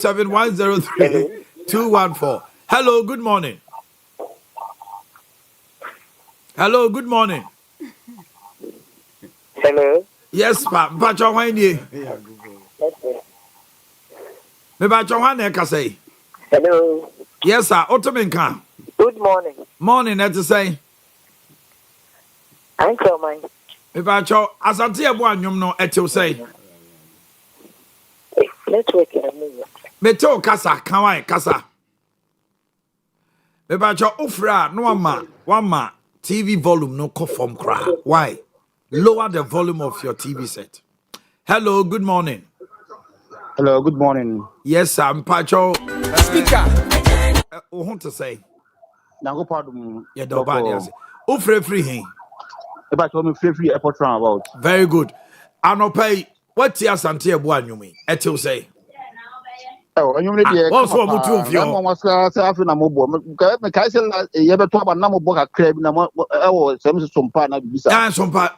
0203103 Hello, good morning. Hello, good morning. Hello. Yes, pa. Mpacho hwan die? Me bacho hwan na ka say? Hello. Yes, sir. Otomenka. Good morning. Morning, that to say. I'm coming. Me bacho asante ebo anwom no etew say. Network in a minute. Me to kasa, kan kasa. Me bacho ofra no wama TV volume no ko from kra. Why? Lower the volume of your TV set. Hello, good morning. Hello, good morning. Yes, sir. Mpacho. Speaker. Want to say? Nango pardon. Yeah, the bad yes. Free him. About me free airport round about. Very good. Anopay. What tia santia buanyumi? Etil say. Oh, and you need to also mutu of you. I'm almost after na mobo. Me kai say you be talk about na mobo ka crab na mo some partner bisa. Ah, some part.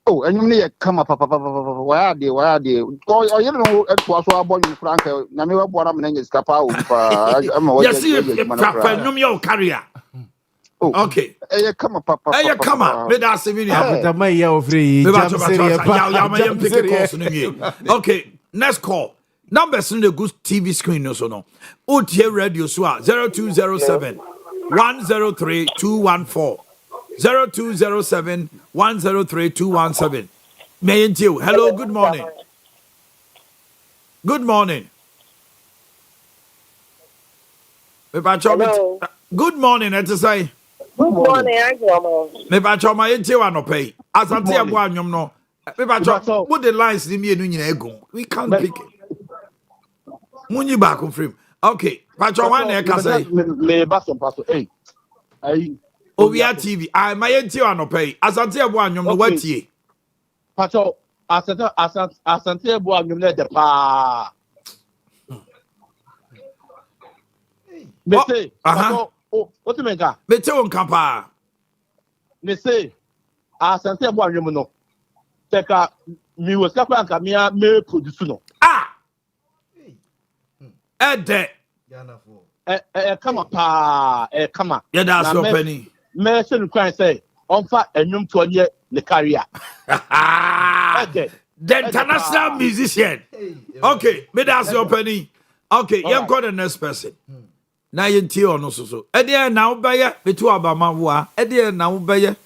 Oh, and you need to come up why are they? Oh, you know it was so about you frank na me wa bona me nge skapa o pa. Yes, you your career. Oh, okay. Come up, papa. Come up. Me da se mini After my year free. Okay, next call. Numbers in the good TV screen no so no. OTA radio so 0207 103 214 0207 103 217. May you. Hello, good morning. Good morning. Hello. Good morning, I say. Good morning, Uncle. Me ba choma yenti wa no pay. Asante abo anwom no. Me ba choma put the lines ni mienu nyina egum. We can't pick it. Munyi back on frame. Okay. Ba choma na e ka say. Me ba some pastor. Hey. Owia TV. I my yenti wa no pay. Asante abo anwom no watie. Pacho asante abo anwom na de pa. Me say. What do you mean? Me te won kapa. Me say asante abo anwom no. Teka mi was kapa anka me produce no. Ede. Come pa. Come on. Yeah, that's your penny. Me say no crime say onfa enwom to onye ne career. The international musician. Okay, me that's your penny. Okay, you got the next person. Na yenti ono so. Ede na ubeye betu abama wa. Ede na ubeye.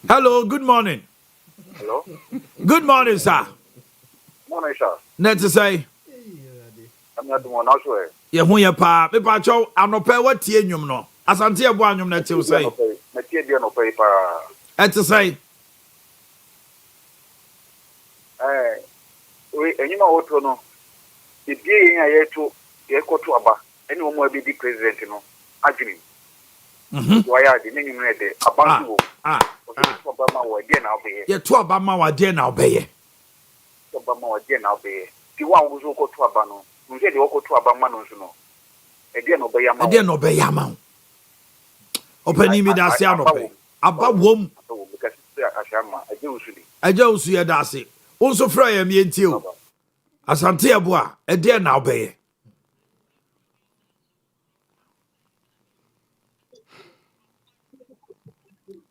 Hello, good morning. Hello. Good morning, sir. Morning, sir. Net to say. I'm not doing now, sir. Ye hu ye pa. Me pa cho anope watie nwum no. Asante ebo anwum na te say. Me tie dia no pay pa. Et to say. We enyima otro no. E die yin aye to ye koto aba. Eni wo mo be di president no. Adwini. Waya de nenyum ne de abandu wo. To Obama wa de na obeye. Ye to Obama wa de na obeye. To Obama wa de na obeye. Ti wa wo zo koto aba no. Nje de wo koto aba ma no so no. E de no obeye ma. E de no obeye ma. Opani mi da se anope. Aba wom. Because ashama aje usudi. Aje usu ye da se. Onso fra ye mi enti o. Asante ebo a e de na obeye.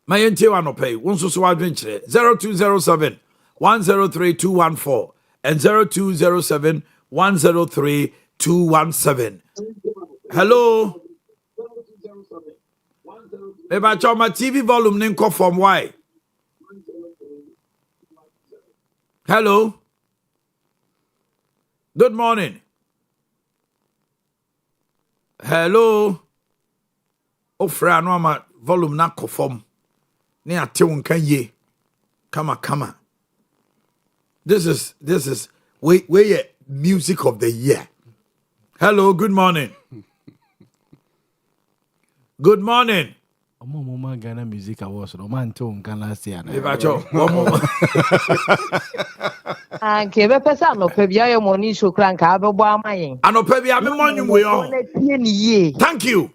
My NT1 no pay. One so adventure 0207 103 214 and 0207 103 217. Hello. Maybe I check my TV volume ninko from why. Hello. Good morning. Hello. Oh, fra no ma volume na conform. Ne ate won kan ye. Kama. This is we music of the year. Hello, good morning. Good morning. Mama Ghana Music Awards. No man told can last year. Anke be pesa no pe bia ye money show kranka abebo amayin. Anope bia me monyu we on. Thank you.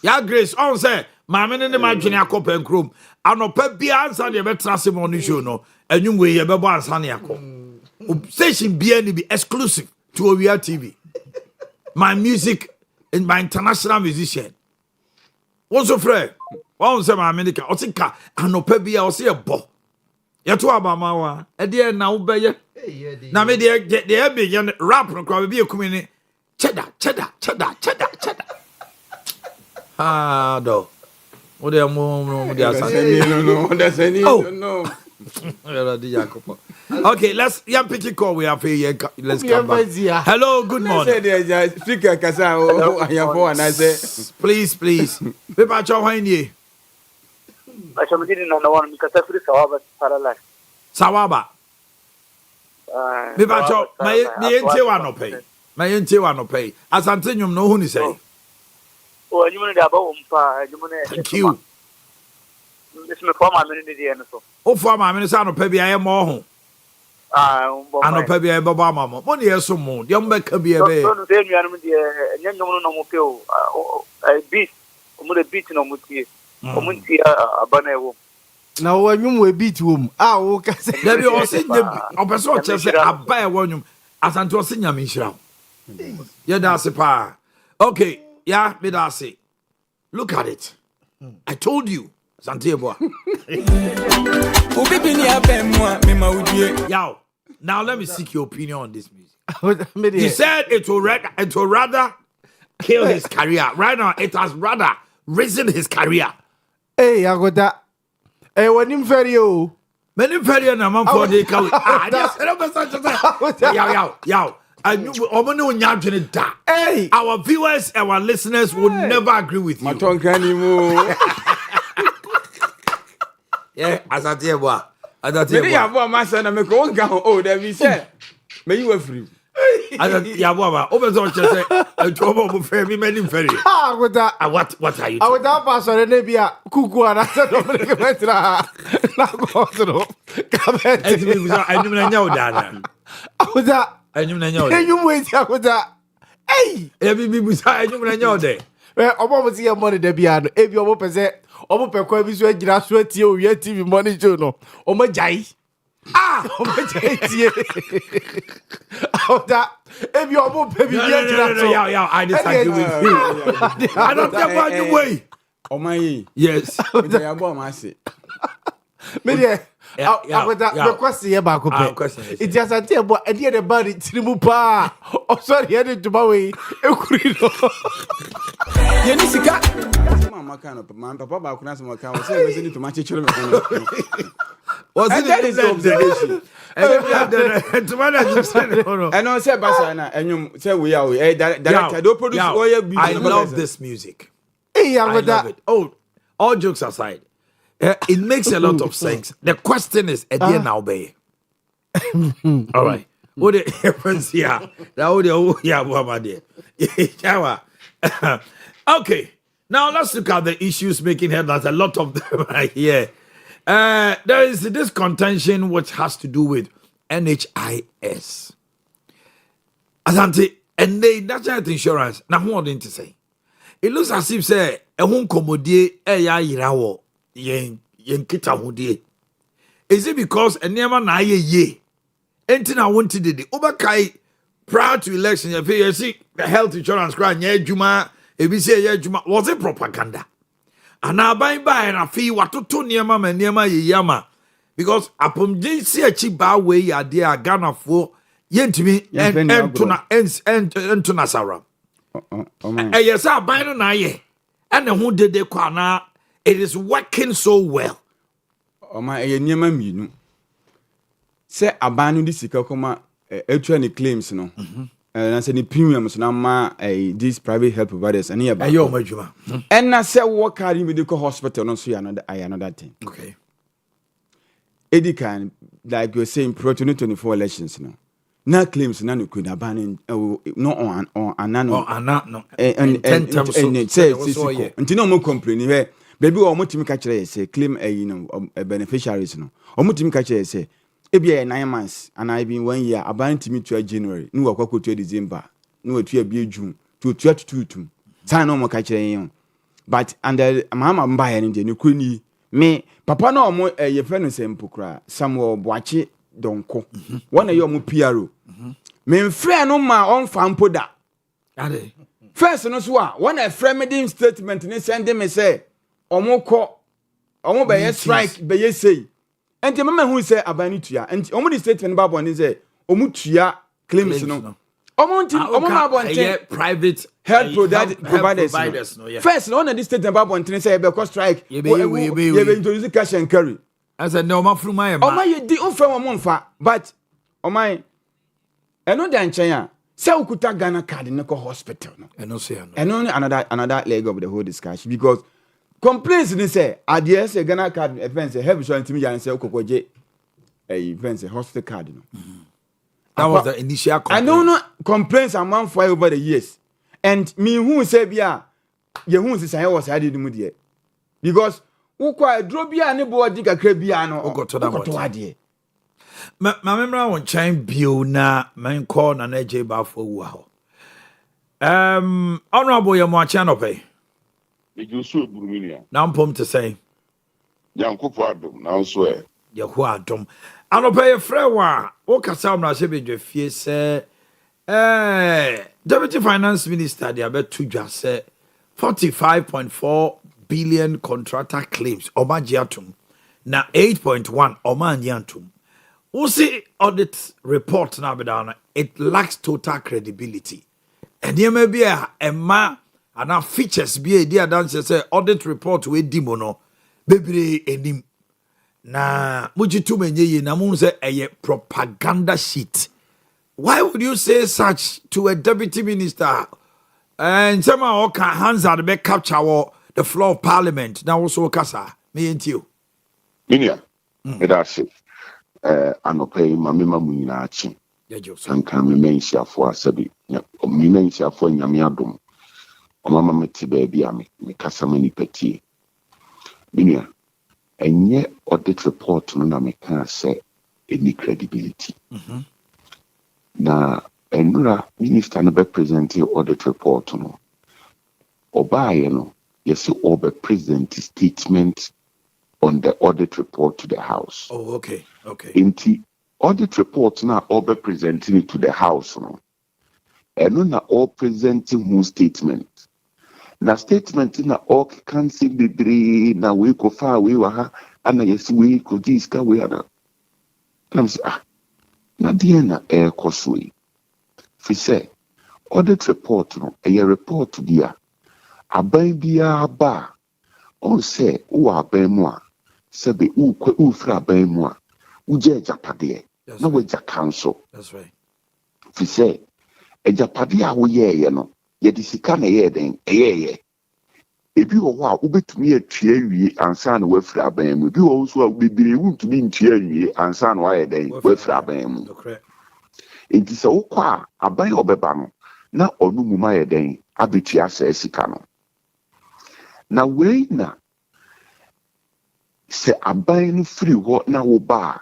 Ya Grace on say maame ne ma dwene akopɛ nkrom anopa bia ansa de betra se money show no enwum we ye bebo ansa ne akɔ. Station bia ni be exclusive to Owia TV. my music and my international musician. What's your friend? One say my America. I think anope bia I say a bo. You to abamawa. E dey na wo beye. Na me dey be rap no kwa be kumini. Cheddar. Ah, do. What they mo dey asase. No, that's any no. Okay, let's pick a call. We have here. Let's come back. Hello, good morning. Speaker kasa o ayafo and I say please. Pepa cho hwan nie? I shall be in the one because every Sawaba paralyzed. Sawaba. Pepa cho my ente wa no pay. My ente wa no pay. Asante nyum no hu ni say. Oh, you mean about Thank you. This me former minister and so. O for ma me say no pay bia ye mo ho. Ano pay bia baba mama. Mo ne yeso mo. De mo beka bia be. No dey nuanum de nyanyom no mo pe o. Beat. Mo de beat no mo tie. Mo tie abana ewo. Na wo nwum we beat wom. Wo ka say. There be o se nya o person o che say aba e wo nwum. Asante o se nya me nhira. Yeah, that's it pa. Okay, yeah, me that's it. Look at it. I told you. Santiago. Yo, now let me seek your opinion on this music. He said it will rather kill his career. Right now, it has rather risen his career. Hey, I got that. Hey, when him ferry you. Many ferry na man for the kawi. Yo. Hey, our viewers, our listeners will never agree with you. Yeah, Asante boy. Me ya boy master na me ko ga ho there be say me you were free. Asante ya boy ba. O be so che say ntobo mo fe me many ferry. What are you? I would have passed on a bia kuku and I said metra. Na go through. Enyum na nya odana. Awuda. Enyum na nya odana. Enyum wait awuda. Hey, e bi busa enyum na nya odana. Omo mo see money de bia no. E bi omo pese omo pe kwa bi so agira so atie Owia TV money show no. Omo jai. Omo jai tie. Awuda. E bi omo pe bi agira so. Yeah, I disagree with you. I don't care about the way. Omayi. Yes. Ya boy master. Me dey awuda the question here ba ko pe. It just Santiago boy e dey the body tirimu pa. Oh sorry, e dey tuma we. E kuri no. Yeni sika. Mama kan man papa ba kuna some kan say me say to ma chechere me kan. Was it that is observation? And on say basa na enyum say we are director do produce oil beat. I love this music. Hey, I love it. Oh, all jokes aside, it makes a lot of sense. The question is, Ade now be. All right. What the difference here? That would okay. Now let's look at the issues making headlines. A lot of them are here. There is this contention which has to do with NHIS. Asante, and the National Health Insurance. Now, who are they to say? It looks as if say a home commodity ya yirawo yen kita hodie. Is it because a never na ye? Anything I wanted to do. Obakai prior to election, you see the health insurance crying, yeah, Juma, ABC, yeah, Juma, was it propaganda? And now by and a fee what to Niama and Niama Yama. Because upon this cheap bar way, ya dear Ghana for yentimi and to Nasara. Yes, I buy no naye. And who did the kwana? It is working so well. Oh my, Niama Minu. Say abanu di sika koma actually claims no. And I say the premiums na ma these private health providers and here ba. Ayo majuma. And na say work carry medical hospital no so another thing. Okay. Ade Kyeɛ like you were saying pro 2024 elections no. Na claims na no could abandon no on anano. No. And say ntino mo complain here. Baby o mo timi ka kire say claim beneficiaries no. O mo timi ka kire say ebia 9 months and I been 1 year about to to January no wakwa to December no to be June to 22 time no mo ka kire yen but and mama mba ya nje ne kuni me papa no mo ye fe no sempo kra Samuel Boakye donko wona ye mo PRO me mfre no ma on fa mpoda Ade. First no so when a friendly statement ni send me say omo be strike be say enti mama hu say abani tua enti omo di statement ba bo ni say omo tua claims no omo ma bo nten private health providers no, yeah. First no this statement ba bo nten say be ko strike ye be introduce cash and carry as a no ma fru ma ye di on from omo mfa but omo eno da nchen a say ukuta Ghana card in the hospital no and only another leg of the whole discussion because complaints they say Ade say Ghana card events have so intimi and say okokoje events hospital card no that was the initial complaint. I don't know complaints among for over the years and me who say bia ye who say was I did mu de because who kwa dro bia ne body kakra bia no okoto ade ma memra won chain bio na man call na NJ ba for wu ha honorable Yamuachi anope Ejusu eburuminia na mpom to say Yankofo adom na so e Yehu adom anope ye frɛ wa wo kasa mra se bedwe fie se Deputy Finance Minister they abetu dwa se 45.4 billion contractor claims omagiatum na 8.1 omanyantum. We see audit report now, but it lacks total credibility. And there may be a ma and our features be a dear dancer say audit report with Dimono, baby enim. Na muji tu menye na mun say a propaganda sheet. Why would you say such to a deputy minister? And somehow hands are the back capture the floor of parliament. Now also kasa me and you. Minia, that's it. Anope mamema mu nyina achi sanka me menhia fo asabi me menhia fo nyame adom omama meti ba bia me kasa mani patie binia enye audit report no na me kan say any credibility na enura minister no be presenting audit report no obaye no yes obe present statement on the audit report to the House. Oh, okay. In the audit report now, all be presenting it to the House. No? And now all presenting who statement. Now statement na all can see the dre na we go far we were and yes we could this ka we are. And I'm say na dia na air cosway. Fi say audit report no a report dia aban bia ba on say who aban mo sebe u fra ban mu a uje japade na we ja council. That's right. Fi say e japade a wo ye no ye di sika na ye den ye ebi wo a wo betumi atua wie ansa na we fra ban mu bi wo so a bibire wuntumi ntua wie ansa na wa ye den we fra ban mu. Enti se wo kwa aban obeba no na onu mu ma ye den abetua sa sika no na we na se aban free what na wo ba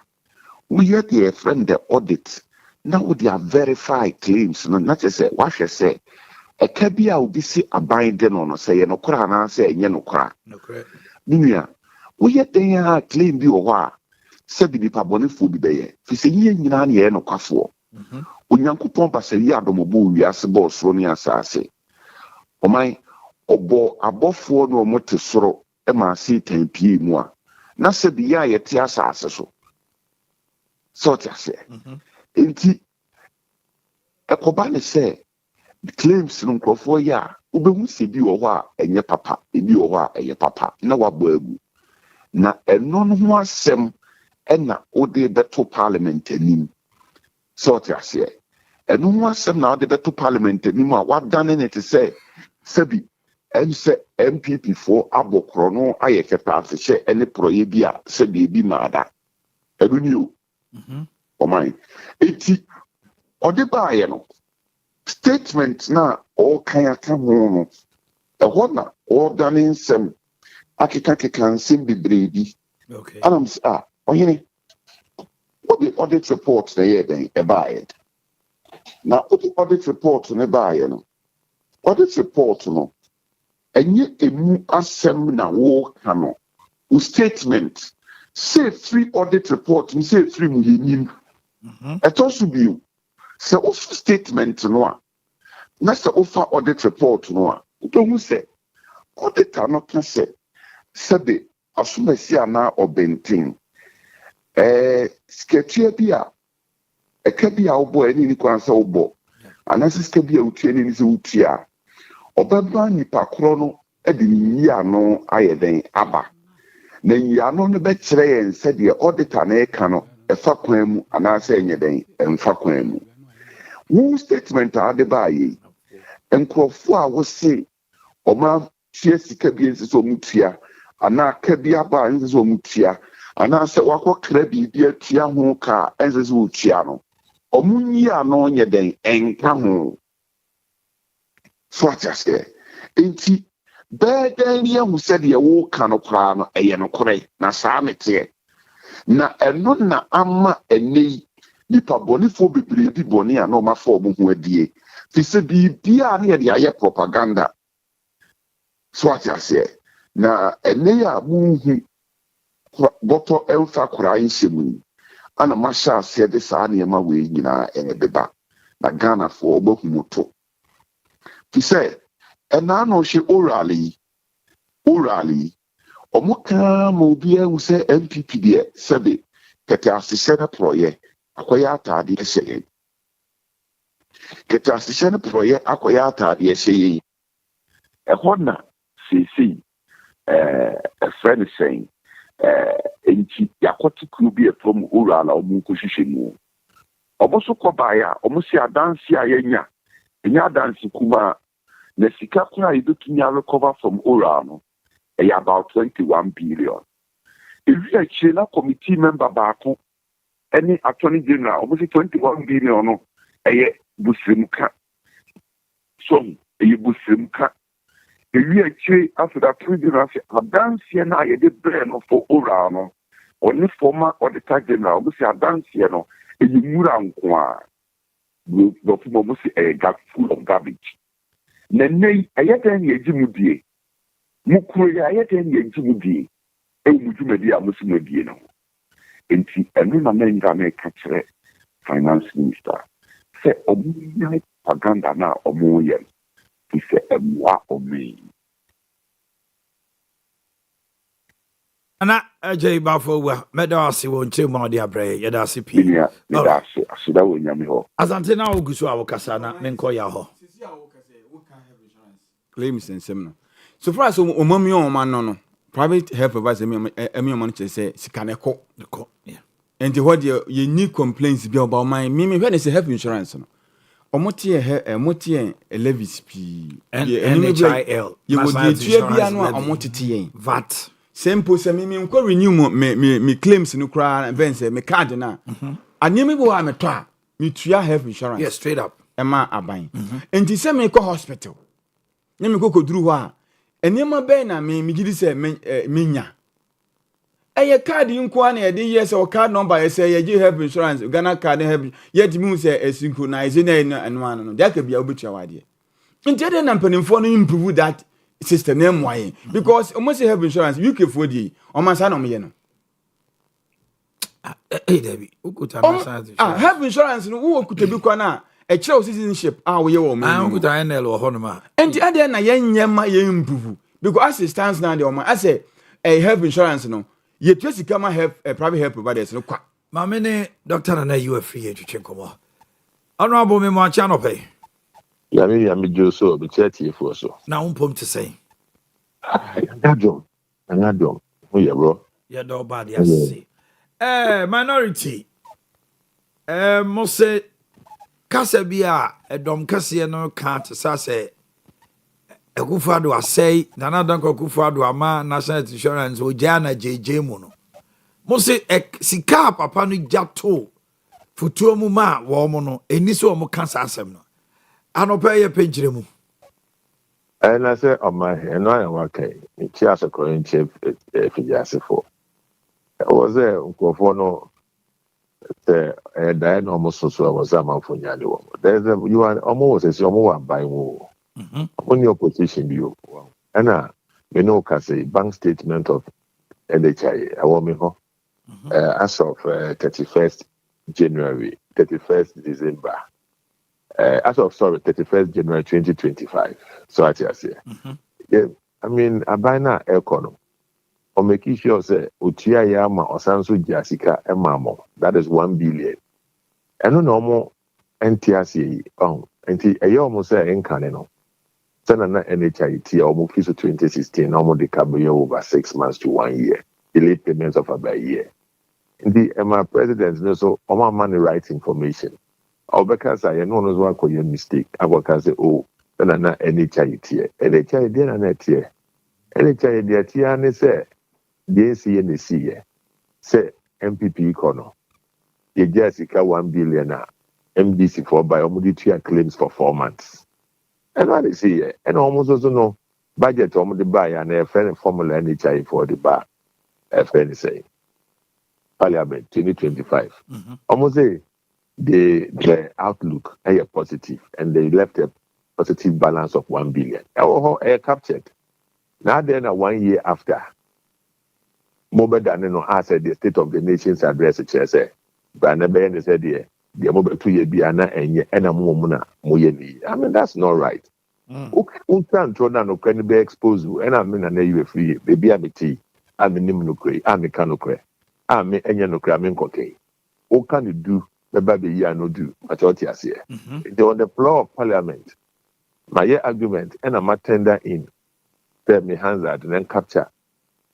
we had the friend the audit now they are verified claims no not say what she say e ka bia obi si aban de no say no kra na say enye no kra nua we had the claim bi wo a se bi pa bone fu bi be ye fi se yin nyina na ye no kwafo onyankopon ba se yi adomobo wi ase bo so ni asase o mai obo abofo no mo te soro e ma se tampie mu a na se biya ye ti asase so ti ase enti ekoba ne se claims no krofo ya ubemu se bi wo ho a enye papa ebi wo ho a eye papa na wabo agu na eno no ho asem na ode beto parliament anim so ti ase eno ho asem na ode beto parliament anim a wadane ne te se sebi ense MPP for abokro no ayeketa afehye ene proye bia se de bi nada eduni o my eti ode baaye no statement na o kan aka ho no e ho na o dane nsem akeka nsem bibrebi okay adams oyene what the audit report na ye den e baaye na audit report na baaye no audit report no enye emu asem na wo kano u statement say free audit report ni say free mu yenim eto so bi say o statement no a Nasa ofa audit report no a who say auditor no can say sabe asumasi ana obentin sketua bi a eka bi a obo ani ni kwan sa obo anase sketua bi a utie ni se utia obeba nipa kro no e de yi ano ayeden aba na yi ano no be kire yen se de auditor na e ka no e fa kwan mu anase enyeden emfa kwan mu wo statement ade ba yi nkrofo a wo se oma tie sika bi nse so mutua ana ka bi aba nse so mutua ana se wakọ kra bi bi atua ho ka nse so utua no omunyi ano nye den enka ho so atase enti beden ye hu se de wo ka no kra no eye no kore na saa mete na eno na ama enei nipa bonifo bebre bi boni a no ma fo mo ho adie fi se bi bia na ye de aye propaganda so atase na enei a muhu boto elfa kura inshemu ana masha ase de saa ne ma we nyina beba na Ghana for obohumuto fi se ena no hye orally omuka mo bia wu se MPP de sebe kete asese na proye akoya atade ehye kete asese na proye akoya atade ehye ehona sisi a friend saying enti yakoti klubi from orala omunko hwehwemu oboso kobaya omusi adansi ayenya enya adansi kuma na sika kuna idotumi recover from oral no about 21 billion. If you are China committee member baako any attorney general almost 21 billion no busrimka so busrimka if you are after that general adansi na ye de brain for oral no only former auditor general almost adansi no mura nko a go for almost a gap full of garbage nene ayeten ye jimudie mukuru ya ayeten ye jimudie mujumedi a musumedie no enti enu na menga na kachre finance minister se omunya propaganda na omuye se emwa omi ana ajay bafo wa medawasi won chemo de abre yedasi pi ya medasi asida wonyame ho asante na ogusu awokasa na menko ya ho claims and seminar. So far as omami on no private health providers emi on say sikaneko yeah. And what you need complaints be about my me when say health insurance no. Omotie levies p NHIS you would tua bia no omotete VAT simple say me nko renew me claims no kra event say me card na anemi bo ha me to a me tua health insurance. Yes, straight up Ema aban and say me ko hospital nyame kokoduru ho a enema ben na me gidi se menya eye card nko a na ye de yes o card number ye say ye health insurance Ghana card have ye di mu say synchronize na eno ano no dia ka bia obetua wade nti de na mpanimfo no improve that system na mwaye because almost health insurance UK for di o man sa na me ye no David ukuta na sa health insurance no wo kuta bi kwa na a child citizenship we ye wo me I go to NL or honoma and ade na ye nyema ye improve because as it stands now the I say a health insurance no ye twesi kama have private health providers no kwa ma me ne doctor na you free etwetwe komo honorable me mo acha no pay ya me jo so be chati efo so na umpom te say angadom who ye bro ya do bad ya see minority mo say kasa bia edom kase no ka te sase Akufo-Addo asay Nana Dankwa Akufo-Addo ama national insurance o jana JJ mu no mo se sika papa no jato futuo mu ma wo mo no eni so mo kansa asem no anopa ye penjire mu na say Omanhene no ya wakai ni chi asokro nche fiasefo was there nkofo no that almost so was a man for Yadi. There's you are almost as your more by war. On your position, you and we know say bank statement of NHIS. I want me home as of 31st January, 31st December. as of 31st January 2025. So I say, yeah, I mean, abina econo. Or making sure say utia yama or sansu jasika emamo. That is 1 billion. And no normal NTRC nti ɛyɛ almost say nkane no sɛna na NHIS almost 2016 almost the cabinet over 6 months to 1 year delayed payments of about a year. The my president so ɔmo ama the right information ɔbɛka sa yɛ no no so akɔyɛ mistake abɔka say oh sɛna na NHIS deɛ na ɛteɛ NHIS deɛ ɛteɛ ne sɛ deɛ nsi yɛ ne si yɛ sɛ MPP kɔ no yɛgya sika 1 billion MDC for by almost 2 claims for 4 months. And what is here? And almost also no budget almost the buy and a friend formula NHI for the bar. A friend say Parliament 2025. Almost say the outlook are positive and they left a positive balance of 1 billion. Captured. Now then 1 year after more than I said the State of the Nation's address say but never said here. The mobile 2 year biana and I mean that's not right. Can't no can be exposed and I mean an free baby I'm a tea. I'm a nimnocre, I'm a canocre. I'm a enyanocramin cocaine. What can you do? The baby ya no do at all here. They on the floor of Parliament. My argument and I'm a tender in tell me hands out and then capture.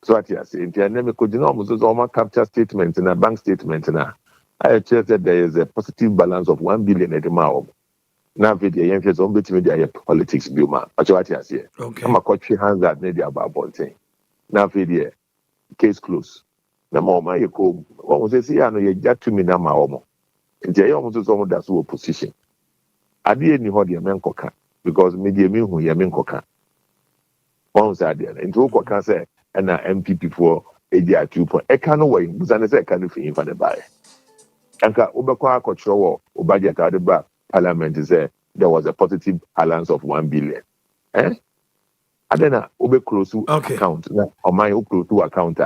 So what you say, and could almost all capture statements in a bank statement now. I just said there is a positive balance of 1 billion at the mouth. Now, video young kids on media politics, Buma. What I say. Okay. I'm a coach hands that media about bolting. Now, video case closed. Now, my you what was I know you got to me now, my homo. And they almost someone that's who opposition. I didn't know the men coca because media mean who you mean coca. One side there. And two coca say, and MPP for ADR 2 point. I can't wait. But I say, I can't feel for the buy. Anka ubekwa control budget at the Parliament say there was a positive balance of 1 billion. Adena ube close to account or my close to account.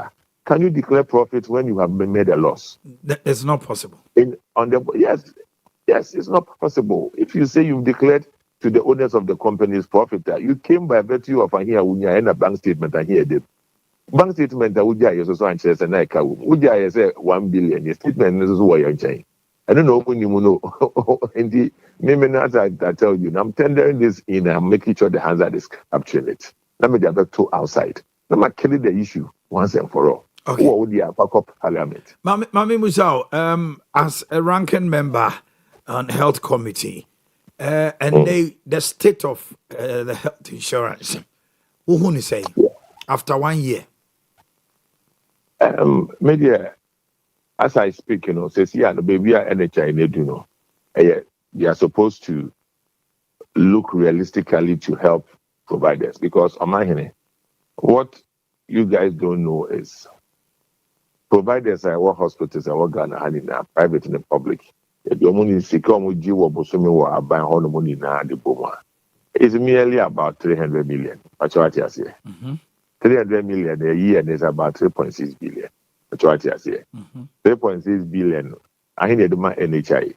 Can you declare profit when you have made a loss? It's not possible. Yes, it's not possible. If you say you've declared to the owners of the company's profit, you came by virtue of a bank statement and here did. Bank statement that Owia is also anxious and I can Owia say 1 billion. The statement is what you're saying. I don't know when you know. Indeed, maybe not. I tell you, I'm tendering this in. I'm making sure the hazard is capturing it. Let me get back to outside. Let me kill the issue once and for all. Okay. Who would the back up Parliament? Mami Musao, as a ranking member on health committee, and the state of the health insurance, who say after 1 year. Media, as I speak, says the baby are NHIS, they are supposed to look realistically to help providers because Omanhene, what you guys don't know is providers are what hospitals are what Ghana and in private and the public. It's merely about 300 million. That's what I say. 300 million a year is about 3.6 billion. That's what I say. 3.6 billion. I need the NHI.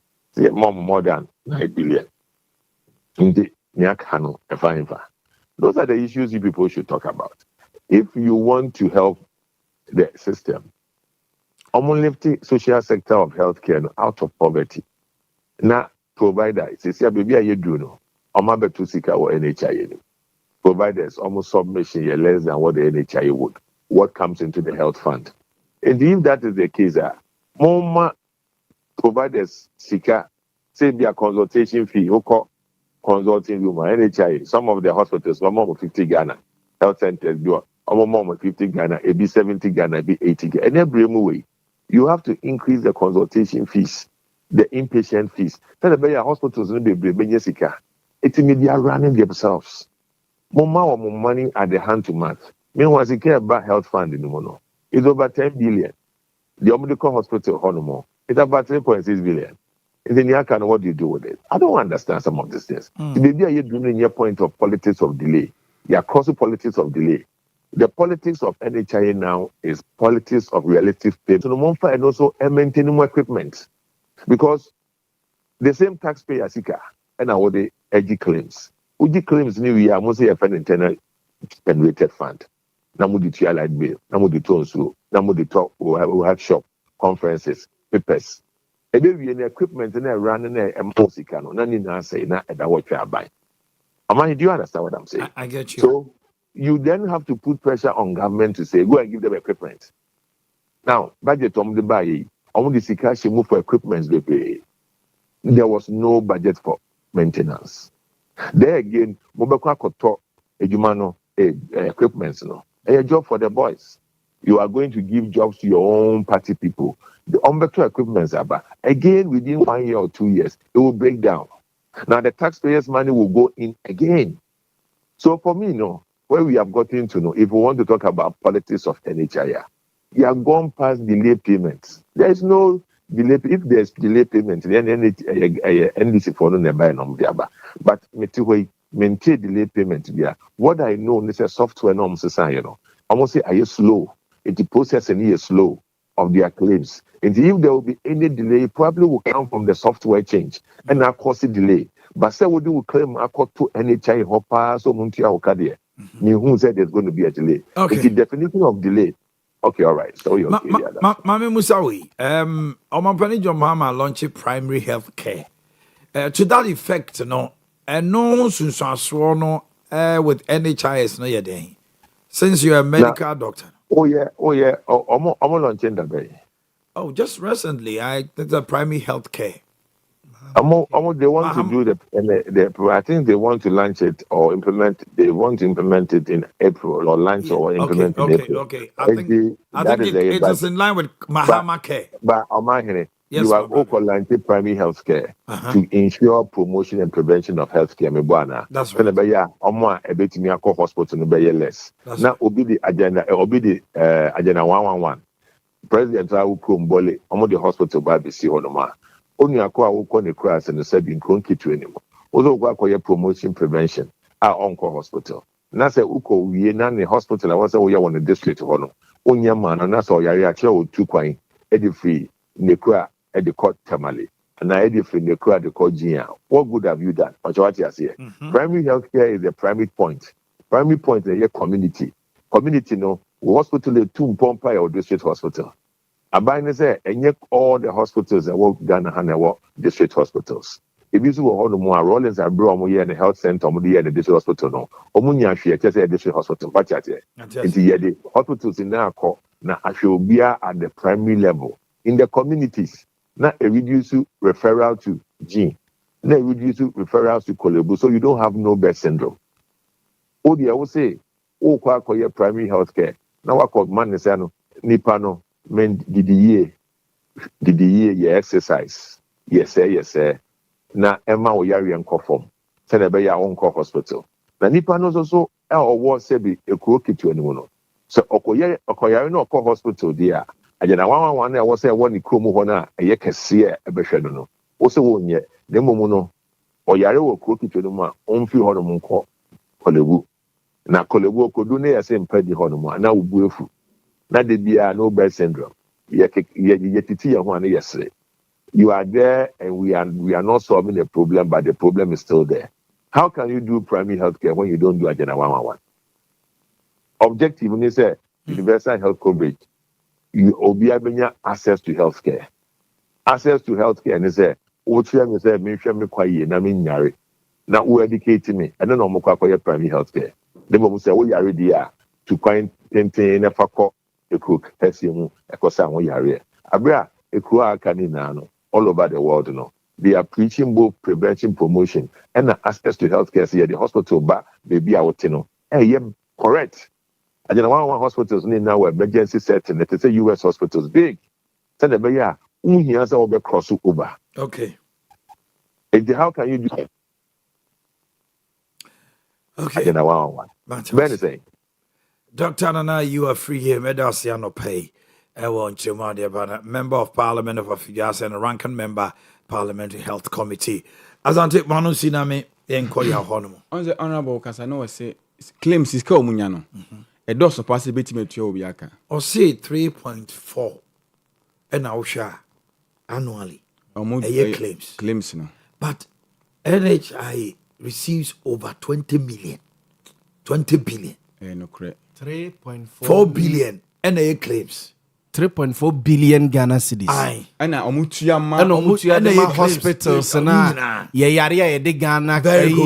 More than 9 billion. Those are the issues you people should talk about. If you want to help the system, lifting social sector of healthcare out of poverty. Now, provider, it's a baby you do no. Betu sika or NHI. Providers almost submission less than what the NHI would. What comes into the health fund? And if that is the case, more providers sika say their consultation fee, who call consulting room, NHI, some of the hospitals, more 50 Ghana, health centers do more 50 Ghana, it be 70 Ghana, it be 80 Ghana. And every way, you have to increase the consultation fees, the inpatient fees. Tell the hospitals no be bring sika. It's media running themselves. More money at the hand to mouth. Meanwhile, they care about health fund in the mono. It's over 10 billion. The Omnico Hospital Honomo, it's about 3.6 billion. And then what do you do with it? I don't understand some of these things. Maybe you're doing your point of politics of delay. You're crossing politics of delay. The politics of NHIS now is politics of realistic pay. So the month and also maintaining more equipment. Because the same taxpayer, Sika, and I would edgy claims. Uji claims new year, must say a fan internal generated fund. Namu the light bill, Namu the tone so, Namu the talk, workshop, conferences, papers. A baby and equipment and a running a mosicano, none in our say, not at what you are buying. Amani, do you understand what I'm saying? I get you. So you then have to put pressure on government to say, go and give them equipment. Now, budget on the buy, on the Sikashi move for equipment, they pay. There was no budget for maintenance. There again, Mobakwa Koto, Ejumano, equipment, no. A job for the boys. You are going to give jobs to your own party people. The Umbeto equipment, again, within 1 year or 2 years, it will break down. Now the taxpayers' money will go in again. So for me, where we have gotten to know, if we want to talk about politics of NHIS, we have gone past delay payments. There is no delay. If there's delay payment, then NDC for no buy number. But maintain delay payment. What I know is a software norms. Almost say, are you slow? The process is slow of their claims. And if there will be any delay, it probably will come from the software change and not cause a delay. But say we do claim accord to NHI hopper so Muntia Okadia. Me who said there's going to be a delay. Okay. It's the definition of delay. Okay, all right. So you're okay. Mami Musawi, Omanhene John Mahama launched primary health care. To that effect, no since with NHIS no yet. Since you're a medical doctor. Oh yeah. I'm launching the bay. Oh, just recently, I did the primary health care. They want to do the. I think they want to launch it or implement. They want to implement it in April or launch or implement in April. Okay. I think it is in line with Mahama Care. But Omanhene, yes, you are also launching primary health care to ensure promotion and prevention of health care. That's right. A bit me a hospital no be less. Now obi the agenda. Agenda 111. President Raul Kumbole, the hospital by BC Honoma. Only a car will call the crash and the Sabin Kronki to anymore. Also, work for promotion prevention. Our uncle hospital. Nasa Uko, we nan the hospital. I was a way on the district honor. Only a man, and that's all Yaria 2 coin, Eddie free, Nekra, Eddie court Tamale, and I Eddie free Nekra, the court Gia. What good have you done? What you say? Primary health care is the primary point. Primary point is a community. Community, hospital is 2 Pompai or district hospital. Abine say, and all the hospitals that work Ghana and district hospitals. If you go on more Rollins and Bro and the health center, the district hospital, no, Omunya just a district hospital, but the hospitals in there now actually be at the primary level. In the communities, now a reduce referral to gene, now reduce referrals to Kolebu, so you don't have no bed syndrome. I would say, kwa primary health care. Now I call man Nipano. Men did the year exercise. Yes, sir. Na Emma or Yari and Kofom. Send a bay own hospital. Na Nipa knows also our war sebi a crooked to anyone. So Okoyari no hospital dear. I did one I was a one Krumu Hona, a Yakasia, a Beshadono. Also one yet, the Momono or Yari will crooked to the man, on few Honomonco, Kolebu. Na Kolebu could do near same petty Honoma, now willful. Not the beer, no bed syndrome. You are there and we are not solving the problem, but the problem is still there. How can you do primary health care when you don't do Agenda 111? Objective when you say universal health coverage, you will be able to access to health care. Access to health care and you say, now who educate me? I don't know more primary health care. Then we say, we are ready to find a factor. A cook, Hessium, a Cosan, Yare. Abra, a Kua Caninano, all over the world, They are preaching both prevention, promotion, and access to healthcare. Here, the hospital, but baby, I would correct. I don't know one hospitals need now emergency setting. Let's say US hospitals big. Send a bear, he has all the cross over. Okay. And how can you do it? Okay. I don't know one. Dr. Nana, you are free here. Medasiano pay. I want you, my dear brother, member of Parliament of Afigas and a ranking member, Parliamentary Health Committee. As I take Manu Siname, then call your honor. On the honorable Casano say claims is called Munyano. A dose of possibility to Obiaka. Or say 3.4 and Ausha annually. A year claims. Claims, no. But NHIS receives over 20 million. 20 billion. No correct. 4 billion NA claims. 3.4 billion Ghana cedis. Aye. And omutua ma And omutua de hospitals na ye yare ye de Ghana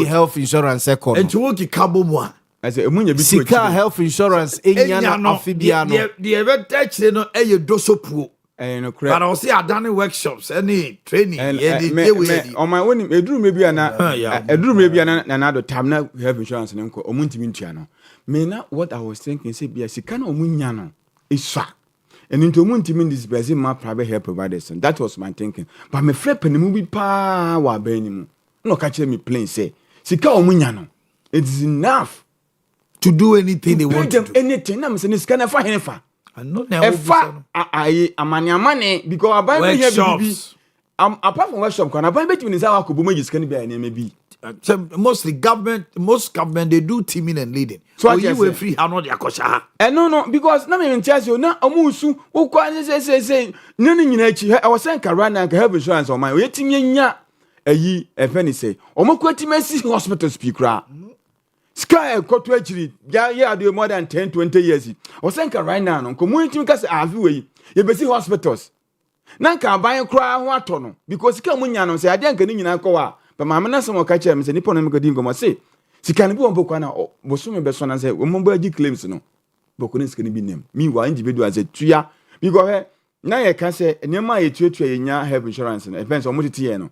health insurance record. And to work kabo mo. I say emunya bi Sika health insurance enya no afibia no. The event actually no eye doso pro. No correct. But I see Adani workshops any training on my own eduru me bia na eduru me bia na do time na health insurance no nko omuntimi ntua no. Me na what I was thinking say bia sika na omunya no isa. And into omuntimi disperse my private health providers and that was my thinking. But me frɛ panimu bi pa wa ba animu. No catch me plain say sika omunya no. It is enough to do anything they want to do. Anything na me say sika na fa henefa. I know now. Amani because aban here be apart from workshop kan aban betimi ni say akobo ma jiska ni bia na maybe most government they do teaming and leading. So you were free how not yakosha. No because na me ntia say na amusu wo kwa say no nyina achi I was saying karana ka health insurance o man oyetimi nya ayi efeni say o makwatima si hospital speak ra Sky kotu achiri ya do more than 10-20 years. Osenka right now no community because ave we ye besi hospitals. Nanka aban kra ho ato no because sika munya no say ade anka ni nyina kɔ but mama na some ka kire me say nipo no me gadi ngomo say sika ne bi won bokwa na bosume be so na say wo mbo agi claims no bokɔ ne sika ne bi nem me wa individual say tuya because na ye ka say nyema ye tuatua ye nya health insurance no events o mo tete ye no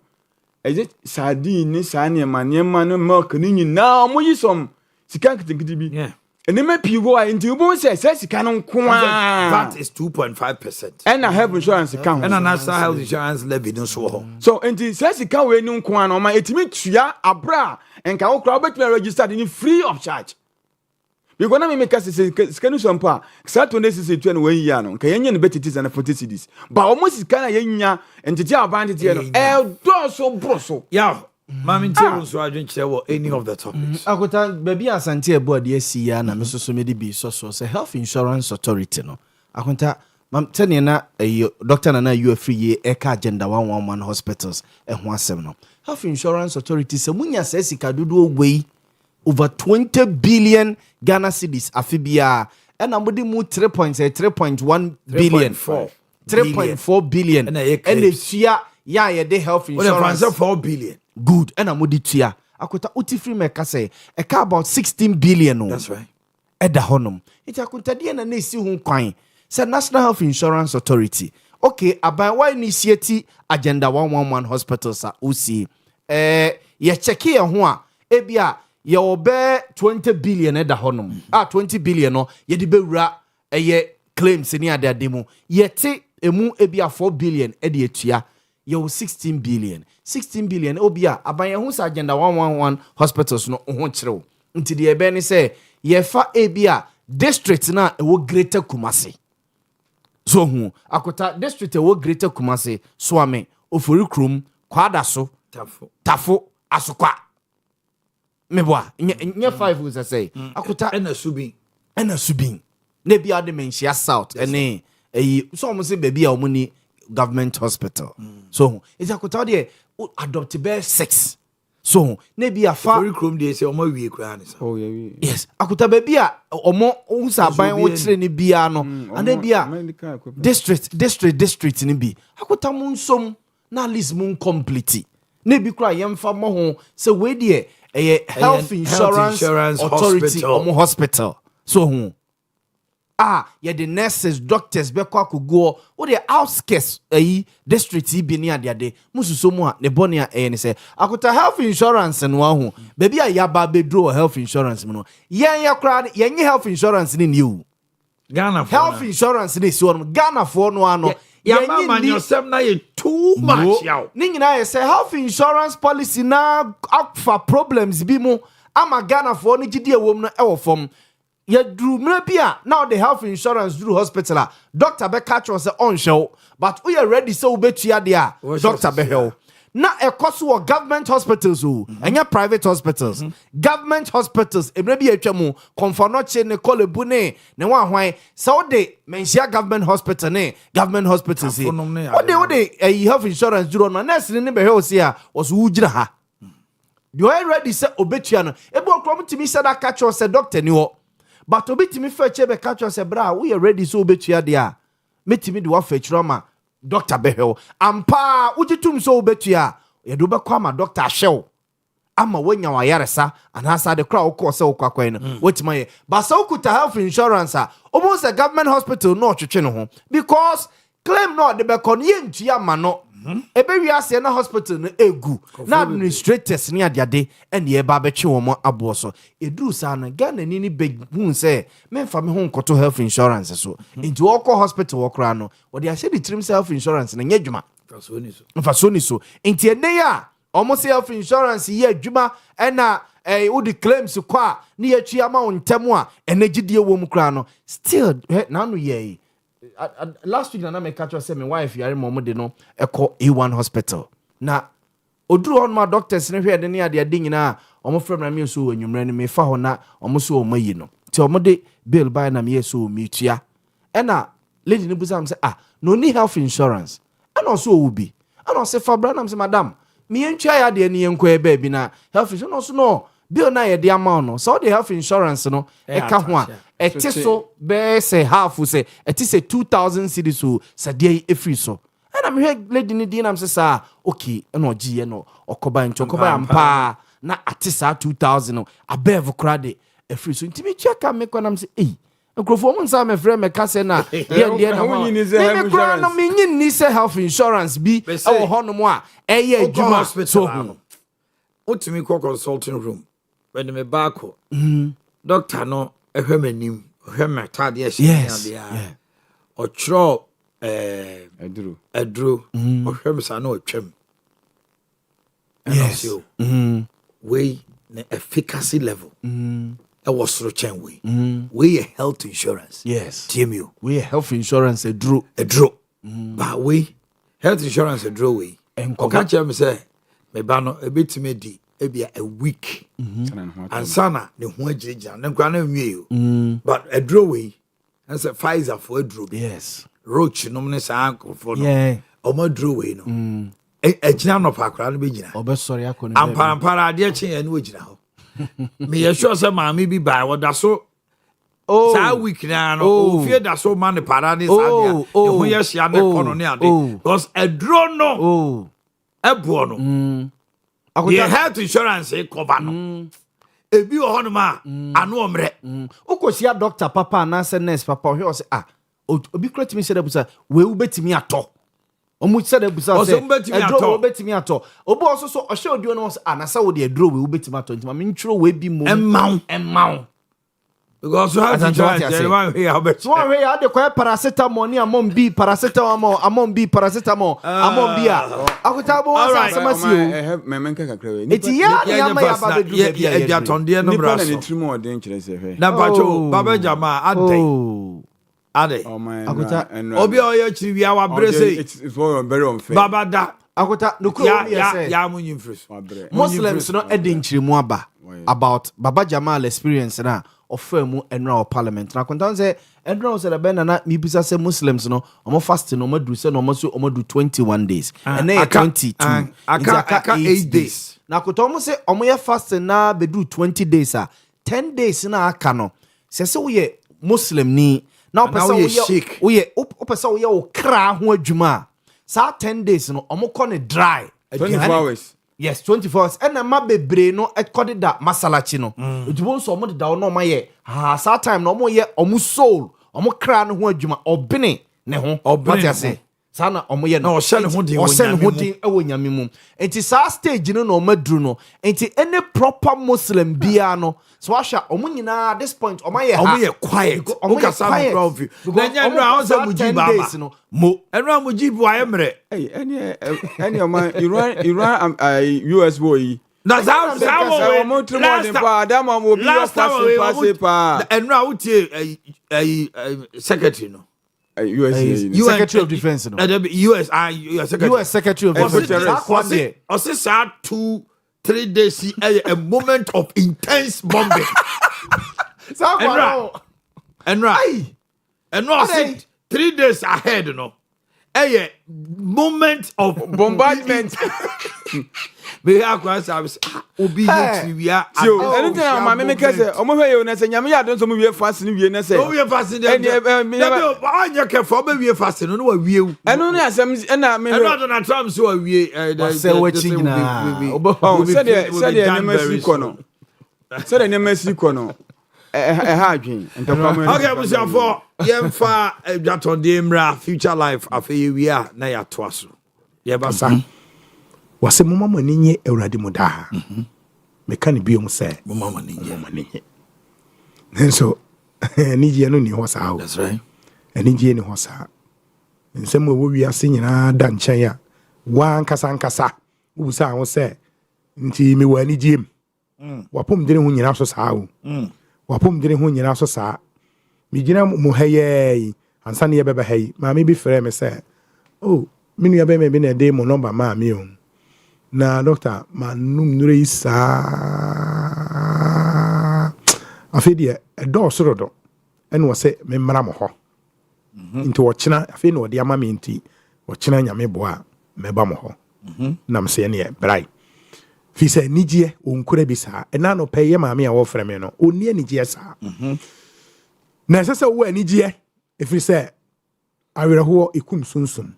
is it sardine ni sane ma no milk ni nyina mo yi som sika kitikiti bi yeah and me piwo a nti ubo say sika no nko that is 2.5%. And I have insurance account. And a national health insurance levy no so. So nti sika we no nko an o ma etimi tua abra enka wo kra obetumi registered in free of charge. Because na me make say sika no so mpa sa 2022 no 1 year no nka yenye no betiti na 40 cedis. But almost sika na yenya entiti abanditi no do so broso. Yeah. Mami ntiru so adwen kire any of the topics. Akota baby asante ebo ade asi ya na mesoso me de bi so say health insurance authority no. Akota mam tene na doctor na you free ye eka agenda 111 hospitals ho asem no. Health insurance authority se munya se sika dodo ogwei over 20 billion Ghana cedis afibia and amudi mu 3.1 billion 3.4 billion and the fear ya de health insurance 4 billion good and amudi tua akota uti free meka say eka about 16 billion no. That's right. Eda honum it akunta de na esi hu kwan say National Health Insurance Authority okay aban why initiate agenda 111 hospitals a usi ye check ye ho a ebia ye obe 20 billion eda honum 20 billion no ye de bewura ye claims ni ade ademu ye te emu ebia 4 billion ede etua ye 16 billion obia aban ye hu sa agenda 111 hospitals no ho kyerɛw nti de ebe ni say ye fa ebia district na ewo Greater Kumasi so hu akota district ewo Greater Kumasi Swame Ofori Krom Kwada so Tafo Asokwa meboa nye 5 we say akota ena subin na bia de menhia south ene so mo say baby a omuni government hospital so hu is akota de adopt be 6 so na bia fa Ofori Krom dey say omo wie kra ni oh yeah yes akota baby a omo usa ban wo kire ni bia no ana bia district ni bi akota mun som na list mun complete na bi kra yemfa mo ho say we de health insurance authority omo hospital so hu yeah the nurses doctors be kwa kugo wo the outskirts district bi ni ade mususo mu a ne bone a ni say akota health insurance no ahu baby a yaba bedro health insurance no yen yakra yen health insurance ni new Ghana health insurance ni so no Ghana for no ano yama manyosem na ye too much yaw ni nyina ye say health insurance policy na for problems bi mu ama Ghana for no gidi ewom no e wo fom ye drew mrepia now the health insurance drew hospital doctor be catch us on show but we are ready so betua dia doctor be hell na ekoso wo government hospitals enya private hospitals government hospitals emrebi atwamu konfonoche ne kolebu ne wa hwan so de mensia government hospital ne government hospitals o de health insurance drew no nurse ne be hell sia was wujira ha Do I ready say obetua no? Ebo okrom timi say that catch us say doctor ni ho. But obetimi fetche be catch us say bra we ready so obetua dia. Metimi de wa fetchro ma doctor behel. Ampa ujitum so obetua. Ye do be kwa ma doctor hyew. Ama wanya wa yaresa anasa de kra ukọ se ukwa no. Wetima ye. But so kuta health insurance almost a government hospital no twetwe no ho because claim no de be kon ye ntua ma no. Ebe wi ase na hospital no egu na administrators ni adiade ene e ba betwe wo abo so eduru sa na Ghana ni be hu se memfa me ho nkoto health insurance so into okọ hospital okra no wo de ahye de trim health insurance na nyadwuma so enti ene ya almost health insurance ye adwuma ena wo de claims kwa na ye twa ma ntemu a ene gidie wo mu kra no still na no ye last week na me catch us say my wife yare mom de no eko A1 hospital na oduru on my doctors ne hwe de ne ade ade nyina omo frem na me so onwumre ne me fa ho na omo so o mayi no ti omo de bill buy na me so mi tua e na lady ne busam say no need health insurance and also wo bi and also fa bra na me say madam me entua ya de ne enko e ba bi na health insurance also no bill na ye de amount no so the health insurance no e ka ho a etiso be say half say etise 2000 cedis so sadie efri so and I'm here lady ni din am say sa okay no giye no okoba nchokoba ampa na atisa 2000 no above crade efri so ntimi check am me kwanam say nkrofo mo nsa me frɛ me ka say na de na mo ni say health insurance bi e wo hono mo a eye adwuma so utimi ko consulting room when me back doctor no ehwemanim ehwematade ehye ochro edru ohwemsa na otwam yes we na efficacy level was soro chen we health insurance yes TMU we health insurance edru but we health insurance edru we oka che me say me ba no ebetime di ebia a week and sana ne ho agirigina ne kwa na nwie yo but edru we and say Pfizer for edru yes roach no ne sa anko for no o ma edru we no agina no pa akra no be gina obesori akoni ampara ade chen ya ne ogina ho me ye sure say maami bi ba wo da so sa week na no o fie da so man para ni sa dia e ho ye hia ne kono ne ade because edro no ebo no the health insurance e cover no ebi o hono ma anu omre ukosia doctor papa na say nurse papa o he say obi kratimi say da busa we ubetimi ato omu say da busa say edro ubetimi ato obo also so o hye odio no say na say wo de edro we ubetimi ato ntima me ntwiro we bi mo emmaw because how to try one here de kwa paracetamol ni amon B paracetamol amon B paracetamol amon B a akutabo asa samasi o me menka kakra we eti ya ma ya ba bedu be ya biatonde no bra so ni trimu odin kire se hwe na pacho baba jama ade akuta obi oyo chiri wi awa brese it's very unfair baba da akuta no kro ya munyin fris Muslims no edin chirimu aba about baba Jamal experience na ofamu enra parliament na kontan say enra say be na mi bisa say Muslims no omo fast no madu say no omo do 21 days and na 22 aka 8 days na kontan say omo ye fast na be do 20 days 10 days na aka no say we Muslim ni na opesa we ye o kra ho adwuma sa 10 days no omo ko ne dry 24 hours yes 24 hours and ma bebre no ekode da masalachi no etubo so omo da no ma ye sa time no omo ye omo soul omo kra no ho adwuma obene ne ho what you say sana omo ye no o se ne ho din ewo nyame mum enti sa stage no madru no enti any proper Muslim bia no so asha omo nyina at this point omo ye quiet omo ka sa no proud view na nya no a say muji baba mo enra muji bu ayemre any man Iran US boy na za wo mo trimo de pa adam mo bi pass pa enra utie secretary no US Secretary of Defense no US Secretary of Defense o se sa 2-3 days a moment of intense bombing enra 3 days ahead no moment of bombardment. Me akwa service obi yet we are anything my me make say omo hwe you na say nyame ya don so mo wie fast ni wie na say o wie fast dem anya ke for be wie fast no wa wie wu eno na asem na me eno Donald Trump so wa wie say we chingina say the nemasi ko no say the nemasi ko no ha adwen okay busia for yemfa adwaton de mra future life afei we are na ya to aso ye basa wase mo mama ni nye awurade mu da me ka ne biom se mo mama ni nye so ni je no ni ho sa. That's right. Ani je ni ho sa nsem wo wi ase nyina da nchen ya wa nkasa wo sa ho se nti me wa ni jem wapom dire ho nyina so sa wo wapom dire ho nyina so sa me gina mo haye ansa ne ye bebe hayi ma me bi frɛ me se oh minu ya be me bi na de mo number ma me o na doctor manum nure isa afedie edo sorodo ene wo se me mra mo ho nti wo kina afi na odi ama me nti wo kina nyame boa me ba mo ho na mse ne brai fi se nijie onkura bi sa ena no peye maame a wo frɛ me no oni anijie sa na sese wo anijie efi se awerɛho ikum sunsun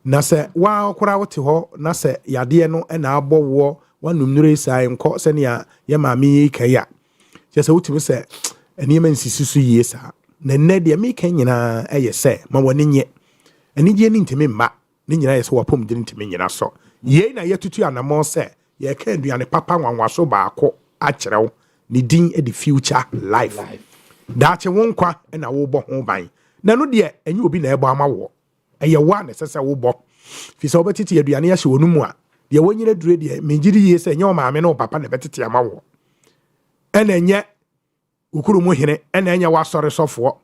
na se wa okura wote ho na se yade no na abɔwo wanum nure sai nkɔ se ne ya maame kaya je se wotimi se eniema nsisusu yie sa na nne de me kan nyina eye se ma woni nye anigye ni ntimi mma ne nyina yese wapom de ntimi nyina so ye na yetutu anamo se ye ka aduane papa nwanwaso baako akyerew ne din e the future life daache wonkwa na wo bɔ ho ban na no de enye obi na ɛbɔ ama wo eye wa na sese wo bɔ fi so obetiti aduane ya hye wonu mu a de wonyina dure de menjiri ye se enye o maame na o papa na betiti ama wo ena enye ukuru mu hene ena enye wa sɔre sɔfo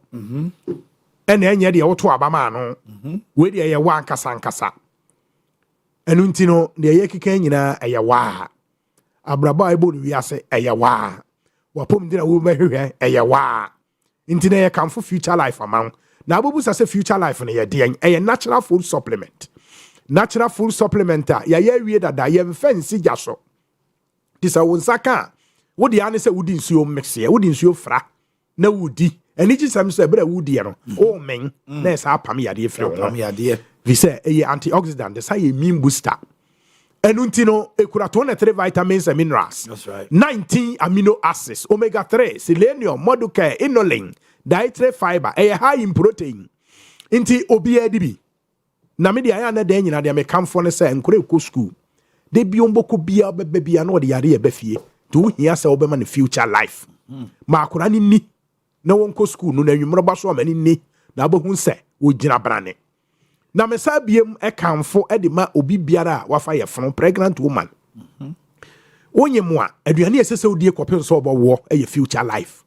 ena enye de woto abama no we de ye wa nkasa enu ntino de ye keka nyina eye wa abraba ebo no wiase eye wa wapom dina wo behwehwe eye wa ntino ye kamfo future life amount na abobu sa se future life no ye de eye natural food supplement ya ye wie dada ye mfansi jaso tisa wonsaka wodi ane se wodi nsuo mixie wodi nsuo fra na wodi eni gisam se bra wodi no o men na sa apam yade efre wo vi se eye antioxidant de say immune booster enu ntino ekura 23 vitamins and minerals. That's right. 19 amino acids, omega 3 selenium, modular, inulin, dietary fiber, high in protein. Inti obi edibi na me de aya na de nyina de me kamfo ne se nkore ko school de biombo ko bia bebia na o de yare e bafie to hia se obema ne future life ma akora ni na won ko school no na nwumro ba so amani ni na abohu se wo gina brane na me sa biem e kamfo e de ma obi biara wafa ye fon pregnant woman onye mo a aduane esese odie kopin so obo e future life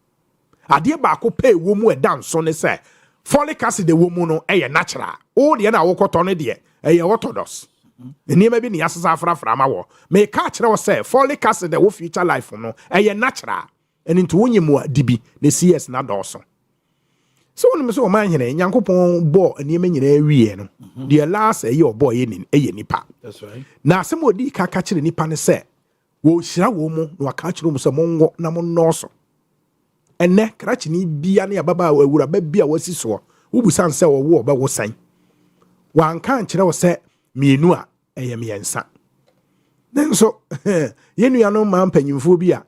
ade ba ko pay wo mu e dan so ne se folic acid de wo mu no e natural o de na wo koto ne de e orthodox eniema bi ni asesa afrafra ma wo me ka kire wo se folic acid de wo future life no e natural eni nto onye mu a dibi ne CS na dɔɔso so wonu me so man hene nyankopɔn bɔ eniema nyina awie no the last ye obɔ ye nipa. That's right. Na asem odi ka kire nipa ne se wo hyira wo mu na waka kire mu se monwo na monnoso ene krachi ni bia ne ababa awura ba bia wasi so wubusan se wo ba wo san wanka nkire wo se mienu a eye miensa nenso yenu no ma mpanyimfo bi a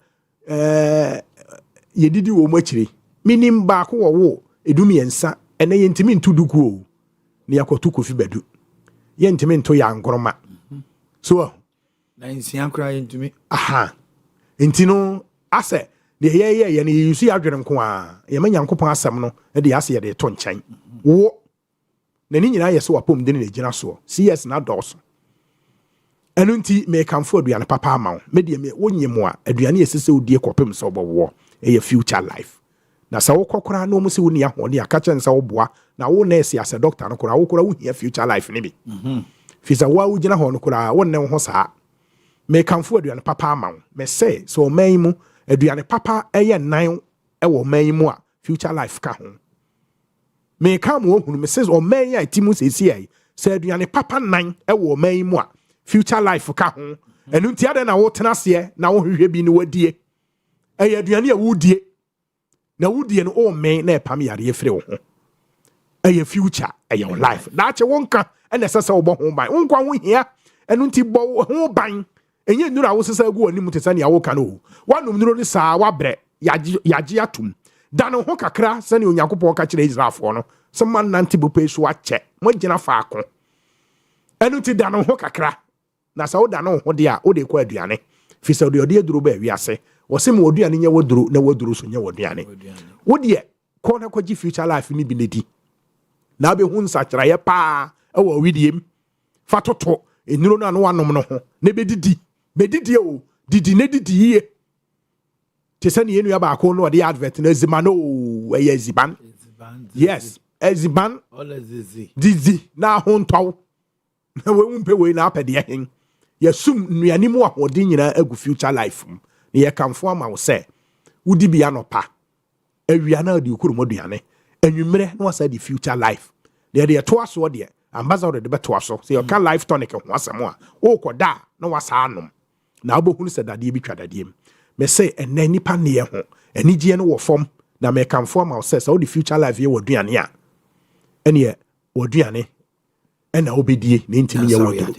yedidi wo mu akire minim ba ko wo edu miensa ene yentimi ntuduku o ne yakotu kofi badu yentimi nto ya ngoroma so na insian kra yentimi aha entino ase de ye ne yusu adwere nko a ye ma nyankopon asem no de ase ye de to nkyɛn wo na ni nyina ye so wapom de ne gina so CS na dɔso enu nti me kamfo aduane papa ama me de me wonyem a aduane esese odie kopem so bɔwo ye future life na sa wo kokora no mu se woni ahode aka kyɛn sa wo boa na wo nurse ase doctor no kora wo kora wo hia future life ne bi fi sa wo gina ho no kora wo ne ho saa me kamfo aduane papa ama me say so man mu aduane papa eye nan e wo man mu a future life ka ho me ka mo hunu me says o man ya timu sesi ai say aduane papa nan e wo man mu a future life ka ho enu ntia de na wo tena se na wo hwehwe bi ni wadie e ya aduane a wudie na wudie no o man na epam yare efre wo ho e ya future e ya life na che wonka e na sese wo bo ho ban wonkwa ho hia enu nti bo ho ban enye nura wo sese agu ani mu tesa ne ya wo ka no wanum nuro ni saa wabre yaji atum da no ho kakra sani onyankopɔ ka kyerɛ Israelfoɔ no sɛ man nante bope so akyɛ mo gyina faako ɛno ti da no ho kakra na sɛ wo da no ho de a wo de kɔ aduane fi sɛ wo de aduro ba wiase wo se mo aduane nya waduro na waduro so nya waduane wo de kɔ na kɔgye future life ni bi nedi na be hu nsakyerɛyɛ paa ɛwɔ widiem fa toto enuro no ano wanom no ho na bedidi o didi ne didi yie Tisani yenu ya ba ko no the advert na zimano eye ziban. Yes, ziban. All Dizi na hontow. Na we umpe we na apede hen. Yesum nuane mu ahode nyina agu future life. Na ye kamfo ama wo se. Wudi bia no pa. Awia na de okuru moduane. Anwumere na wasa the future life. De to aso de ambassador de beto aso. Se your can life tonic ho asem a. Wo koda na wasa anom. Na obohunu se dade bi twadadiem. Me say ene nipa ne ho anigye no wo fom na me kamfo ama say so the future life ye woduane a ene ye woduane ena obedie ne ntimi ye wodu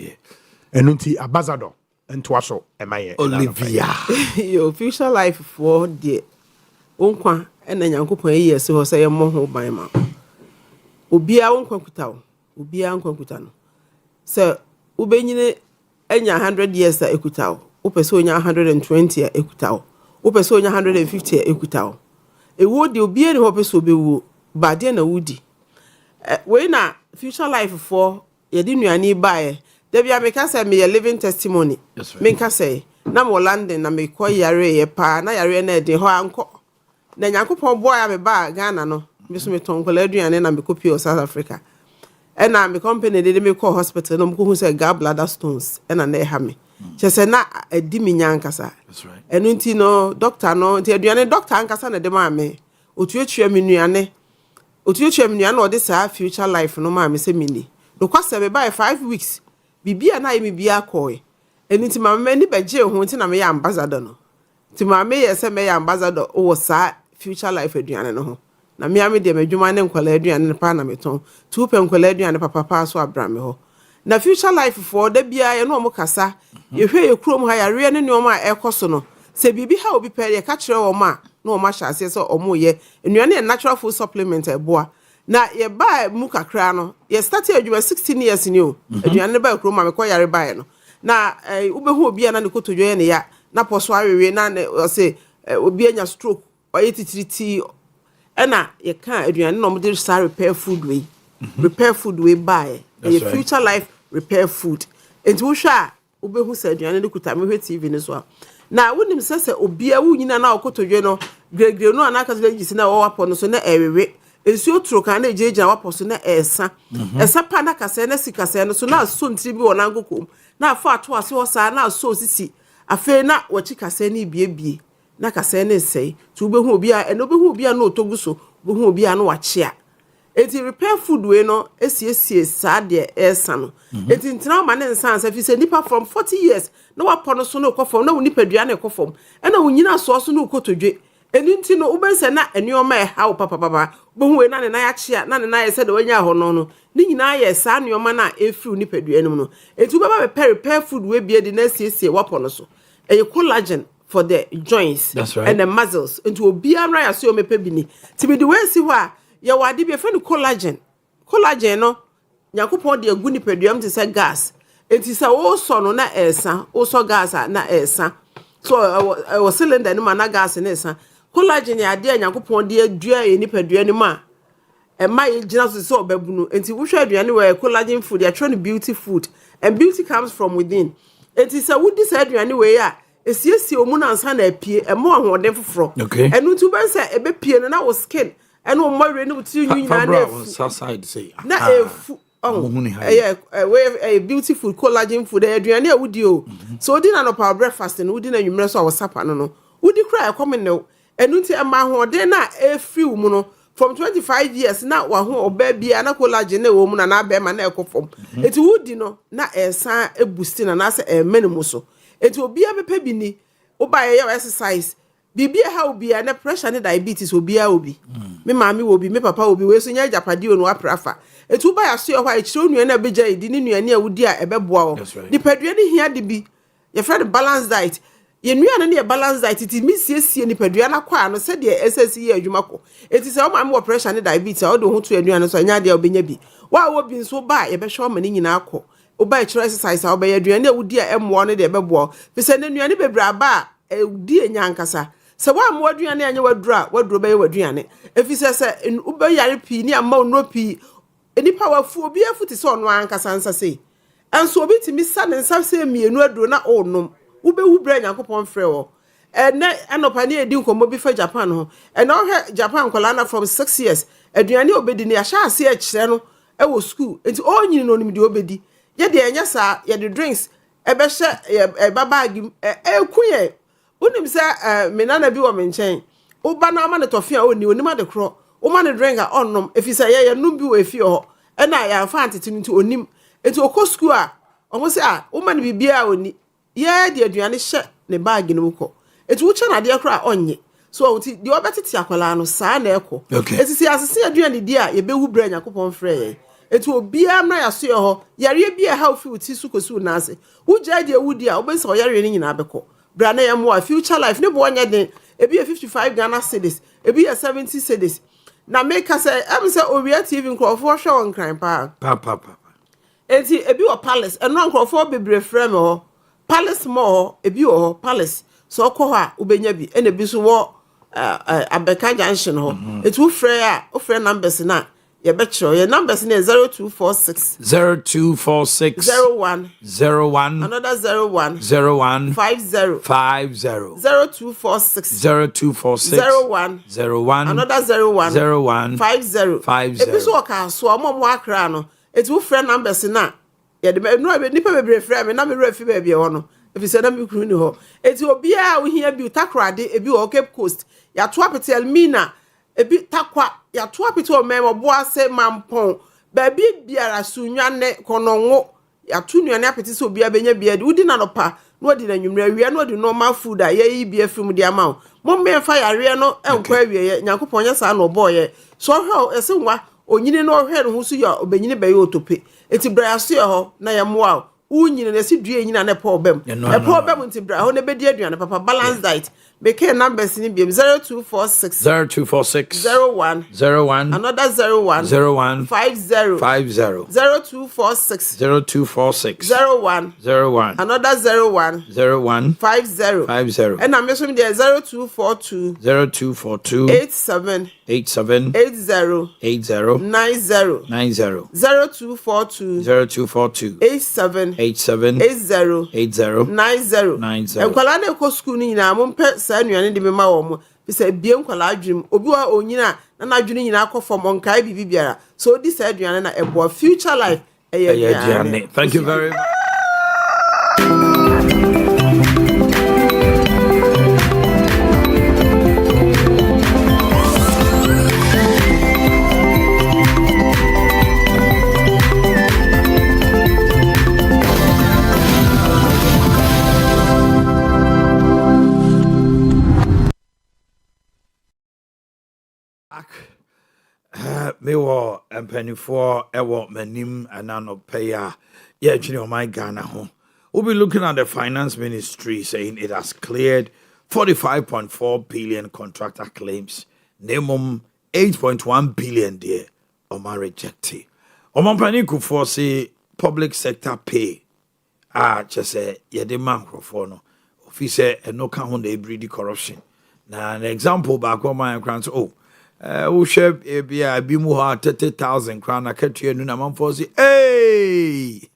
enu nti ambassador ento aso emaye Olivia your future life for the onkwa ena nyankopon ye se ho say ye mo ho ban ma obia onkwa kuta wo obia onkwa kuta no se ubenyine enya 100 years a ekuta wo Upeso nya 120 a ekutawo. Upeso nya 150 a ekutawo. Ewo de obi ene hopeso bewu bade na wudi. We na future life for ye di nuane bae. Da bia me ka say me ye living testimony. Me ka say na mo London na me ko yare ye pa na yare na de ho anko. Na Nyankopon boy a me ba Ghana no. Me so me tonkola aduane na me kopi South Africa. Na me company de me call hospital no mo ko hu say gallbladder stones na na ha me. Chese na edi mi nyankasa. That's right. Enu nti no doctor no nti aduane doctor ankasa na de ma me. Otuatua mi nuane. Otuatua mi nuane odi sa future life no ma me se mini. No kwase me by 5 weeks. Bibia na me bia koe. Enu nti ma me ni beje ho nti na me ya ambassador no. Nti ma me ye se me ya ambassador o sa future life aduane no ho. Na me ame de madwuma ne nkwala aduane pa na me ton. Tu pe nkwala aduane papa so abra me ho. Na future life for da bia ye no mo kasa ye hwe ye krom ha yare ne no ma ekoso no se bibi ha obi pere ye ka kire wo ma na o ma hyase so o mo ye enuane ye natural food supplement eboa na ye ba mu kakra no ye start adwuma 16 years ni o enuane ba krom ma me ko yare ba ye no na ubehu obi na ne kotodwo ye ne ya na poso awewe na o se obi anya stroke o ye titiriti na ye ka enuane no mo de repair food we repair food we buy ye future life repair food enti wo hwa obehu sa aduane de kuta me hwe TV ne so a na wonim sese obia wo nyina na okotodwe no gregre no anaka so gisi na wo wapo no so na ewewe ensuo tro kan na ejeja wapo so na esa esa pa na kase na sikase no so na so ntiri bi wona ngokom na afa ato ase wo sa na so sisi afe na wachi kase na biebie na kase na sei tu obehu obia eno obehu obia na otogu so obehu obia na wachia eti repair food we no esiesie saa de esa no eti ntina ma ne nsan sa fi se nipa from 40 years na wapo no so na okofom na nipa dua na ekofom na wonyina so so na okotodwe eni nti no ubense na enioma e ha papa bohu we na ne na ya chia na ne na ye se de wanya ho no ni nyina ye saa enioma na efiri nipa dua nim no eti ubeba be repair food we bie de na esiesie wapo no so e collagen for the joints right. And the muscles into obiara ya so mepe bini ti bi de we si ho a ye wade be fe no collagen no Nyankopon de agu nipaduam te se gas enti se wo so no na esa wo so gas na esa so wo cylinder no na gas na esa collagen ya de Nyankopon de adua e nipadua ni ma e ma ye gina so se obabunu enti wo hwa aduane we collagen food ya try no beauty food and beauty comes from within enti se wo di se aduane we ya esiesie omu na nsa na apie e mo ahoden foforo enu ntu ben se ebe pie no na wo skin enu o mo re no ti nyina na efu side say na efu beautiful collagen food aduane a wudi o so odi na no power breakfast no wudi na nwumre so a wo sapa no wudi kra e come no enu nti e ma ahoden na efri wo mu no from 25 years na wa ho oba bia na collagen na wo mu na be ma na ekofom enti wudi no na esan ebusti na se emenimu so enti obi abepa bi ni oba ye exercise bibia ha obi na pressure ne diabetes obi a obi me maami obi me papa obi we so nya japade onu aprafa enti oba ya so ye ho a chire onua na beja edi ni nuane a wudi a ebeboa wo ni padua ni hia de bi ye friend balance diet ye nuane ne balance diet ti mi siesie ni padua na kwa no se de ss ye adwuma ko enti se o maami wo pressure ne diabetes a o de ho to anuane so nya de obenya bi wa wo bi nso ba ye be hwe o mani nyina akọ oba chire exercise a oba ye aduane a wudi a emmo no de ebeboa fi se ne nuane bebra ba udi enya ankasa se wa mo aduane anya waduro be waduane efise se ube yare pi ni amma no pi enipa wafu obi afuti se ono ankasa nsa se enso obi timi sa ne nsa se mienu aduro na onom ube hu bra nyankopon frɛ wo ene anopa ne edi nkomo bi fa Japan ho ene ohwe Japan kola na from 6 years aduane obedi ne ahya ase a kyerɛ no e wo school enti onyini no nim de obedi ye de enya sa ye de drinks ebe hye babagi ekuye unim se menana bi wo menchen uba na ama ne tofia oni onima de kro uma ne drink a onnom efisa ye num bi wo efi ho e na ya fa antete nti onim enti okọ school a omo se uma ne bibia oni ye de aduane hye ne bag no ko enti wo cha na de kro a onye so nti de obetete akwala no saa na ekọ enti si asese aduane di a ye behu bra Yakobon frɛ ye enti obia na ya so ye ho yare bia ha ofi uti su kosu na ase wo gya de wudi a obese o yare ni nyina bekọ brana ya mo future life ne bo anya den ebi 55 Ghana cedis ebi 70 cedis na make us am say Owia TV nkrofo hwe on kran pa enti ebi o palace eno nkrofo bebre frame ho palace mo ebi o palace so ko ha ubenya bi ene bi so wo abeka junction ho eti wo frɛ a wo frɛ numbers na ye betro your numbers na 0246 01 another 01 50 0246 01 another 01 50 episode ka so omo akra no eti wo frɛ numbers na ye de no nipa bebre frɛ me na me refi ba bia ho no efi se na me kru ni ho eti obi a wo hia bi utakrade ebi o Cape Coast ya to apetel mina ebi takwa ya to apito memo bo ase mampon ba bi biara sunwane kononwo ya to nuane apete so bia benya bia udi na no pa no odi na nwumra wi no odi normal food a ye bia film dia ma mo me fa yare no enkwa awie Yakobon nya sa no boye so hwe ese nwa onyini no hwe no so ya obenyini be ye otope eti bra aso ye ho na ye moa unyini na si due nyina na problem nti bra ho ne bedi aduane papa balance diet make numbers ni biem 0246 01 another 01 50 0246 01 another 01 50 and I'm measuring there 0242 87 80 90 0242 87 80 90 enkwala na ko school ni na mo mpe sa nuane de mema wo mo bisa bie nkwala adwum obi wa onyina na adwune nyina akofo mo nkai bibiara so di sa aduane na ebo future life aduane. Thank you very much. Me wɔ mpanimfoɔ ɛwɔ m'anim ananɔpɛ a yɛtwene ɔman Ghana ho. We'll be looking at the finance ministry saying it has cleared 45.4 billion contractor claims. Nemum 8.1 billion there. Oma rejected. Oma panikufor say public sector pay. Just say yede microphone no. Officer no can hold the breedy corruption. Now an example back on my grants. We share a bimu 30,000 crown. I catch you in a month for say, hey,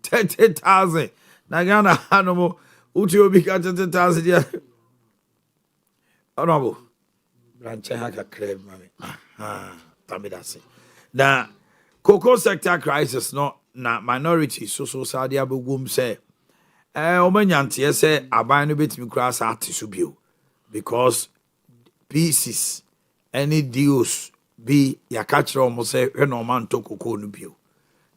30,000. Nagana animal, Uti will be 30,000. Yeah, honorable. Branch Haka crave, mammy. Tammy, that's it. Now, cocoa sector crisis, not minority, so Saudi Abu Boom say, Omanhene say, I buy a bit of grass at Subio because pieces. any deals be ya catch almost say no man to cocoa no bio.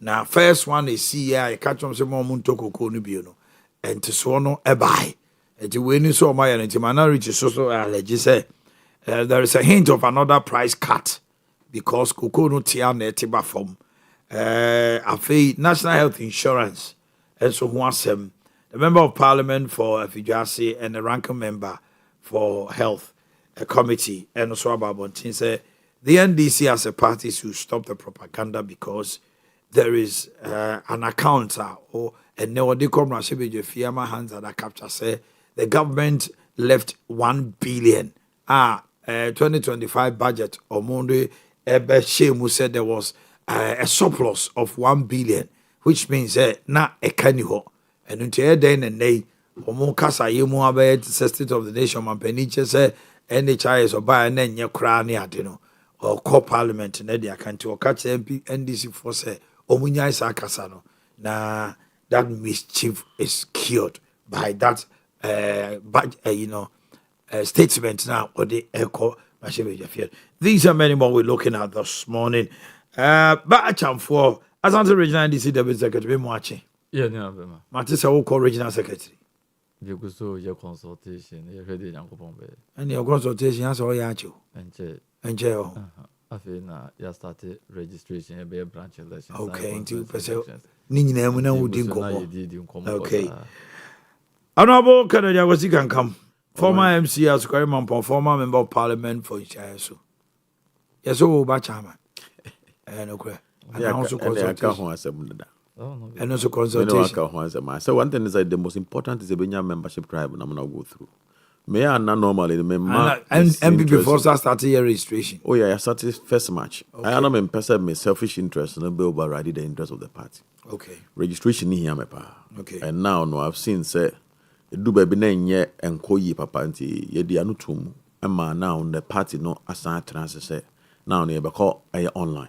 Now first one is see ya catch on some more to cocoa no bio no. And to so no a buy. And to win so my and minority so allergy say there is a hint of another price cut because cocoa no tia netiba form. I feel national health insurance and so once the member of parliament for Fijasi and the ranking member for health committee and also about Bontin said the NDC as a party should stop the propaganda because there is an account or and now they come and say firma hands that capture say the government left 1 billion 2025 budget or Monday Shemu said there was a surplus of 1 billion, which means na a caniho. And until then and they Omokasa Yemu about the state of the nation, man Peniche say NHIS or buy and then your crown or core parliament and Edia can to catch MP NDC for say Omunya Sakasano. Now that mischief is cured by that statement now or the echo. These are many more we're looking at this morning. But I cham for Asante Regional NDC Deputy Secretary Mwachi. Yeah, no, Matisa who call Regional Secretary. You go so your consultation, you're ready, Uncle Pombe. And your consultation has all yachu. And jail. I feel now you started registration, be a branch election. Okay, into Nina would come. Okay. Honorable Canada was you can come. Former MC as former member of parliament for NHIS. Yes, oh, Bachama. And also consultation. And also consultation. So one thing is that the most important is the Benya membership tribe, and I'm going to go through. May I not normally and before I started your registration. Oh yeah, I started first March. Okay. I am in person my selfish interest and be overriding the interest of the party. Okay. Registration here me pa. Okay. And now no I've seen say do baby na nye enkoyi papa nti ye di anu tum. Ama now the party no asan trans say now ne be call online.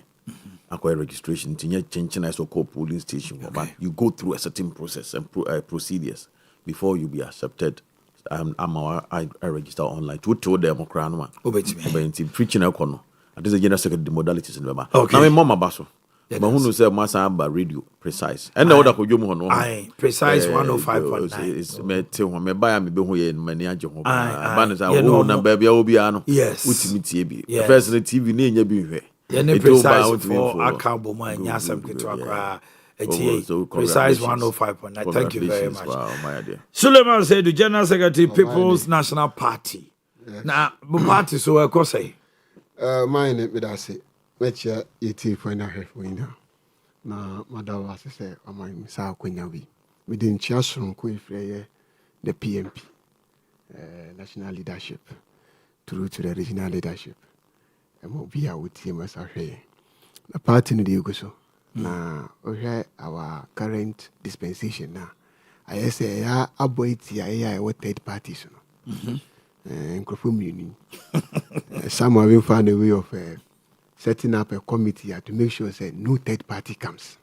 Acquire registration to nye chenchen as call polling station. Okay. But you go through a certain process and procedures before you be accepted. I register online to them crown preaching econo. At this general secretary modalities in the okay. Now, Mama Basso. But who say Massa radio precise. And the other could you know? Precise 105.9. It's me till me buy me be here in many Jehovah. Banners are all number be Obiano. Yes. Ultimate TV. First the TV name you be here. Yeah, precise for account and Yasam Kitwakra. Precise 105.9. Thank you very much. Wow, my dear. Suleiman said the General Secretary, People's National Party. Yes. Now, the party so I could say. My name is Ade Kyeɛ 80.9 for you now. Now, Madam was say, "Oh my, Mr. Kwenyawi, we didn't just from the PMP, national leadership, through to the regional leadership. And we'll be out with him as the party in the Yugoso. Now, our current dispensation now. I say, I boy, I what third parties. And union. Some have been found a way of setting up a committee to make sure that no third party comes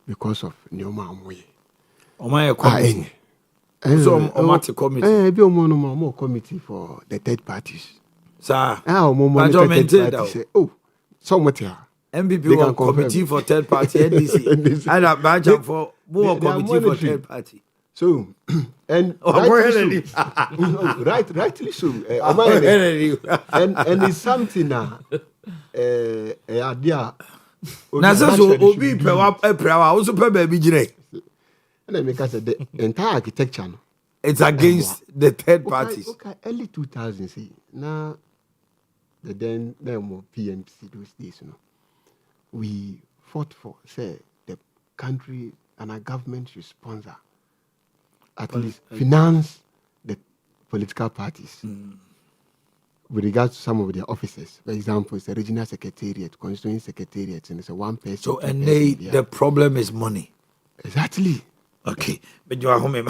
because of Nyoma Amwe. My committee. So, committee. Be more committee for the third parties. Sir, oh, somewhat here. MPP committee for third party NDC. And a badge for more committee for third party. So, and rightly so. And it's something now. Idea. Obi Pewa also pay baby Jire. And I make us the entire architecture. It's against the third parties. Okay, early 2000s. See now, the then more PMC those days, you know. We fought for, say, the country and our government should sponsor, at least finance the political parties with regard to some of their offices. For example, it's a regional secretariat, constituency secretariat, and it's a one person. So, and the problem is money. Exactly. Okay. But you are home.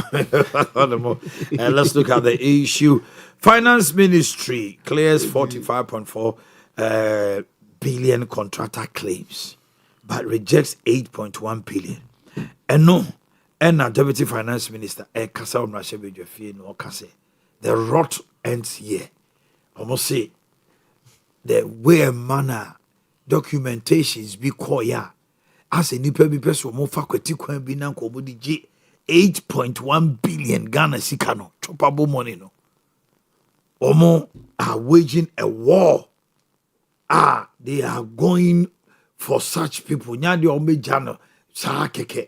Let's look at the issue. Finance Ministry clears 45.4 billion contractor claims, but rejects 8.1 billion. And no, and our Deputy Finance Minister, Kasa Omrashebejofi, no Kase, the rot ends here. Almost say, the way and manner documentations be called ya. As a nipa bi person mo faculty kwan bi na ko mo di 8.1 billion Ghana sika no chopable money no. Omo are waging a war. They are going for such people. Nya de omo jano sa keke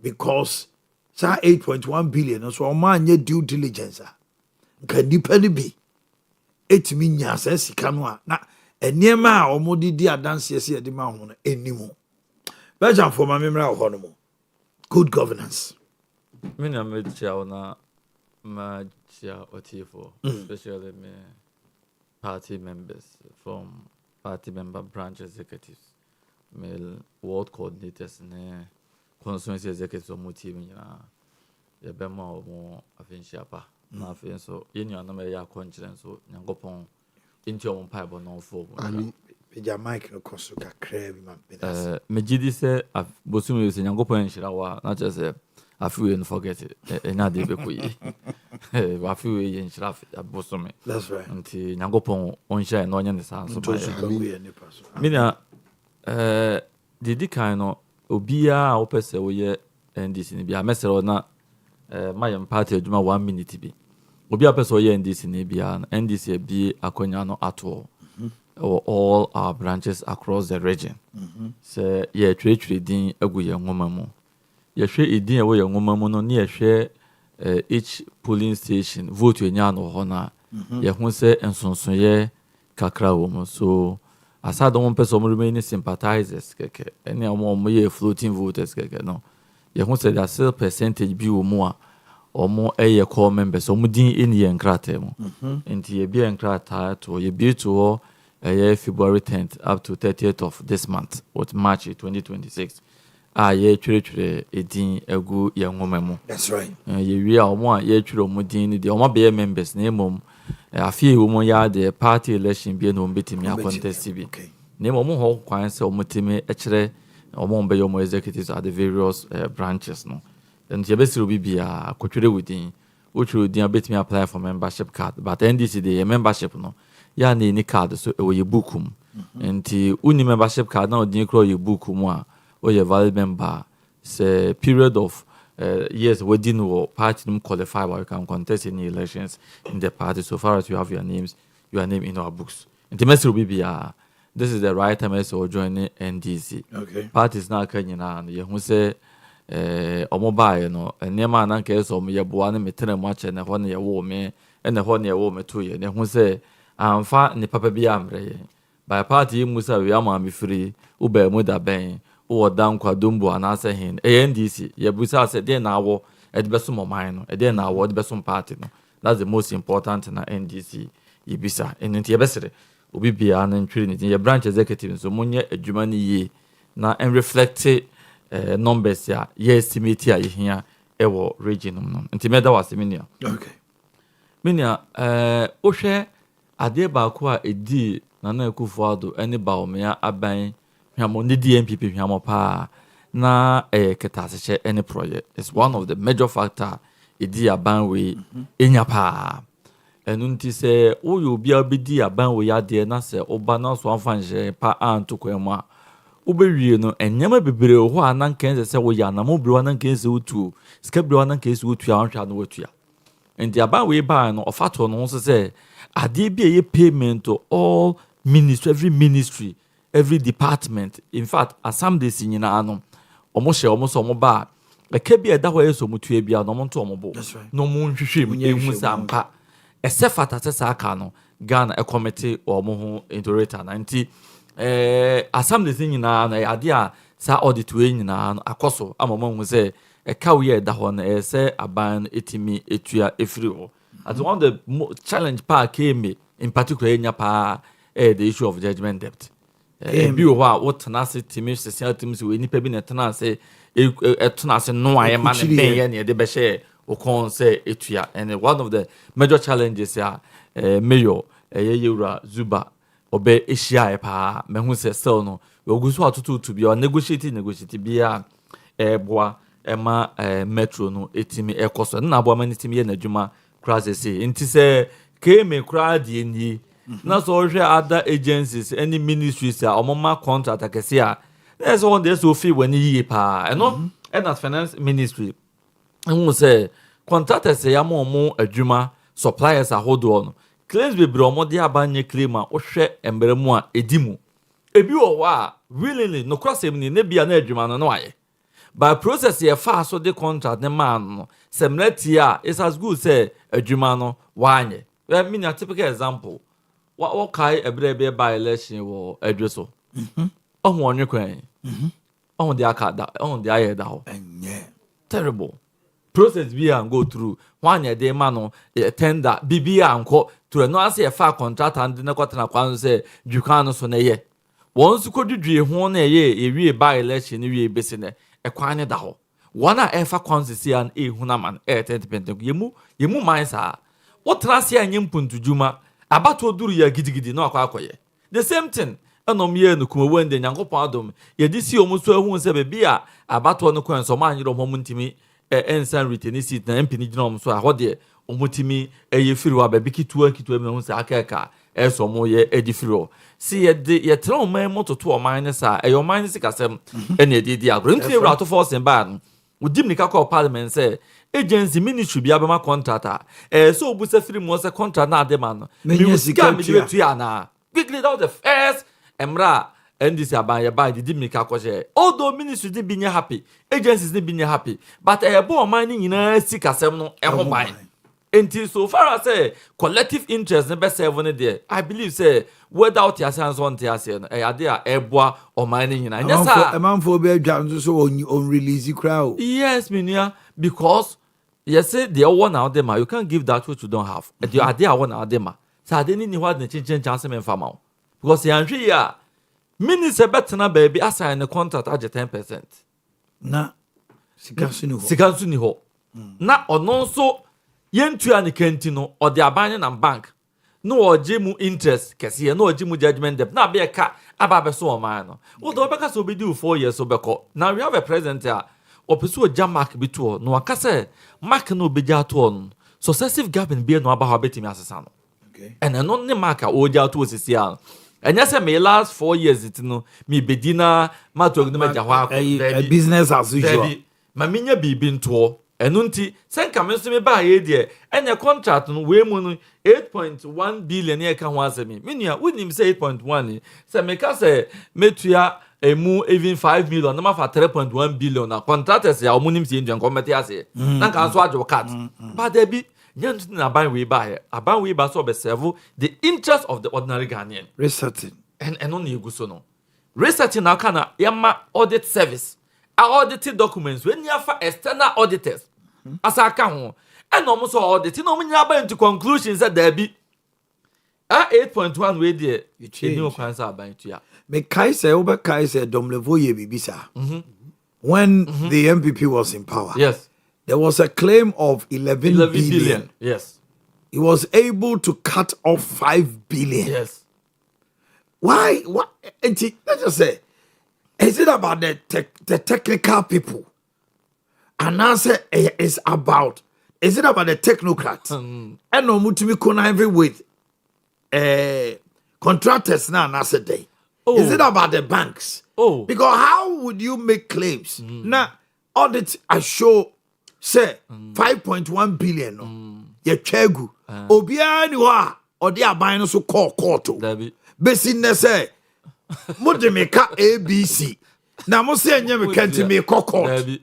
because sa 8.1 billion so omo anya due diligence. Nka nipa ni bi etimi nya sa sika no a na enema a omo di adanse ese de ma ho no enimo. Bejan for my memory of honomo. Good governance. Me na me chia ona ma chia otifo, especially me party members from party member branch executives, me ward coordinators ne constituency executives omo team nyina. Ye be ma omo afinshia pa. Na afin so ye nua na me ya konkyere so nyankopon inti omo pai bo no fo. Ami Peja Mike no koso kakra bi man. Me gidi se bosumi se nyankopon nhyira wa na che se afiwe no forget it. Enya de be koyi. Afiwe ye nhyira bosumi. That's right. Nti nyankopon onhyira no nya ne sa so ba. Mina didi kan no obia a opese wo ye NDC ni bia mesero na mayem party adwuma 1 minute bi. Obia pese wo ye NDC ni bia NDC bi akonya no ato. All our branches across the region. So ye twe din agu ye nwoma mu. Ye hwe edin e wo ye nwoma mu no ne ye hwe each polling station vote enya no ho na ye hu se ensonson ye kakra wo mu. So aside on person remain sympathizers keke any am ye floating voters keke no. Ye hu se that still percentage bi wo mu a omo eye core members omo din eni ye nkrata mu. Enti ye bi nkrata to ye bi to February 10th up to 30th of this month, with March 2026. Ye chire edin egu ye nwoma mu. That's right. Ye wi a omo a ye chire omo din ni de omo be members na emom afie omo ya the party election bi na omo betimi contest bi. Na emom ho kwan se omo timi e chire omo be omo executives at the various branches no. And ye besiru bibia akotwere within uchuru din betimi apply for membership card, but NDC the membership no ya na ni card so e wo ye bookum. Nti uni membership card na odin kro ye bookum a o ye valid member say period of years within wo party num qualify or you can contest any elections in the party so far as you have your name in our books. Nti message bibia this is the right time as you join NDC. Okay. Parties na kan nyina ye hu say omo bae no enema na nka eso omo ye boa na metere mo ache na ho na ye wo me na ho na ye wo me to ye ne hu say amfa ni papa bi amre by party musa we am am free uba mu da ben wo dan kwadombo anase hin NDC ye busa say dey na wo e de beso moman no e dey na wo de beso party no. That's the most important na NDC ye bisa enti ye besere obi bia na ntwiri ni ye branch executive so monye adwuma ni ye na en reflect numbers ya ye estimate ya hia e wo region no enti meda wase minia. Okay. Minia ohwe ade ba ko a edi Nana Akufo-Addo eni ba omea aban hwamo ne DMPP hwamo pa na ketaseche any project. It's one of the major factor edi aban we enya pa. Enu nti se oyo bia bedi aban we ade na se oba na so anfanje pa antokwa a obewie no enyama bebre ho anan kenze se wo ya na mo bro anan kenze utu ska bro anan kenze utu anhwa no watua. Nti aban we ba no ofato no so se ade bi ye payment to all ministry, every ministry, every department. In fact, asam de sinyina ano omo hye omo so omo ba eka bi eda ho yeso mutu e bia no mo nto omo bo no mo nhwehwem ehu sampa esefata sesa aka no Ghana e committee omo ho interrogator na nti asam de sinyina na ade a sa audit we nyina no akoso amamo hu se eka we eda ho na ese aban etimi etua efiri ho. As one of the challenge part came in particular in Yapa, the issue of judgment debt. Be what tenacity team, social teams, we need to be a tenacity, a tenacity, no, I am a man, the Beshe, or con say Etia. And one of the major challenges are Mayor, Yura, Zuba, Obe Ishia, Pa, Mahunse Sono, we go to be negotiating, be a bois, Emma, Metro, no, etimi, Ecoson, Nabo, many team, Juma. Crises nti se came crowd ni na so hwe other agencies any ministries a omoma contract akese a there's one there so fee when yi pa eno and that finance ministry who say contractors say mo adwuma suppliers ahodo no claims be bro mo de abanye claim a ohwe emberemu a edimu ebi wo wa willingly no crossem ni na bia na adwuma no no aye by process ye fa so the contract ne man no semleti a is as good say adwuma no wanye we mean a typical example what kai ebrebe by election wo adweso ohun onye kwan ohun de akada ohun de aye da ho terrible process be and go through one year dey man no tender bibi anko to no as ye fa contract and na kwatana kwan say dwukan no so na ye once kodudwe ho na ye ewie by election wie besi ne ekwan ne da ho one a efa consistency and hunaman 10% yemu mansa what trust ya nyim puntujuma abato duru ya gidigidi na akwakoye the same thing enom ye no kuma wende nyankopon adom ye disi omuso ehun se be bia abato no kwan so ma anyiro mo ntimi ensan retain seat na mpini gina omso a hode omutimi eye firi wa ba bikitua kitua mi hu se akeka eso mo ye edifiro si ye de ye tra oman mototo oman ne sa e oman ne sikasem ene edidi agro ntini wra to force ba no udim nika call parliament say agency ministry bi abema contractor so obusa firi mo se contract na adema no mi sika mi de tu ana quickly that was the first emra NDC abanye by the dimika kwaje although ministry dey be happy agencies dey be happy but bo man ni nyina sikasem no ho ban until so far as say collective interest ne be serve there I believe say without your sense on there say no ade a eboa o man ni nyina yes sir man for be adwa so on release crowd yes minia because you say the one out there you can't give that what you don't have the ade a one out there say ade ni what na chinchin chance me fama because yanhwe ya minister betena baby assign the contract at 10%. Na sikansu ni ho. Na ono so yentu ani kenti no or the abanye na bank. No oje mu interest kese no oje mu judgment debt. Na be ka aba so o man no. Wo do beka so be do 4 years so beko. Now we have a president here. Opeso jam mark bi to no aka say mark no be ja to no. Successive government be no aba ha betimi asesa no. Okay. And no ne mark o ja to osisi an. And yes, my last 4 years, it no me bedina matog no maja a business as usual. Ma minya bibi nto enunti sen ka me so me ba ye de and your contract no we mu no 8.1 billion e ka ho asemi menua wonim say 8.1 say me ka say metua emu even 5 million na ma fa 3.1 billion na contractors ya omunim se ndwan komete ase na kan so ajo cut but there be nyantu na ban we ba here aban we ba so be serve the interest of the ordinary Ghanaian resetting and on egu so no resetting na kana yama audit service audited documents when you have external auditors asaka ho and no so audit no munya ba into conclusions that there be 8.1 we there you change no kwanza aban to ya me kai say oba kai say domlevo ye bibisa when the MPP was in power yes there was a claim of 11 billion. Yes. He was able to cut off 5 billion. Yes. Why? What? Let's just say, is it about the technical people? And answer is about, is it about the technocrats? And no mutimi connive with contractors now, and day. Oh. Is it about the banks? Oh. Because how would you make claims? Now, audit I show say 5.1 billion no ye twegu obia ni ho a ode aban no so call court besi ne say mo de me ka ABC na mo say enye me kanti me court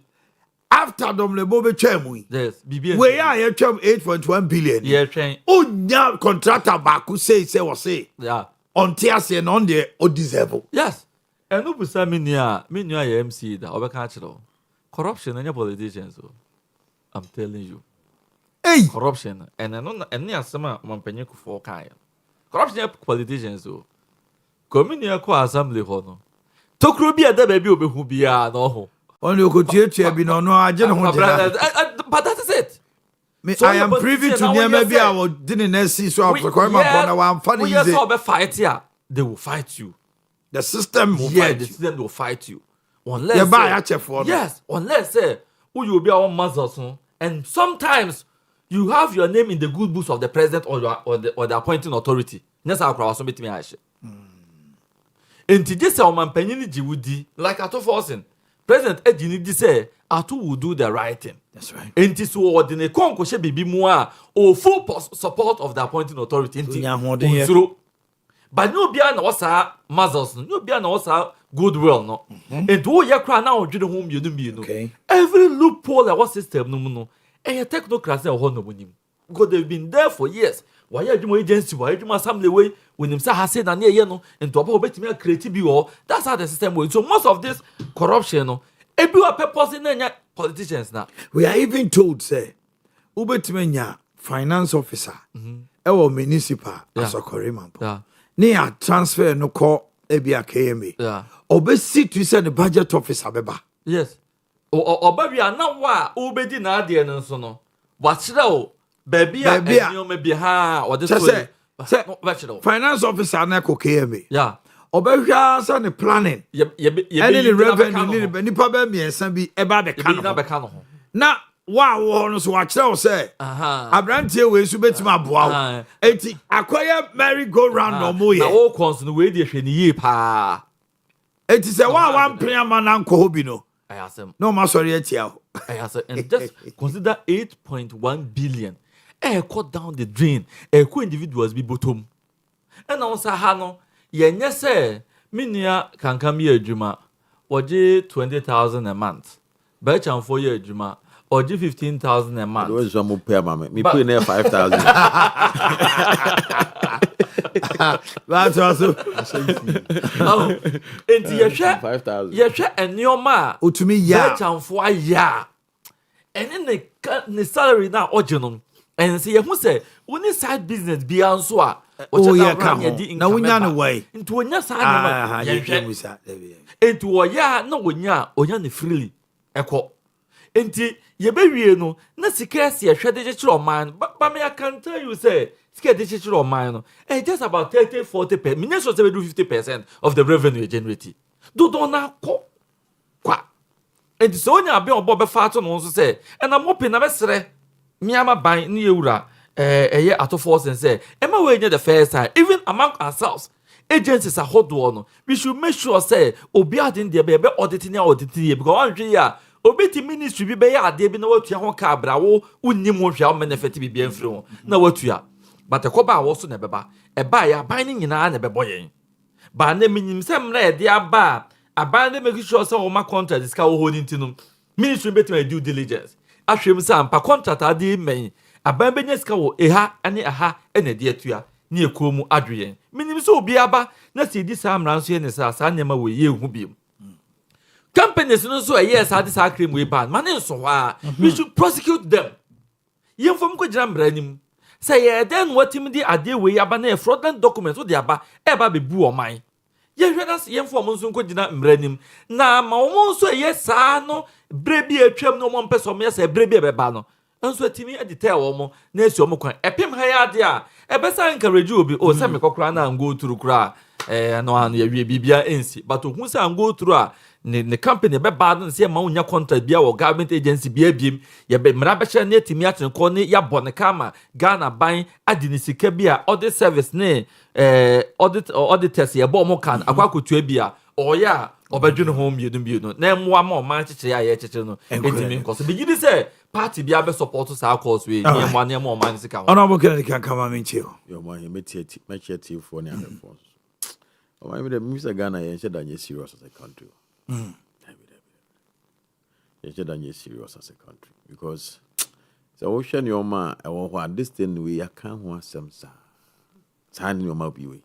after domlebo be twam yes we ya ye twam 8.1 billion ye twen onya contractor back say we say yeah on tiase no on the o deserve yes enu busa minia ye MC da obeka chiro corruption anya politicians so I'm telling you. Hey, corruption and any asema mampenye kufo kan. Corruption politicians so. Community ko assembly ho no. Tokro bi ada ba bi obehu bia no ho. Only okotuatua bi no no agye no ho de. But that is it. Me, so I am privy to near maybe I will didn't see so I'm going to one funny yes, so fight here. They will fight you. The system will fight. The system will fight you. Unless you buy a yes, unless who you will be our muscles, and sometimes you have your name in the good books of the president or the appointing authority. Nessa across some between Ash. Enti just a man penny Jiwudi, like Ato Forsen. President Edini di say, Atu will do the right thing. That's right. Enti so ordinary conco should be more or full support of the appointing authority. Enti but no be an osa muzzles, no be an osa goodwill, no. And to your crown now, you know whom you do me. Okay. Every loophole that was system, no, and a technocrat or honor with him. Because they've been there for years. Why are you agency? Why you must assembly way when himself has said and yeah, no, and to about me a creative or that's how the system works. So most of this corruption, no, every purpose in any politicians now. We are even told, say, Ubetimenya finance officer, our municipal, as a Korean. Yeah. Near transfer no call Abia KMA. Yeah. Obesi to send the budget officer beba. Yes. Or baby are not wa ubedi na de no so no. Watch now. Baby you may be ha or this say finance officer na ko KMA. Yeah. Obehwa say the planning. Any the revenue ni nipa ba miensa bi eba be ka no. Na wow no so watch now say. Abrantie we su betima aboa. Enti akoya merry go round no mo ye. Na wo cons no we de hwe ni ye pa. Enti say one plan man anko hobi no. No ma sorry etia. And just consider 8.1 billion. Cut down the drain. Individuals be bottom. And also hano yenye say minia can come here juma. Oje 20,000 a month. Bechan 4 year juma. Oje 15,000 a month. Where's some pay mama? Me pay near 5,000. That's also. And you share 5,000. You share and your ma. Utumi ya. Bechan 4 ya. And then the salary now original. And see, who say, when side business be answer. Oh, yeah, come on. Now we know way. Into one year, into a year, no one year, or yan freely. Echo. Enti, ye be no, not scarcely a digital mine, but me, I can tell you, say, scarce digital mine, and just about 30-40%, minutes or 50% of the revenue generated. Do now qua. And so now be on Bob Faton also say, and I'm hoping I say. Miama buying ni eura a year out of force and say, Emma we near the first time, even among ourselves. Agencies are hot one. We should make sure say Obia in the baby auditing because 1 year Obeti ministry be ya de be no tua ho ka brawo unnim ho hwa benefit be bien free na watua. But the koba wo so na beba. E ba ya ban ni nyina na bebo yen. Ba na minim se mra e de aba aban de make sure say o ma contract is ka wo holding tinum. Ministry better my due diligence. Ahwem sam pa contract ade men aban benya sika wo eha ane aha ene de atua ne ekomu adwen minim so obi aba na se di sam ranso ye ne sa nema we ye hu bi companies no so yes ade sa cream we ban man so wa we should prosecute them ye fom ko gira mbranim say ye den watim di ade we aba na fraudulent documents wo de aba e ba bebu oman ye hwedas ye fom nso ko gira mbranim na ma wo nso ye sa no brebi atwam no mo mpeso me say brebi beba no nso atimi edite wo mo na esi wo kwan epem ha ya ade a ebesa encourage obi o se me kokora na go through kra no an ye wie bibia ensi but ohun se an go through a ne company beba no se ma unya contract bia wo government agency bia biem ye be mra be hye na atimi aten ko ne ya bone kama Ghana ban adi ni sika bia audit service ne auditors ye bo mo kan akwakotua bia oya obedwene home biedum na emwa ma o man chichire ya chichire no etimi nkoso bigidi say party bia be support sa cause we emwa na emwa o man sika ho ona bo kene kan kama menchio yo man he metieti mecheti for ne amefo o man me Mr. Ghana ye che danye serious as a country ye che danye serious as a country because so ocean your man I want this thing we can want some sa your mouth be we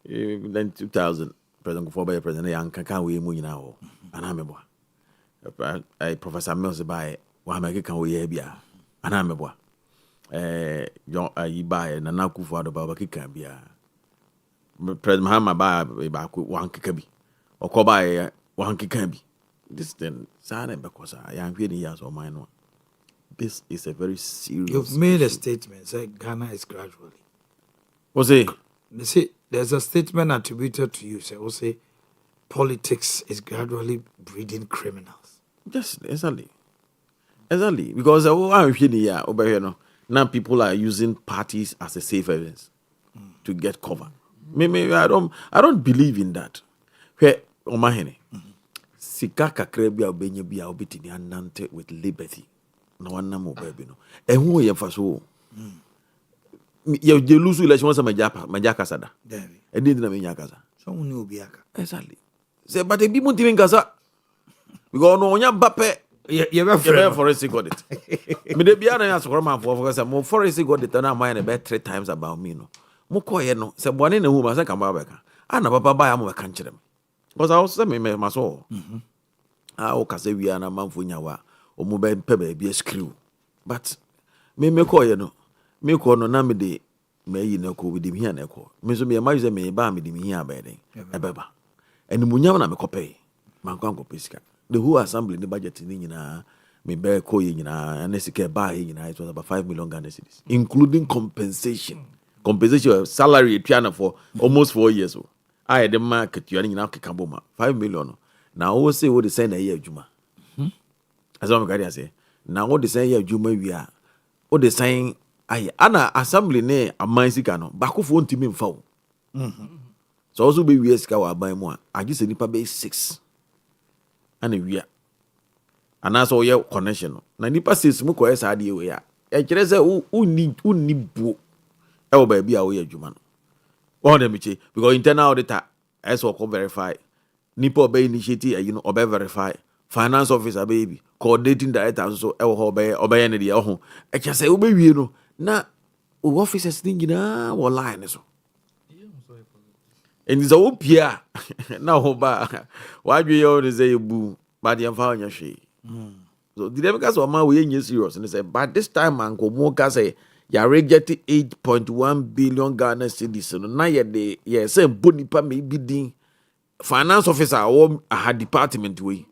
then 2000 President Kufuor President Yanka we mu nyina ho ana meboa Professor Mills by wa ma kan we ya bia ana meboa ayi ba na na Kufuor Ado-Boakye kika bia President Mahama ba ku wan kika bi okoba wan kika bi this then sana because I am feeling here so mine one this is a very serious you've made a statement say Ghana is gradually what's it they say there's a statement attributed to you. Say, politics is gradually breeding criminals. Yes, exactly. Because I'm here, over here now people are using parties as a safe evidence. to get cover. I don't believe in that. Where Omanhene, sika kakra bi a obenya bi a obetini anante with liberty. Na wana mo baby no. Ehun ye mfa so. You lose election once maja kasada. David. E dey na menya kasa. So woni obi aka. Exactly. Say but e bi mo timi kasa. Because no onya bape you be forensic audit. Me dey bia na ya sokoro man for say mo forensic audit na am na be 3 times about me no. Mo koye no say bone na hu ma say kan ba beka. Ana papa ba ya mo beka nkyerem. Because I also say me maso. O kasa wi na manfo nyawa. O mo be pe be screw. But me koye no. Me ko no na me de me yi na ko with him here na ko. Me so me ma use me ba me de me here ba den. E beba. Eni munyam na me kope. Man ko anko pesika. The whole assembly the budget ni nyina me be ko yi nyina anesika ba yi nyina it was about 5 million Ghana cedis including compensation of salary piano for almost 4 years. I the market you nyina keka boma 5 million. Now we say what the say na year adwuma. As I'm going to say now what the say year adwuma wi a what the saying ai ana assembly ne amansika no bakofo ntimi mfa wo. So also be we sika wa ban mu a agi se nipa be 6 ana wia ana so ye connection na nipa says mu ko esa de we ya e kire se unni buo e wo ba bia wo ye adwuma no all dem che because internal auditor as we verify nipa obey initiative you know obey verify finance officer baby coordinating director so e wo obey ne de ho e kire se wo be wie no na officers ni nyina wo line so and is a opia na ho ba wa dwe yo ne say bu but the fa onya hwe so the dem case o ma we nye serious and say but this time man ko mo ka say ya reject 8.1 billion Ghana cedis no na ye de ye say bonipa me bi din finance officer or a department we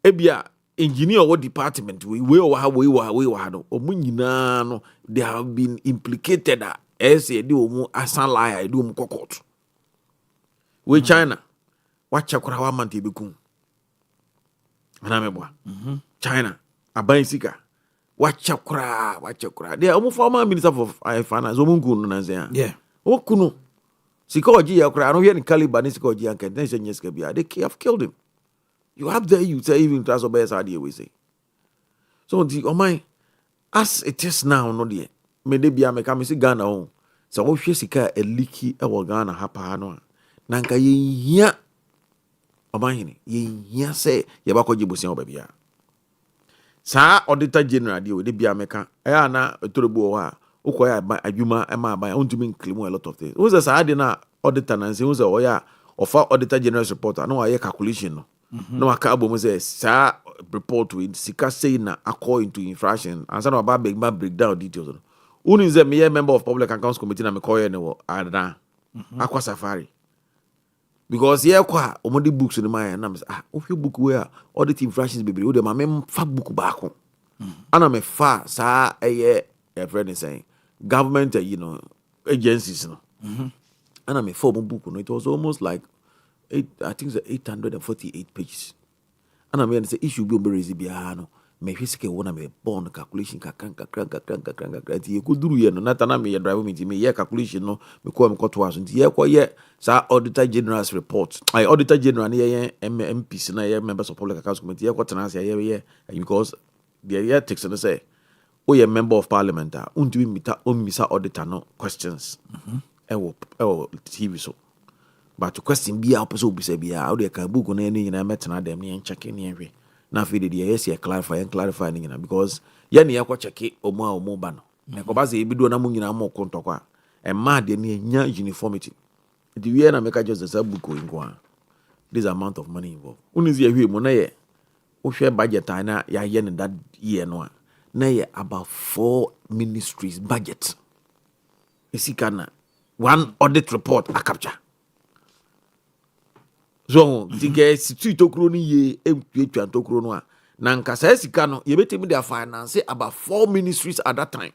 ebia engineer or department we o ha we no o mu nyina no they have been implicated as e de o mu asan lie de o mu court we China wacha kura wa man tebekun ana meboa China aban sika wacha kura they are former minister of finance o mu nkunu na nzia yeah o kunu sika oji ya kura no here ni caliber ni sika oji anken then say nyeska bia they have killed him. You have there you say even to obey idea we say so the my as it is now no there me de bia me ka me si Ghana ho so wo hwe sika a leaky e wo Ghana ha pa no na nka yehia Omanhene yehia say ye ba kwaje bosia oba bia sa auditor general de we de bia me ka e ana etorobu wo ha ukoya adwuma e ma ba ontumi claim a lot of things who say sa de na auditor na say who say oya ofa auditor general's report no wa ye calculation no no aka abom say sa report with sika say na according to infraction and say no ba break down details no uni say me member of public accounts committee na me call you no ada akwa safari because here kwa omodi books ni my na me o hwe book we audit infractions bebre o de ma me fa book back ana me fa sa eye a friend is saying government you know agencies no ana me for book no it was almost like I think it's 848 pages. And I mean, say issue be raise biano. Me fisike wona me bond calculation kakran. You could do no not na me drive me ye calculation no me ko me to aso. Ye ko ye sa auditor general's report. I auditor general ye MPs na ye members of public accounts committee ye ko tena say ye because the year takes and say o ye member of parliament untimi mita o misa auditor no questions. Ewo TV so. But to question be out so be say be how they can book on any na metna dem ne check any every na fe de yes ye clarify ni na because ye ne yakwa check omo ba no na ko ba say bi do na mu nyina mo kontokwa e ma de ne nya uniformity the way na make just the book in this amount of money involved unizi ye hwe mo na ye wo hwe budget na ya ye ne that year no na ye about 4 ministries budget isika na one audit report a capture. So, the situte okro ni ye etwa tokro no a na nkasa sika no ye betimi their finance about 4 ministries at that time.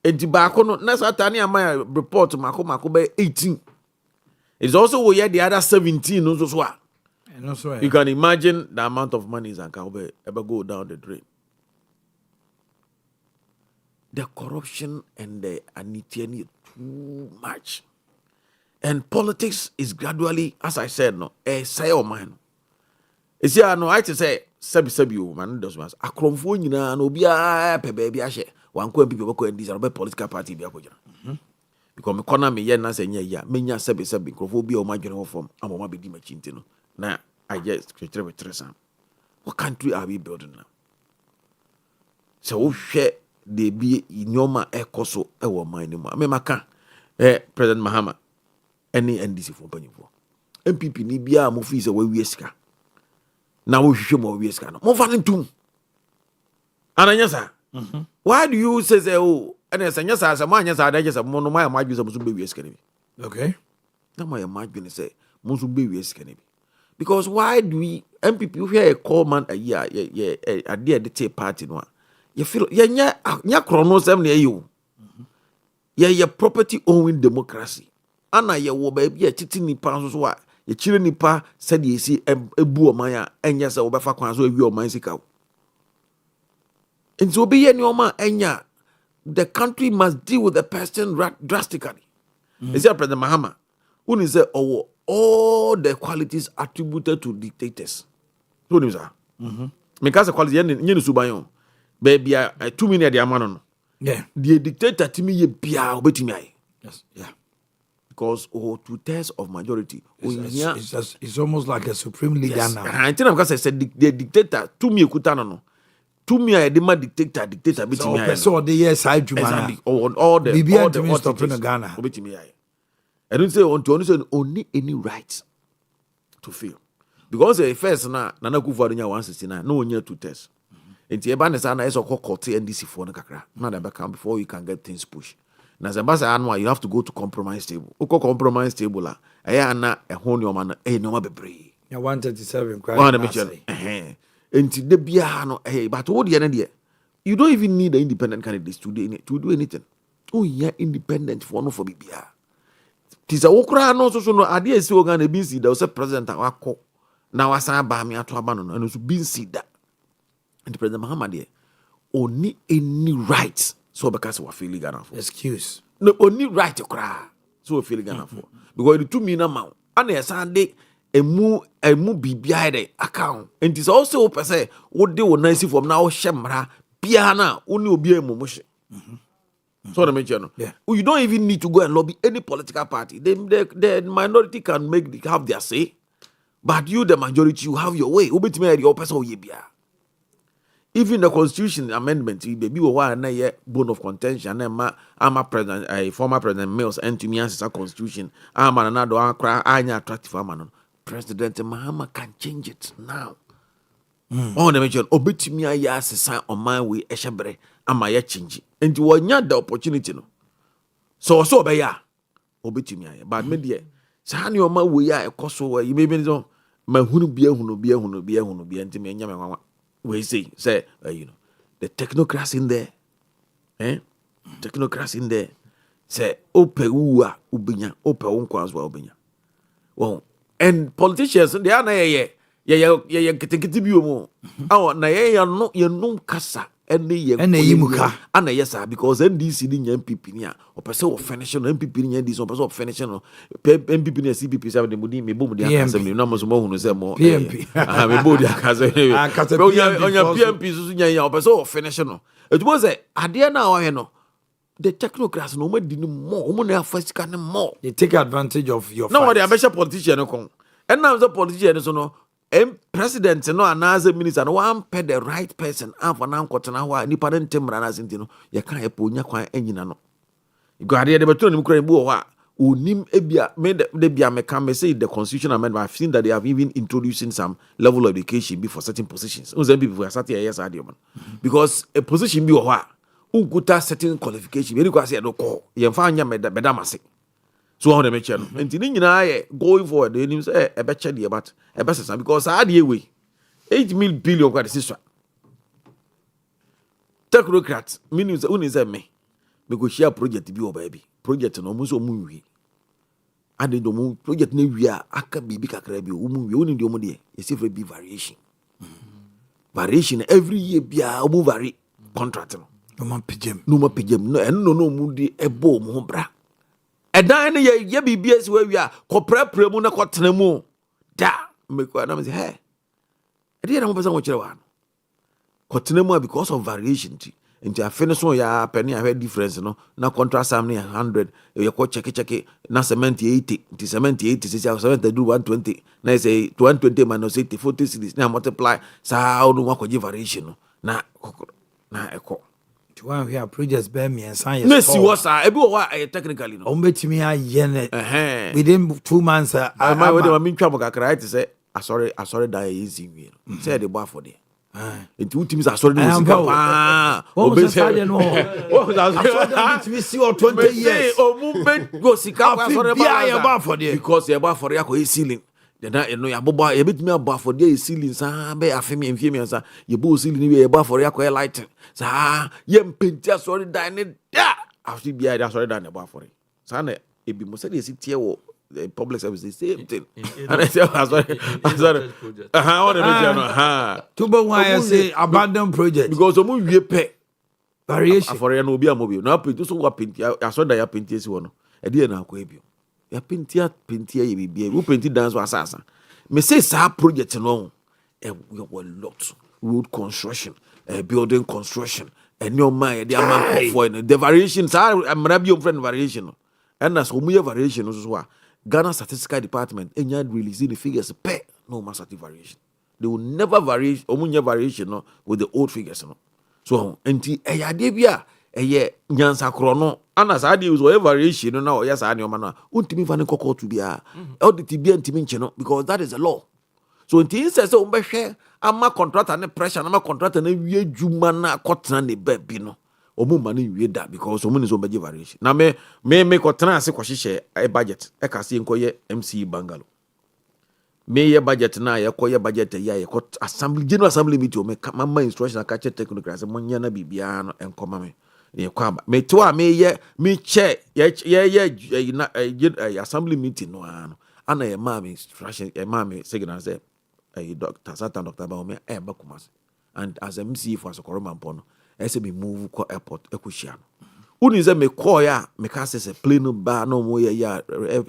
Enti ba ko no na satani ama report mako be 18. It's also we the other 17 no so a. You can imagine the amount of money is anka ever go down the drain. The corruption and the anitiani too much. And politics is gradually, as I said, no, a say of mine. You see, I know I to say, Sabi, man, does was a cromphone, no be a baby, I share. One could be a political party, because economy, yen, as a year, many Sabi, cromphobia, or my general form, I'm a baby machine. Now, I just create with Tressa. What country are we building now? So, share they be in your ma ecoso, our mind. I mean, President Mahama, any NDC for penny for MPP, Nibia, Mufis away, Wieska. Now we show more Wieska. More fun too. And I say, why do you say, oh, and as I say, as a man, yes, I just have one of my images of Musubi Wieska. Okay. Now my imagine say, Musubi Wieska. Because why do we MPP hear a call man a year, a dear the party no? You feel ya chronosem near you. Your property owning democracy. Anna ye wo baby a titi nipa so wa ye chire nipa said ye see ebu omanya enya se obefa kwan so ewi oman sika. And so be ye nyoma enya, the country must deal with the person drastically. Is that President Mahama? Who is all the qualities attributed to dictators. So you say. Because the quality yen subayon. Baby, 2 minutes the amount. Yeah. The dictator to me ye bia obetimi. Yes. Yeah. Because 2/3 of majority. It's almost like a supreme leader now. I think because I said the dictator to me kutana no. To me I demand dictator betimi. So the yes I juma. All the stopping in Ghana. Obetimi. I don't say only any right to feel. Because the first na Nana Kufuor 169 no near 2/3. Enti eba ne sana eso court NDC for no kakra. Na da back before you can get things pushed. Na zembasa anwa you have to go to compromise table. Uko compromise table la. Aya na ehon yo man no ma bebre. Ya 137 cry. Enti de bia no but what the end you don't even need the independent candidates to do anything. Oh yeah, independent for no for bibia. Tisa okra no so no ade esi ogan na binsi da o se president akọ na wasan ba me ato aba no no so binsi da. And President Mahama only any right so because we feel Ghana for excuse no only right to cry so we feel Ghana for because the 2 million amount and a Sunday emu bibia de account and it also say what they will nice from now shemra piana only obi emotion. So the mention you don't even need to go and lobby any political party. The minority can have their say, but you the majority you have your way. Ubetime your person yebia. Even the constitution amendment, baby, na ye bone of contention. I'm a president, a former president Mills, and to me as a constitution. I'm another cry. I'm attractive. President Mahama can change it now. On the mention, obey me. I ask a sign on my way. Eshabre, am I change? And you will not the opportunity. No, so be ya. Obey me. But me dear, Sani on my way. I cost you may be no. My hunu be and me and we say, the technocrats in there, technocrats in there, say, ope uwa ubinya, ope unkwa as well ubinya. Well, and politicians, they are na ye kitikitibi mo. Oh, na ye no kasa. Muka. And yes, because NDC in MPP niya, or person of finishing MPP in this, or person of finishing MPP in CPP 7 the Mudi, me boom the Academy, numbers more who say more PMP. I mean, Bodi Academy. On your PMP, or person of finishing. It was a idea now, I know. The technocrats no more did more, women are first can more. They take advantage of your. No, they are better politician. And now the politician is no. President no another minister no one pay the right person and for now kotena ho ni parent temra na senti no ye kan e ponya kwan anyina no igwade de beto ni mkura bu ho onim ebia me de bia me can say the constitution amendment. I've seen that they have even introducing some level of education before certain positions. Some people are starting yes man because a position bi ho who got certain qualification very kwase do ko ye fa anya me bedamase. So how they make channel. And going forward, they need say a better dear, but a better because I had way 8 billion quite sister. Technocrats, meaning the only say me because share project be baby. Project no muso movie. And the moon project ne we are aka bibi kakrabi we only the omode e say for be variation. Variation every year be a move vary contract no. No man pijem no and no mudi ebo mo bra. ɛdan no yɛ biribi asi wawie a kɔprɛprɛ mu na kɔtena mu da mekɔ na me say hey ɛdeɛ na mo pɛsɛ mo kyerɛ wa no kɔtena mu because of variation nti afe no so ya penny ahwɛ difference no na contract sum ne 100 yɛ kɔ check na cement 80 nti cement 80 cement do 120 na say 120 minus 80 40 series na multiply saa no wakɔgye variation no na ɛkɔ one here projects bear me and science. No, see what's technically no. Ombetimi a within 2 months. My way I mean trouble kakra to say I sorry that easy we. Say the bar for there. It two teams are sorry what was that no? What was that we see 20 years. Oh movement go sika sorry bar for there because the bar for there ko ceiling. Then you know ya bobo e betimi aba for there ceiling sa be afemi enfie sa ye bo ceiling we e bar for there ko light. Sa yem pentia sorry dan ne da after bia da sorry dan ne ba for it sa na e bi mo say dey sit here wo public service the same thing and I say sorry what no to be why I say abandon project because omu wie pe variation for no obi amobi na pentia so wa pentia sorry dan ya pentia si wo no e dey na akọ ebio ya pentia ye bibia wo penti dance wa asasa me say sa project no e we lot road construction building construction and your mind the amount for the variations are amrabium friend variation and as we variation so Ghana Statistical Department enya release the figures per no massive variation they will never vary omunya variation no with the old figures no so enti eyade bia eye nyansa kro no ana sa dey so variation no na o yes ani o ma no untimi fa ne kokotu bia audit bia ntimi nche no because that is the law. So in things say umbehwe ama contractor ne pressure na contractor na wie dwuma na kotena ne ba bi no omu ma ne wie da because omu ne so beje variation na me kotena ase kwahyehe e budget e ka se nkoye MC Bangalo me ye budget na ye koye budget ya ye kot assembly general assembly meeting o me mama instruction aka che technical say monya na bibia no enkoma me ye kwaba me to a me ye me che ye assembly meeting no ana ye ma me instruction ye ma me signal say Dr. Satan Dr. Baumia Bakumas and as MC for Sokoroma Pono, as me move ko airport Ekushiano. Uni say me call ya me can say plane bar no more ya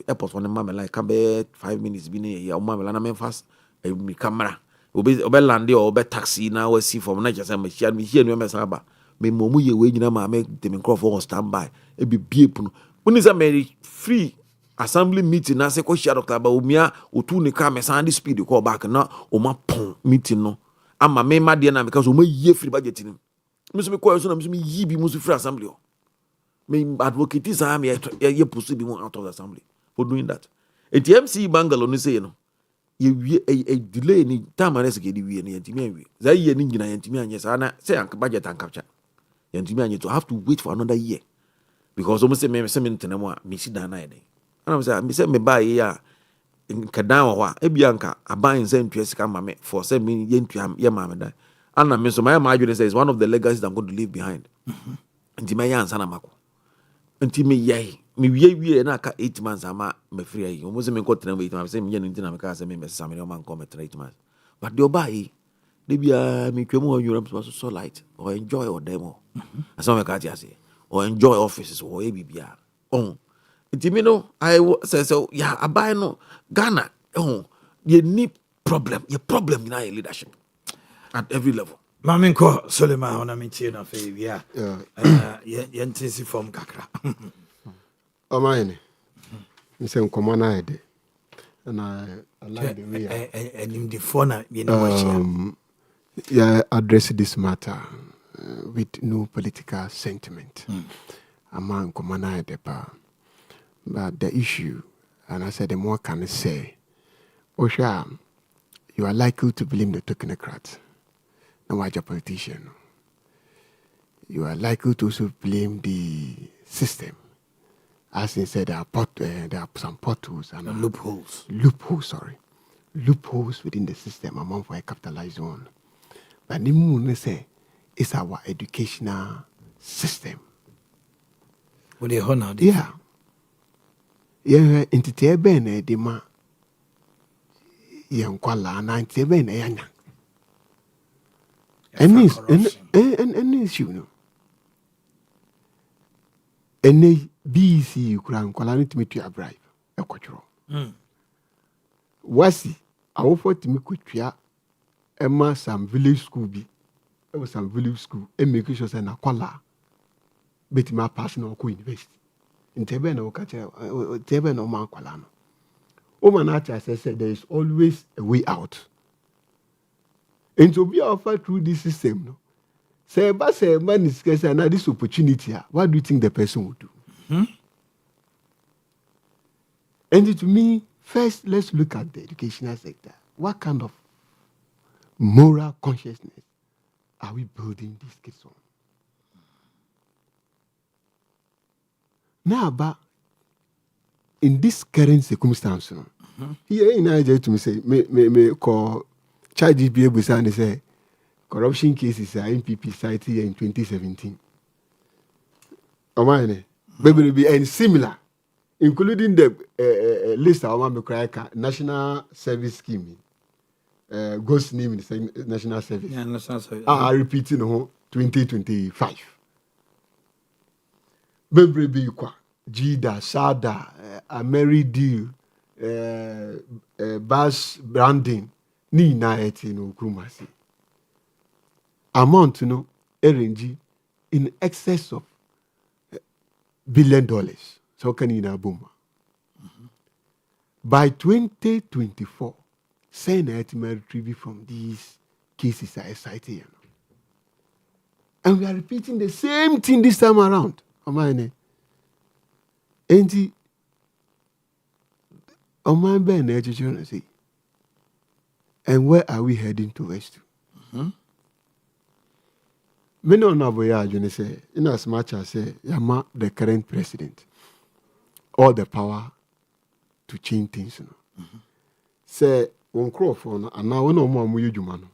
airport on the mama like come 5 minutes be near ya mama na me fast me camera obe land or obe taxi na we see from na just me share me here no me saba me momu ye we nyina ma me de me crop for standby e be biepu. Uni say me free assembly meeting na se ko share Dr. Baumia otu ne ka me sand speed call back na o ma pon meeting no ama me ma de na me because o ma ye free budget ni me so me call so na me so me yi bi mu so free assembly o me advocate sa me ye pursue bi mu out of the assembly for doing that et MC Bangalo no say no ye wie a delay ni time na se ke di wie ni yantimi anwie za ye ni nyina yantimi anye sa na say anka budget anka cha yantimi anye to have to wait for another year because almost say me ntena mu a me si dan na ye. And I say me buy ya in Kadawa, Ebianca, a buying same to Escama for 7 million Yamama. And I mean, so my imagine says one of the legacies I'm going to leave behind. And Timaya and Sanamako. And Timmy Yay, me ye and I 8 months. I'm me free. You must make what I'm saying, yen in Tinamaka, and maybe some man come at 8 months. But the buy, maybe me come on Europe was so light or enjoy or demo. As some Katia say, or enjoy offices or ABBR. Oh. Timino, I say so. Yeah, I buy no Ghana. Oh, you need problem. Your problem in our leadership at every level. Maminko Solema on a mintina for yeah. Yentisi from Kakra. Omanhene. You say Komana Ade, and I like the way and in the phone, you know, yeah, address this matter with no political sentiment. Among Komana Ade. But the issue, and I said, the more can I say, Osha, you are likely to blame the technocrat, no major politician. You are likely to also blame the system. As he said, there are some potholes and loopholes. Loopholes within the system among for a capitalized one. But the moon say it's our educational system. With the honor, yeah. Yeah, entity ben de ma yankwala na entity ben yanya. Any issue no. Any BC kura nkwala no timi tua bribe ekotworo wasi awofo timi kotua ema some village school bi e was some village school e make sure say na kwala betima pass na ko university ntebe na okache tebe na ma kwala no o man acha say there is always a way out and to be offered through this system no say man is saying now this opportunity what do you think the person would do? And to me, first, let's look at the educational sector. What kind of moral consciousness are we building these kids on? Now, but in this current circumstance, here in Nigeria, to me say, me call ChatGPT and say corruption cases are MPP cited here in 2017. Omanhene, baby be and similar. Including the list of National Service Scheme, Ghost name in the National Service. Yeah, National Service. I repeat, 2025. Bebre Bikwa, Jida, Sada, Mary Deal, Bass Branding, Ni na eti no Krumasi. Amount, RNG in excess of $1 billion. So can you na boom? By 2024, send ultimate retrieve from these cases are cited. And we are repeating the same thing this time around. Omanhene. And Omanhene say, and where are we heading towards to? Many on our voyage, say, in as much as say, Yama, the current president, all the power to change things. Say, one crow for and now no more Muyujumano.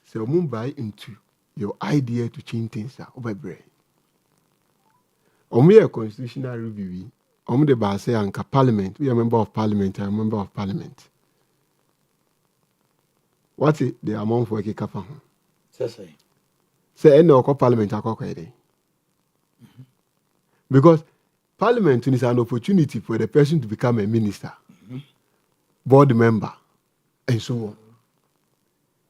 Say, Mumbai into your idea to change things over brain. We a constitutional review. The bar say, Anka Parliament, we are a member of Parliament, I am a member of Parliament. What is the amount for a kikafa? Say, any Parliament, I because Parliament is an opportunity for the person to become a minister, board member, and so on.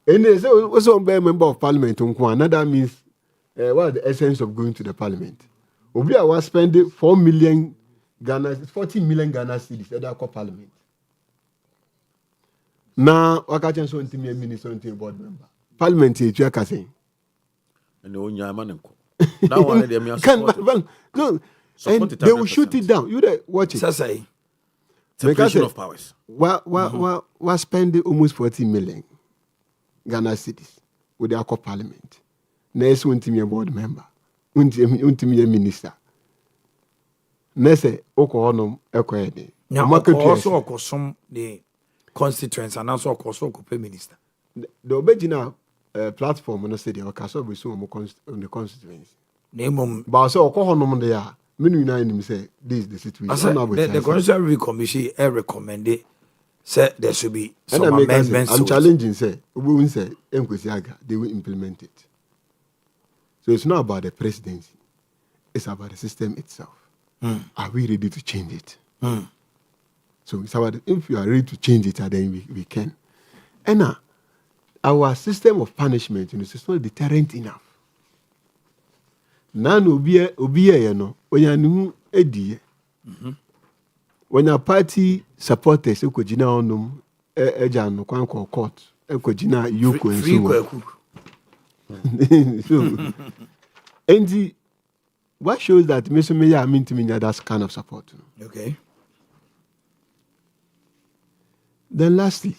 And there's also a member of Parliament, that means what is the essence of going to the Parliament? Owia was spending 40 million Ghana cedis at the Parliament. Now, what can you say a minister and board member? Parliament is your cousin. And no, and they will shoot it down. You there watch it. Separation of powers. We're spending almost 40 million Ghana cedis with the Parliament. Next, one team a board member, one team a minister. Next, Okohonom Ekoede. Now, also some the constituents and also pay minister. The original platform on the city or Castle we saw on the constituency. Name but so Okohonom there. Many say this is the situation. The Constitutional Review Commission recommended say there should be some amendments. I'm challenging say we will say they will implement it. So it's not about the presidency; it's about the system itself. Are we ready to change it? So it's about if you are ready to change it, then we can. And now, our system of punishment, is not deterrent enough. Nan obiye no onyanuhu edie when your party supporters ekogina onum eja no kwan court ekogina yoko enso so and what shows that mesomeya mean to me that kind of support. Okay. Then lastly,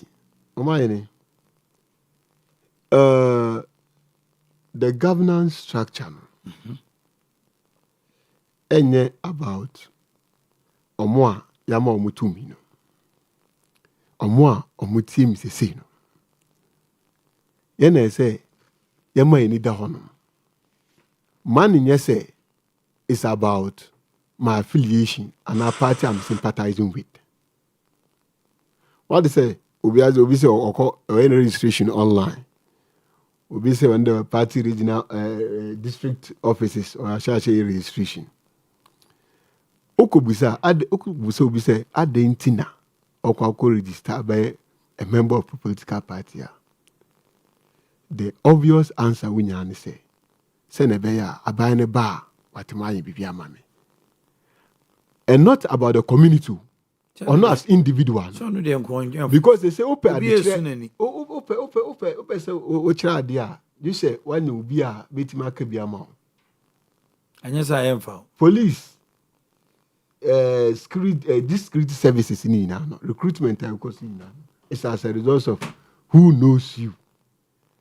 Omanhene, the governance structure enye about omo yama omutumi no omo omutim sese no ye na say yama eni da ho no man nye say it's about my affiliation and a party I'm sympathizing with. What they say obi say or registration online. We say when the party regional district offices or Ashache registration. Okobusa obi say adentina okwa register by a member of a political party. The obvious answer we nyane say nebeya abane ba watemaye bibia mame. And not about the community or not as individual. Because they say ope say ochra dia. You say when you be a betima kebia ma. And yes, I am found. Police security services in recruitment it's as a result of who knows you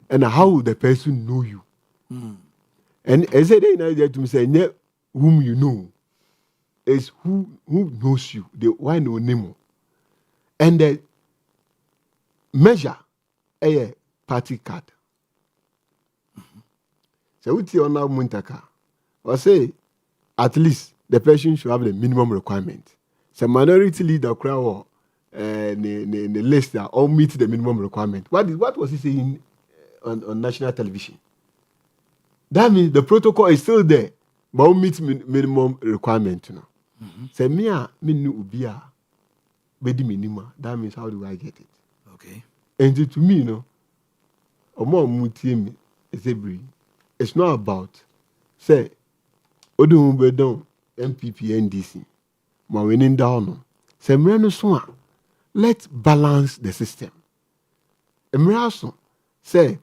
and how will the person know you. And as I said to me say whom you know is who knows you, the why no name. And the measure a party card. So we tell now Muntaka or say at least the person should have the minimum requirement. So minority leader crowd the list that all meet the minimum requirement. What was he saying on national television? That means the protocol is still there, but all meet minimum requirement. You know. Say me ubia bedi minima. That means how do I get it? Okay. And to me, you know, it's not about say Odun Bedon MPP NDC. Ma winning down. Say let's balance the system. Emiraso say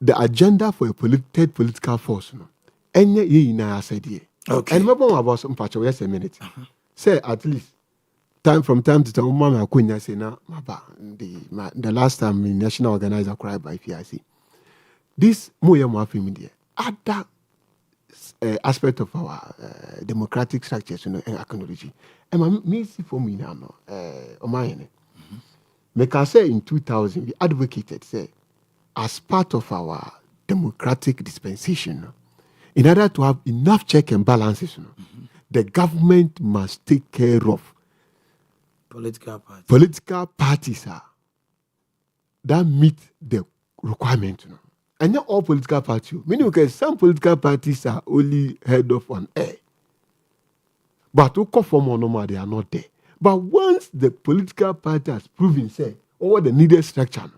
the agenda for a third political force. No, any ye na said ye. Okay. And remember about some patch. Yes, a minute. Say at least from time to time, Mama Kunya say na the last time the national organizer cried by PIC. This moya mafim there. Other aspect of our democratic structures, and technology. And me see for me now, Omanhene. Make I say in 2000 we advocated say as part of our democratic dispensation, in order to have enough check and balances, the government must take care of political parties that meet the requirement. And not all political parties. Meaning, because some political parties are only heard of on air. But to conform or normal, they are not there. But once the political party has proven, say, over the needed structure,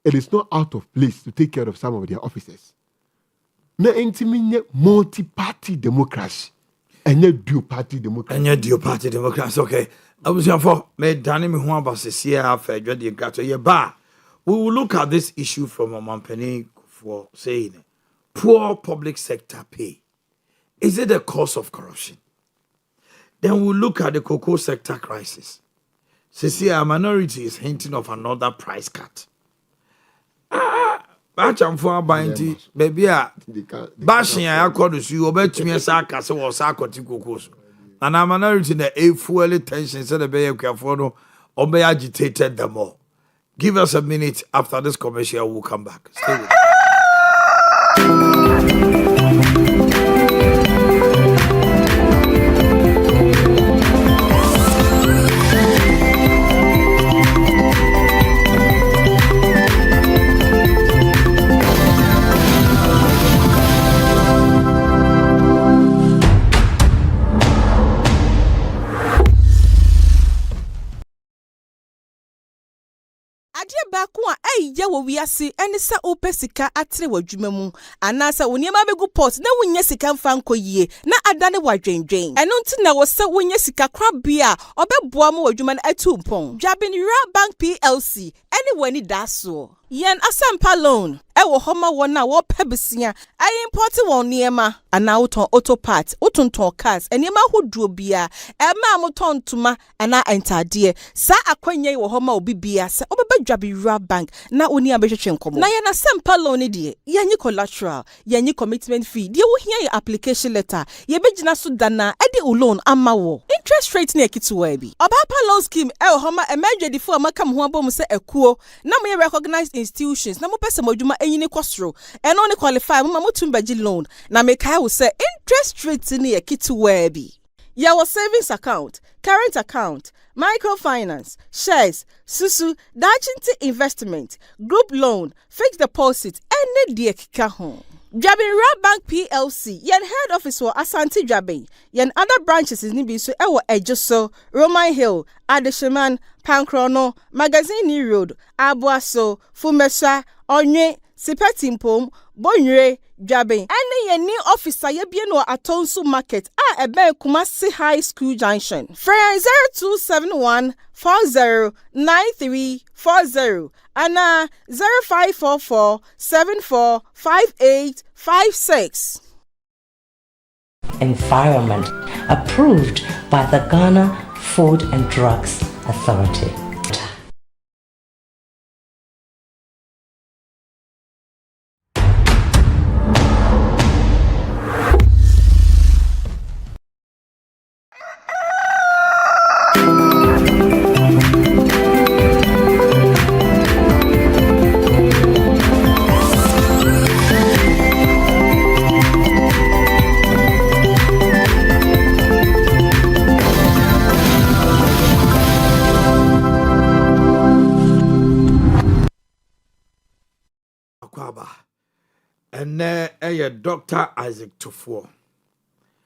it is not out of place to take care of some of their officers. Now, intimate multi-party democracy. And yet dual-party democracy. And yet dual-party democracy, okay. I was here for me, Danny Mihuamba, Cecilia, Fedra, Gato, Yeba. We will look at this issue from Omanhene for saying poor public sector pay. Is it the cause of corruption? Then we'll look at the cocoa sector crisis. A minority is hinting of another price cut. For buying baby, bashing I call to you, bet me a sarcasm or sarcastic cocos. And a minority in the fuel tension said the bay careful or be agitated the more. Give us a minute after this commercial, we'll come back. Stay with us. baako a ɛyɛ wɔ wiase ɛne sɛ wopɛ sika atere w'adwuma mu anaasɛ wo nneɛma bɛgu pot na wonnya sika mfa nkɔ yie na adane w'adwendwen ɛno nti na wɔ sɛ wonnya sika korabea a ɔbɛboa ma w'adwuma no atu mpɔn Dwabenira Bank PLC ɛne w'ani da soɔ Yen asampa loan ewo homa wona wo pebesia I import won niema ana uton auto parts utonton cars eniema hoduo bia ema amoton tuma ana entadie sa akwanye wo homa obi bia se obeba Dwabenira Bank na oni abehwehwe nkomo na yen asampa loan die yenyi collateral yenyi commitment fee die wo hia your application letter ye begina so dana edi loan ama wo interest rate na ekituwa bi obapa loan scheme ewo homa emergency fo amaka mo ho abom se ekuo na mo recognized institutions na mo pese modwuma enyini kwosro eno ne qualify mo mamutum baji loan na mekai wo say interest rate ni ekituwa bi ya wo savings account current account microfinance shares susu dachinti investment group loan fixed deposit any de kika ho Dwabin Real Bank PLC, yen head office wɔ Asante Dwabin, yen other branches ni bi so ɛwɔ Ejoso, Roman Hill, Adesheman, Pankrono, Magazine Road, Abuaso, Fumesa, Onye, Sipetimpom, Bonre, Dwabin. Ɛne yen new office a yɛbie no Atonsu Market a ɛbɛn Kumasi High School Junction. Frɛ 0271 409340 ana 0544 745856. Environment approved by the Ghana Food and Drugs Authority. And Dr. Isaac Tufo,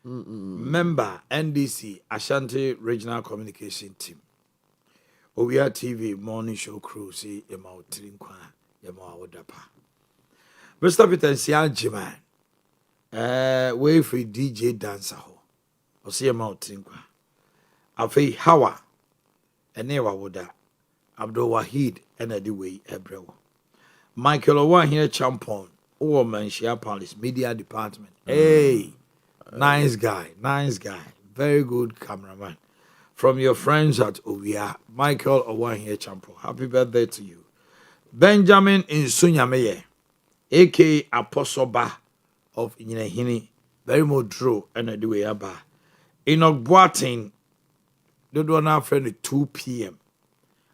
member NDC Ashanti Regional Communication Team. Owia TV morning show crew see Emma Trinkwa, Emma Odapa. Mr. Peter Sianjiman, way free DJ dancer ho. Or see Emma Trinkwa. Afi Hawa, and Ewa Woda, Abdul Wahid, and Eddie Way Ebrew. Michael Omanhene Champon. Omanhene Palace Media Department. Hey, nice guy. Very good cameraman. From your friends at Owia, Michael Omanhene Champo. Happy birthday to you. Benjamin Insunyameye, aka Apostle Ba of Omanhene. Very much true. And I do it. Enoch Boating, the one after 2 p.m.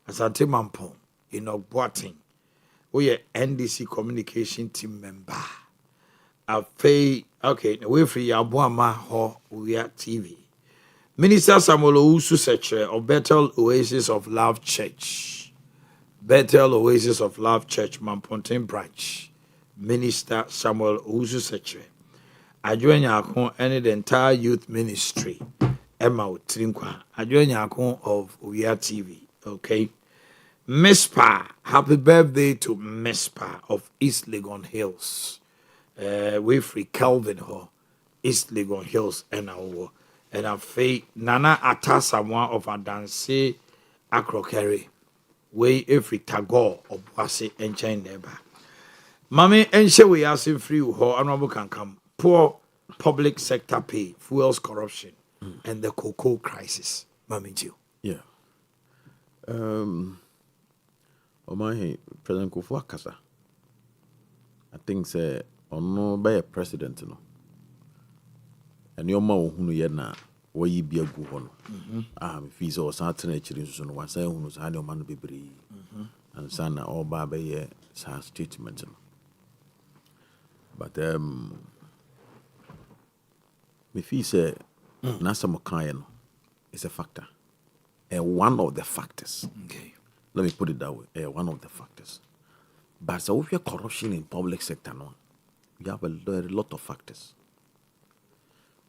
Asante Mampong, Enoch Boating. We are NDC communication team member. Okay, we free Abuama ho Owia TV. Minister Samuel Owusu Secretary of Bethel Oasis of Love Church. Bethel Oasis of Love Church, Mamponten Branch. Minister Samuel Owusu Secretary. Adjoin Yakon and the entire youth ministry. Emma Trinkwa. Adjoin Yakon of Owia TV. Okay. Miss Pa, happy birthday to Miss Pa of East Legon Hills. We free Calvin Ho, East Legon Hills, and our faith Nana Atasamwa of Adanse Akrokere. We every Tagore of Wasi and Chain Neba. Mammy and she we asking free ho honorable can come. Poor public sector pay, fuels corruption, and the cocoa crisis. Mammy Jew. Yeah. Omanhene President Kufuor Akasa. I think say ono by a president no. And your ma ohunu ye na wo yi bia gu ho no. Me fi so san tena chiri so no wasa ehunu sa ne o ma no bebre. And san na oba be ye sa statement no. But me fi say na some kan no is a factor. And one of the factors. Okay. Let me put it that way. One of the factors. But so if you have corruption in public sector, no, you have a lot of factors.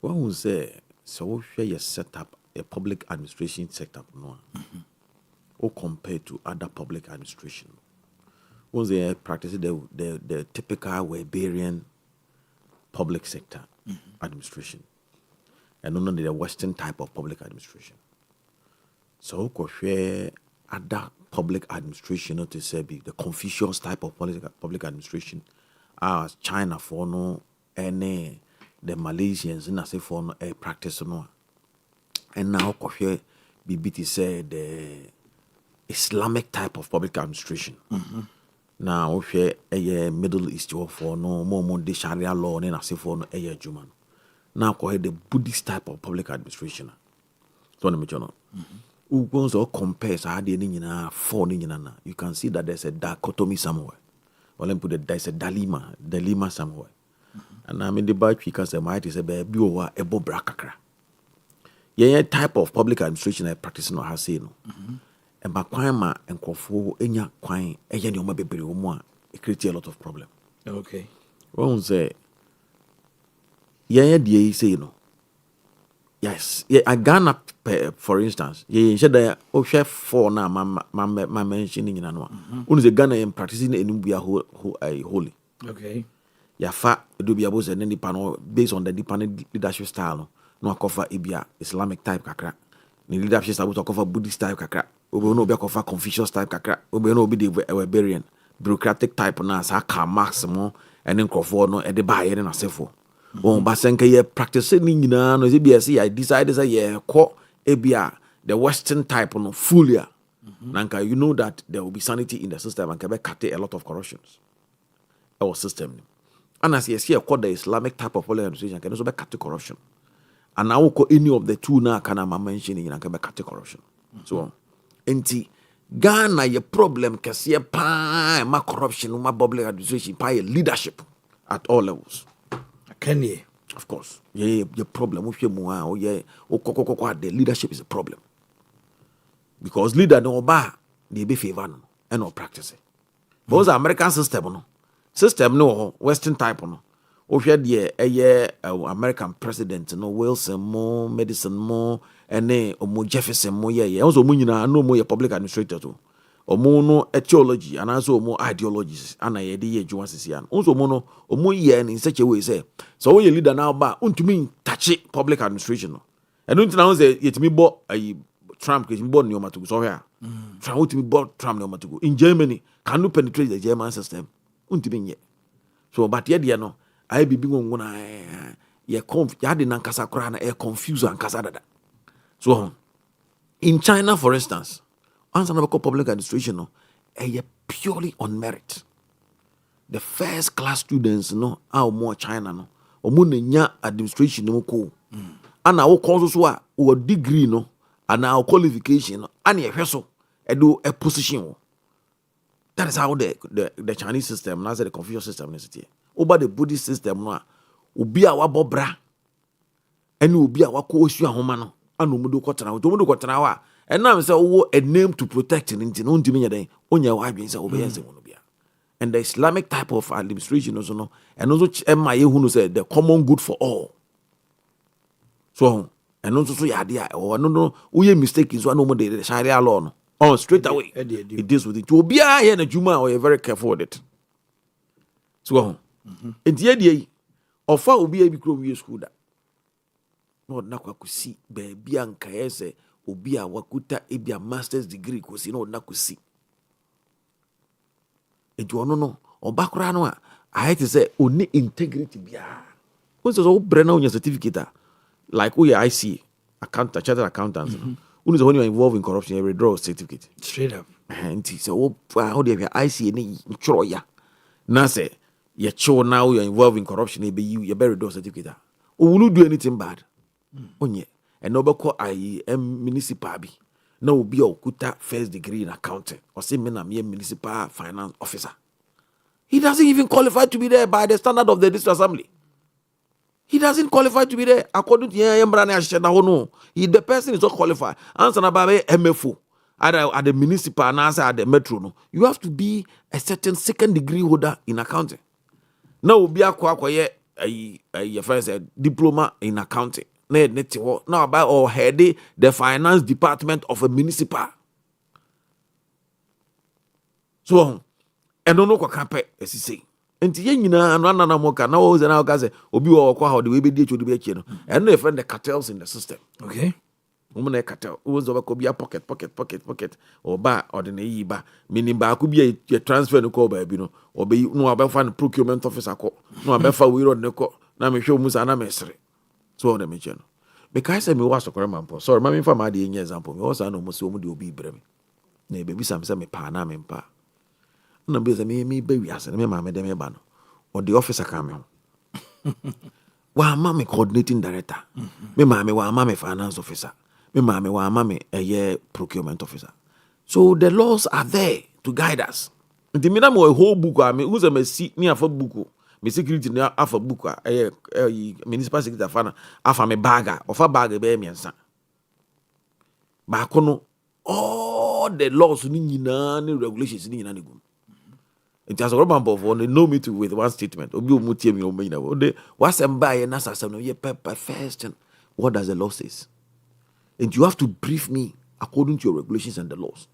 One will say, so if you set up a public administration setup, no, or compared to other public administration, one they practice the typical Weberian public sector administration, and not the Western type of public administration. So, other public administration, to say the Confucius type of public administration, as China for no, any the Malaysians and I say for no a practice no, and now BBT say the Islamic type of public administration. Now if you a Middle East for no more the Sharia law and I say for no a Juman. Now the Buddhist type of public administration. So Ugon's all compares you can see that there's a dichotomy somewhere. Or let me put it, there's a dilemma somewhere. And I mean the bad because the might is a baby or a bobrakakra. Yeah, type of public administration I practice no has seen. And Bakwama and Kofu Enya Quine, a Yanoma baby, it creates a lot of problem. Okay. One say yeah the say no. Yes, yeah, I Ghana for instance, yeah, said that oh chef for now my mentioning in anwa. When the Ghana am practicing enubia holy. Okay. Ya fa do be able to any panel based on the dependent leadership style no cover ebia Islamic type kakra. Ni leadership style to cover Buddhist type kakra. Obe no be cover Confucius type kakra. Obe no be the Weberian bureaucratic type na sa ka maximum and then crofo no e de ba yere na sefo. Bon basenka ye practice ni nyina no ebia I decided say ye ko ebia the western type no full nanka you know that there will be sanity in the system and can be cut a lot of corruptions. Our system. And as you see, the Islamic type of political administration can also be cut corruption. And now any of the two now can I mention in can be cut corruption. So, enti Ghana your problem can see a pa ma corruption, ma public administration, pa leadership at all levels. Can you? Of course. Yeah, your problem with your mua or yeah, the leadership is a problem. Because leader no ba they be favor no and no practice. Because the American system no. System no Western type no. Ohwe de American president no Wilson mo medicine mo ene omo Jefferson mo ye. Also mo nyina no mo ye public administrator to. Omo no theology and also omo ideologies ana ye de ye adwuma sisia. Also omo no omo ye in such a way say so we leader now ba untumi touch public administration no. And until now say yetimi bo Trump ke bo ne omatugo so hwe a. Trump utimi bo Trump ne omatugo. In Germany can you penetrate the German system? Untimi so but ye no I be ngona ye ya de nankasa kra na e confuse ankasa dada. So in China for instance, answer na public administration no purely on merit. The first class students no more China no omo nya administration no ko. Ana wo course so a wo degree no and our qualification no and ye hweso do a position wo. That is how the Chinese system, now the Confucius system is here. Over the Buddhist system, no, ubi awa bobra, and ubi awa kooshu ahoma no, and umudu kotana wa. And now say a name to protect in into no dimenya den onya wa adwen say obeyense wono bia. And the Islamic type of administration also no, and also emaye hu no say the common good for all. So and also so ya dia o no uye mistake so no mo the Sharia law no. Oh, straight away. It deals with it. To be here in a Juma or you're very careful with it. So, in the idea of how be a micro school that not Nakwa could see baby and Kaese, Obia Wakuta, Ebia master's degree, because you know Nakusi. It you no or background. I had to say, only integrity. Bia. What's the old Brenner on your certificate? Like we IC, accountant, chartered accountants. When you're involved in corruption, you withdraw a certificate. Straight up. And he said, oh, how do you have IC any choya? Now say, you're sure now you're involved in corruption, you better do a certificate. Or will you do anything bad? Onye. And no call I am municipal. No be okuta first degree in accounting. Or say me na me municipal finance officer. He doesn't even qualify to be there by the standard of the district assembly. He doesn't qualify to be there according to the person is not qualified. Answer na babe MFO either at the municipal and answer at the metro. No, you have to be a certain second degree holder in accounting. Now be a first diploma in accounting. Now about or head the finance department of a municipal. So and no kwa as he say. Enti ye nyina anu na moka na wo ze na ka se obi wo kwa how the we be dey chodu be akie no and no friend the cartels in the system. Okay, woman na cartel wo zo ba ko bia pocket or ba or the yi ba meaning ba ko bia ye transfer no ko ba bi no obe no abefa no procurement officer ko no abefa we road ne ko na me hwe musa na mesre so na me che no because me was so man po sorry ma me fa ma de nye example me was na mo se o mu de obi brem na be bi sam se me pa na me pa na be se me be wi ase me ma me de me ba no or the officer come on wa ma me coordinating director me ma me wa ma me finance officer me ma me wa ma me procurement officer. So the laws are there to guide us. The minimum a whole book me who's a me see ni afa book me security ni afa book municipal security afa me baga ofa bag be me nsa ba kono all the laws ni nyina ni regulations ni nyina ni gum. It has a rubber for they know me to with one statement. Obi omutie me omenya. Ode wasem buy na sasem no ye pepper first. What does the law says? And you have to brief me according to your regulations and the laws.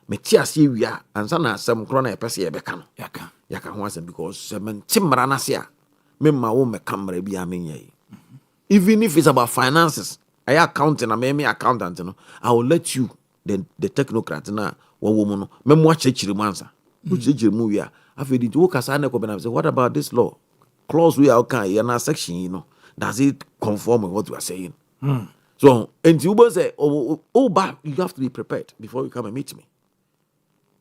Me tia see we are and sana some krona e pese ye beka no. Yaka ho asem because semen timra na se a me ma wo me camera bi amenya yi. Even if it's about finances, I accounting, I me accountant no. I will let you the technocrat na one woman no. Me mo chechiri mansa. Which chechiri we are. After the work as I say, what about this law? Clause we are okay in our section, you know. Does it conform with what we are saying? So, and you say, but you have to be prepared before you come and meet me.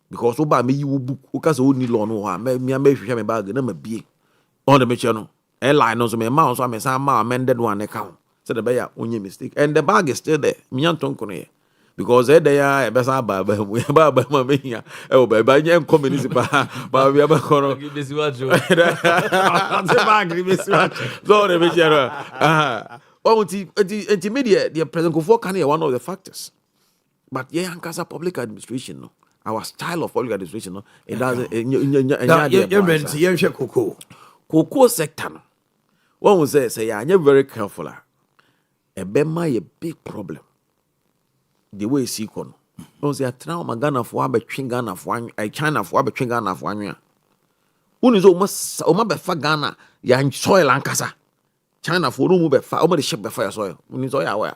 Because me you book, because only law no, me make sure me bag, no me be on the channel. Airline also me mouse, I me some amended one account. So the buyer only mistake, and the bag is still there. Me and Tonko. Because they are besa baba we baba mama here e baba nyem community ba we aba kono so the media media the president Kufo can one of the factors, but yeah ankasa public administration no our style of public administration no it does cocoa sector no one will say yeah very careful e be my a big problem. The way see kon no say atra o Ghana fo abetwe Ghana fo an China fo abetwe Ghana fo anwa uni so o ma be fa Ghana ya soil ankasa China fo no mu be fa o ma the ship be fa soil uni so ya wa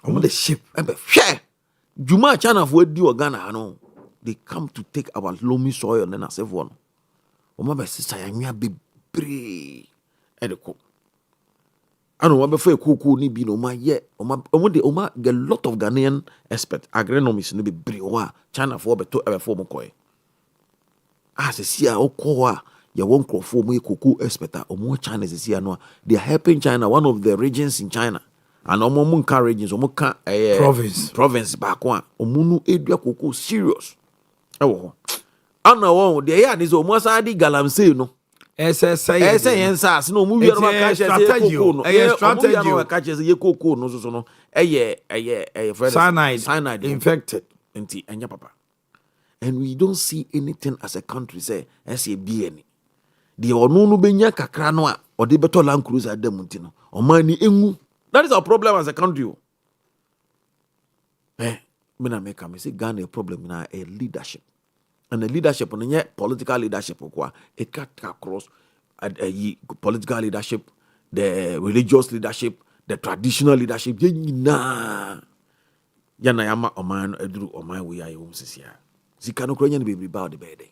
o ma the ship e be hwe juma China fo di o Ghana no they come to take our loamy soil and na save one o ma be sisa ya nwa bebre e de ko I don't know if cocoa ni be no ma ye oma get a lot of Ghanaian expert agronomists no be brewa China for beto e for mo koy as see a okoa ya won crofo mo cocoa expert o mo China see no they are helping China one of the regions in China and o mo nka regions o mo ka province back one o mo no edua cocoa serious e wo ana won de ya ni so mo sa di galamsey no SSA no mu wiero maka strategy no strategy no ka chese ye koko no so no cyanide infected enti enya papa and we don't see anything as a country say SAB any the onu no benya kakra no a ode beto land cruiser adam nti no omani enwu that is our problem as a country me na make am say Ghana a problem na a leadership. And the leadership, political leadership, it cut across political leadership, the religious leadership, the traditional leadership. Yana yama oman edru oman we are sisia. Zikano Korean be about the bed.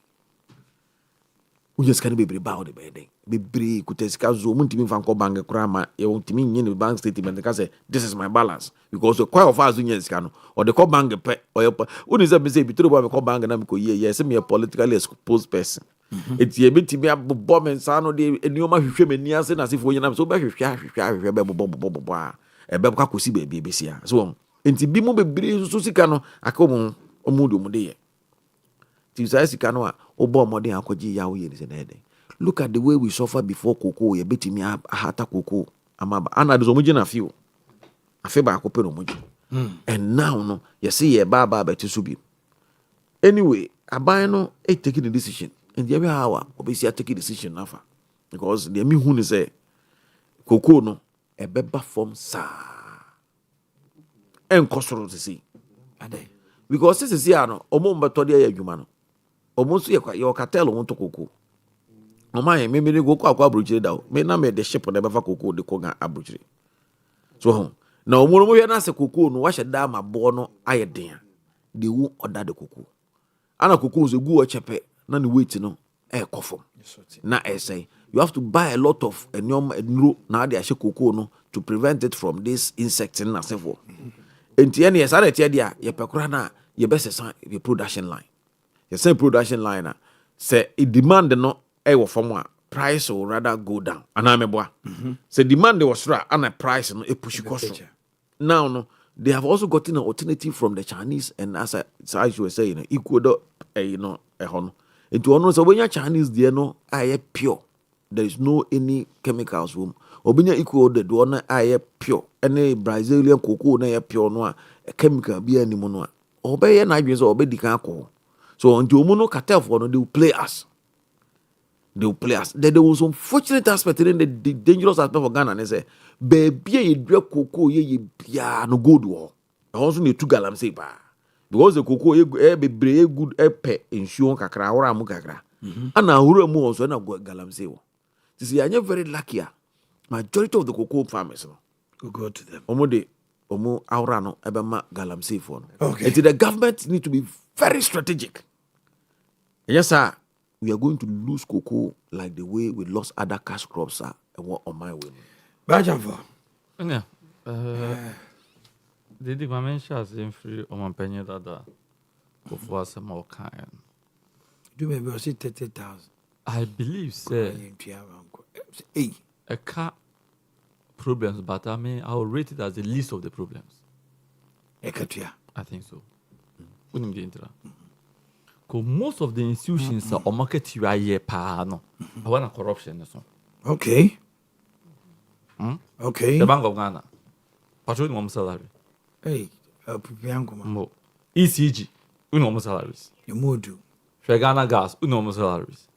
We just can't be about the bed. Be brave, could test Kazu, Muntimi Fanko Banga Krama, you won't mean in the bank statement because this is my balance. Because the quite of us in Scano, or the call bang pet, or what is that? Say, between the call bang and Amico, yes, me a politically exposed person. It's a bit to be a bomb and son of the Numa Sheminias, as if we are so bad, a Babka could see baby, so into Bimo be Susicano, a common Omudu. Tisaisikanoa, Obomodi Ankoji Yawi is an headache. Look at the way we suffer before cocoa, a bit me a hata cocoa. Amaba, Anna is homogena few. A feba copeno moji. And now, no, you see a baba better subi. Anyway, I buy no, taking the decision. And the every hour, obviously, I take a decision now. Because the me who say, cocoa no, a beba form sa. And costro to see. Because this is here, no, Omomba Todia Yumano. Almost your cartel won't to cocoa. No my maybe they go qua bruchy down. May not make the ship on the Bava cocoa the Koga abruchy. So now more we are cocoa no wash a dam a bono iodine. They won't order the cocoa. Anna cocoa is a good chepe, none wait no air coffin. Now I say you have to buy a lot of no now they are cocoa no to prevent it from this insect in a several. And Tiani has added Tiadia, your pecrana, your best sign, your production line. The same production line say it demand no from one price or rather go down. And I'm a boy. Say demand was right and a price no a push cost. Now no, they have also gotten an alternative from the Chinese and as you were saying, equal a honor. It was when your Chinese there no I pure. There is no any chemicals room. Obinya equal the one I pure. Any Brazilian cocoa na pure no a chemical be any mono. Obey an ideas or obey the alcohol. So until Omono cartel for no, they will play us. There was some fortunate aspect in the dangerous aspect for Ghana. They say, baby, you drink cocoa, you no good war. Also need 2 galamsey ba. Because the cocoa be good pet insurance kakra or amu kakra. And now who mu also na galamsey wo. You see, I'm very lucky. Majority of the cocoa farmers we go to them. Omo aura no ebema galamsey for no. Okay. And the government need to be very strategic. Yes, sir. We are going to lose cocoa like the way we lost other cash crops and what on my way. Bajava. Yeah. Did the government in free Omanhene Dada before some more kind? Do maybe I say 30,000. I believe, sir. A car problems, but I mean, I'll rate it as the least of the problems. I think so. Because most of the institutions are market you are here no. I want a corruption so. Okay. Okay. The Bank of Ghana. Patrol minimum salary. Hey, Pipiango. ECG, minimum salaries. You more do. Ghana Gas, minimum salaries.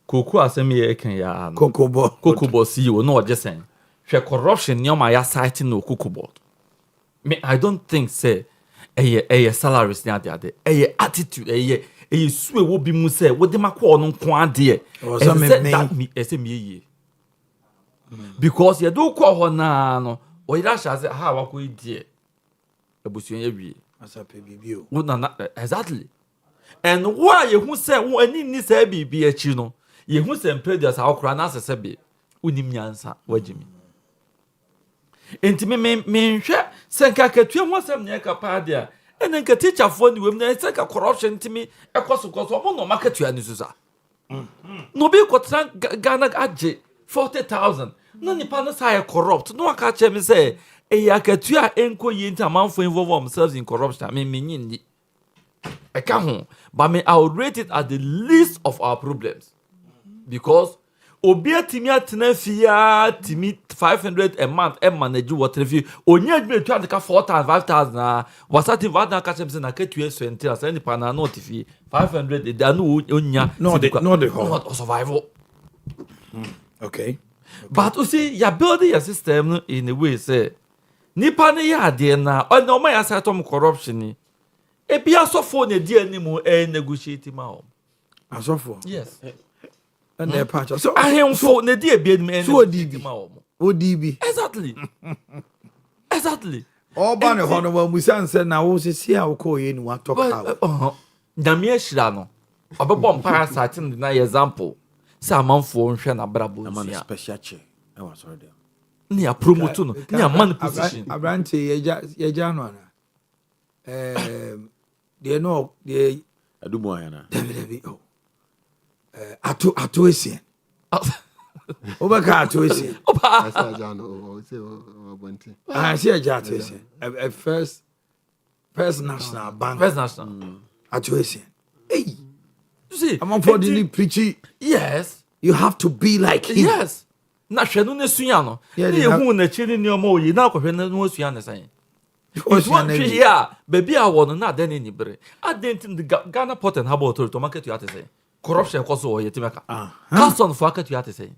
Cocoa Assembly Kenya. Cocoa CEO, no just saying. Corruption near my site no cocoa board. Me, I don't think say a salaries near the other. A attitude, a swear will be muse, what the macquon on quantity. Because you do call her now, or you dash as how I could dear. A bushing every as a baby. Exactly. And why you who say when in this be a chino, you who send predators our cranas as a baby. Unimiansa, what Jimmy. Intimate me, send Kakatu was some near Capadia, and then can teach a phone women and send a corruption to me across the cost of no market to Anisusa. No be got Ghana Adje 40,000. None partners are corrupt. No catch me say, a Yakatua enco yint amount for involve themselves in corruption. I mean, I can't home, but me I'll rate it at the least of our problems because. Obia timia tenafia timi 500 a month e manage water fee onya adme to aka 4,000 5,000 wasati vada ka chemse na ketu eso enti asa ni pana no tifi 500 de anu onya no the survival. Okay. But you see you build your system in a way say nipa ne ya de na o no ma ya satom corruption ni e bia so for na di animu e negotiate ma o asofo. Yes. And their patch. So I am for the dear beard man. So ODB. Exactly. Exactly. All banner honorable Musan said now was see how call in what talk out. Damia Shirano. About parasite in the example. Some for Shana Brabo. I'm on a special chair. I was already near promotion. Near man position. A branch Yajanuana. They know the Adu-Boakye. Atuesi. Obaka Atuesi. I see a Jatuesi. A first national bank. First national. Atuesi. Hey. You see, I'm for the preachy. Yes. You have to be like him. Yes. Na hwenu ne suano. Ne hu na chiri ne omo yi na kwhwe ne no suano san. If ya baby a wono na den ni bere. Adentin the Ghana Port and Harbour Authority to market you at say. Corruption cause o yetimeka. Custom for market you at say.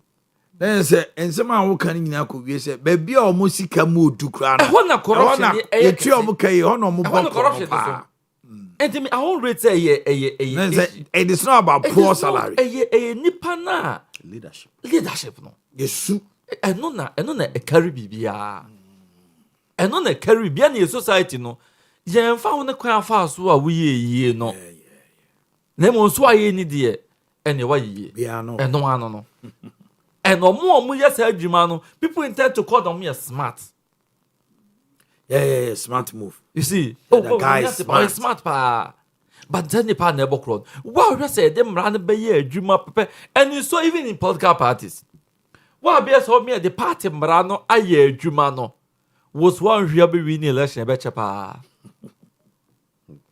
Then say and some a wo kan nyina ko wie say baby a omo sika mu odu kra na. Ho na corruption e twa omo kai ho na omo bo corruption so. And I won't rate say it is not about poor salary. Nipa na leadership no. Yesu. Eno na e carry bibia. Eno na carry bia na society no. Ye mfa ho ne kwan fa so a wo ye no. Na mo so aye ni de ene wa ye. Bia no. Eno ano no. Eno mo yes adwuma no. People intend to call them smart. Yeah, smart move. You see, the guy is smart pa. But then the partner crowd. Wow, just say them run by year, Juma Pepe, and you saw even in political parties. Well, be so me the party Marano, a year Jumano was one real winning election, betcha pa.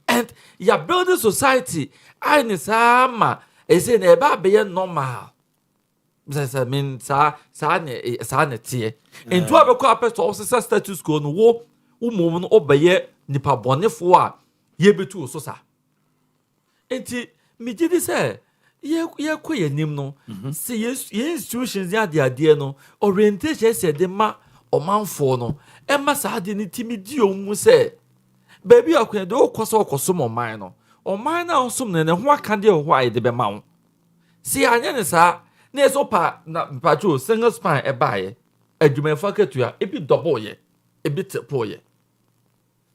And ya building society, I need some is in a baby normal. I mean, sanity. And to have a corporate officer status go no war. Woman obeye nipa bonefo a ye betu so sa enti me gidi sɛ ye kɔ yanim no sɛ ye institutions ya de ade no orientation sɛ de ma ɔmanfo no ɛma saa de ne timi di omu sɛ baby akwa de okɔsɔ okɔso ɔman no ɔman na ɔsom ne ho aka de ho ayi de bɛma wo si anya ne saa na eso pa na mpacho single spine ɛbaaye adwumayɛfo akatua ebi double ye ebi triple ye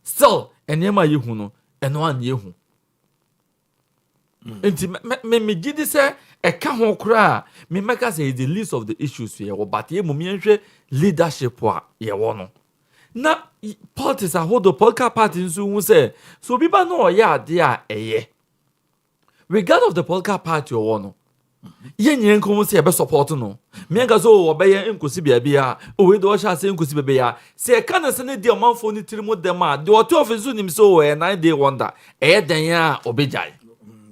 still enema ye hu no ɛno an ye hu enti me gidi sɛ ɛka ho kora me meka sɛ the list of the issues here wo but ye mu mienhwɛ leadership a ye wo no na politics ahodo political party nso hu sɛ so obi ba no ɔyɛ ade a ɛyɛ regard of the political party ɔwɔ no ye nyere nkom sɛ ɛbɛ support no me nka so ɔbɛyɛ nkosi biabia o we do ɔhyɛ ase nkosi bebia sɛ ɛka na sɛ ne di ɔmanfo ne tirimu dem a de ɔto office nim so ɛ 9-day wonder ɛyɛ dan a obegyae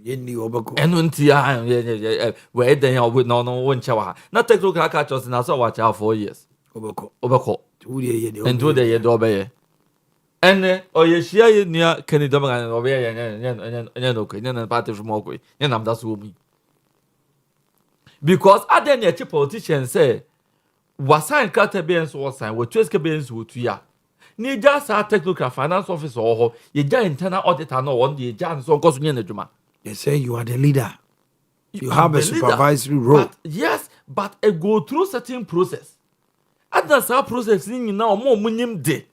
yenni obako ɛno nti a we dan a obi no wo nkyɛ wa na technical ka chos na so watch out 4 years obako endo de ye do obeye ene oyeshia ye nua Kennedy Domaga obeye nya no kwenye na party from okwe nya nam da so omi because other than a politician say wasan kata be enso wasan we tweske be enso otua ni ja sa technical finance officer ho ye ja internal auditor no one ye ja nso nkoso nya nadwuma they say you are the leader you have a supervisory role but it go through certain process Adna sa process ni nyina omo munyim de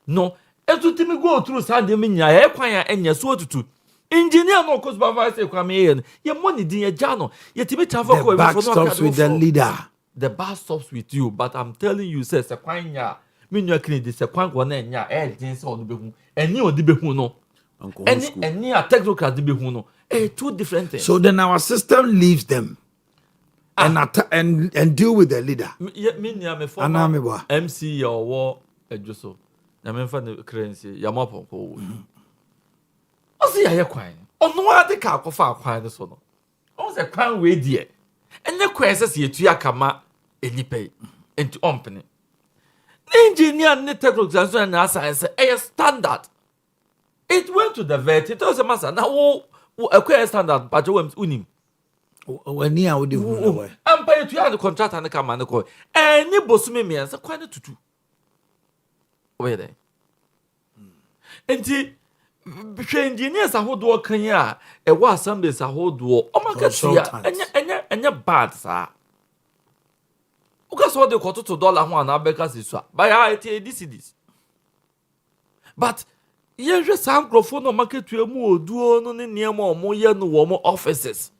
no etutimi go through sa de nyina e kwan ya enya so otutu engineer no ko supervisor kwa me ye money din ye ja no ye timi travel ko the back stops with the leader the bar stops with you but I'm telling you say se kwan ya me nua Kennedy se kwan go na enya e din se onu behu eni odi behu no eni a technical de behu no two different things. So then our system leaves them and deal with the leader. Me me former MC or Ejuso. Na me fa the currency Yamapo. O si ya kwan. Ono ade ka akofa kwan de so no. O se kwan we die. Enye kwan se se yetu akama enipai enti ompene. Engineer ne technical na science a standard. It went to the vet. It was a master. Now a standard but unim when you are the I'm paying to the contract and the come and call any bossumi me as a quite to do where they and engineers a hold work can ya a was some days a hold war oh my god and your bad sir because what they got $2 one because is by this but ye just microphone no market to mu oduo no ne niam o ye no wo offices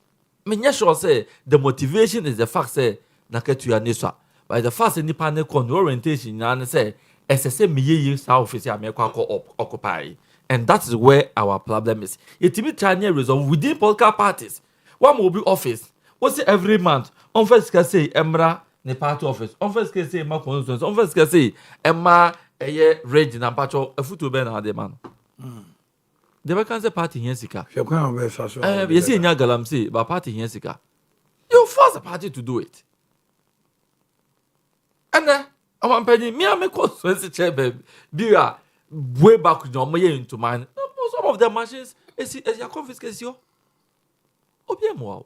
me nya sure say the motivation is the fact say na ketua ni so by the fact ni pa ne con orientation na say ss me ye sa office a me kwa occupy and that is where our problem is it be try resolve within political parties one will be office what say every month on first can say emra ne party office on first can say ma constituency on first can say emma eye rage na pacho afutu be na de man the vacancy party here sika you see nya galamsey ba party here sika you force the party to do it and then I'm penny me am constituency chair be way back no me into man some of the machines is your confiscation obi mo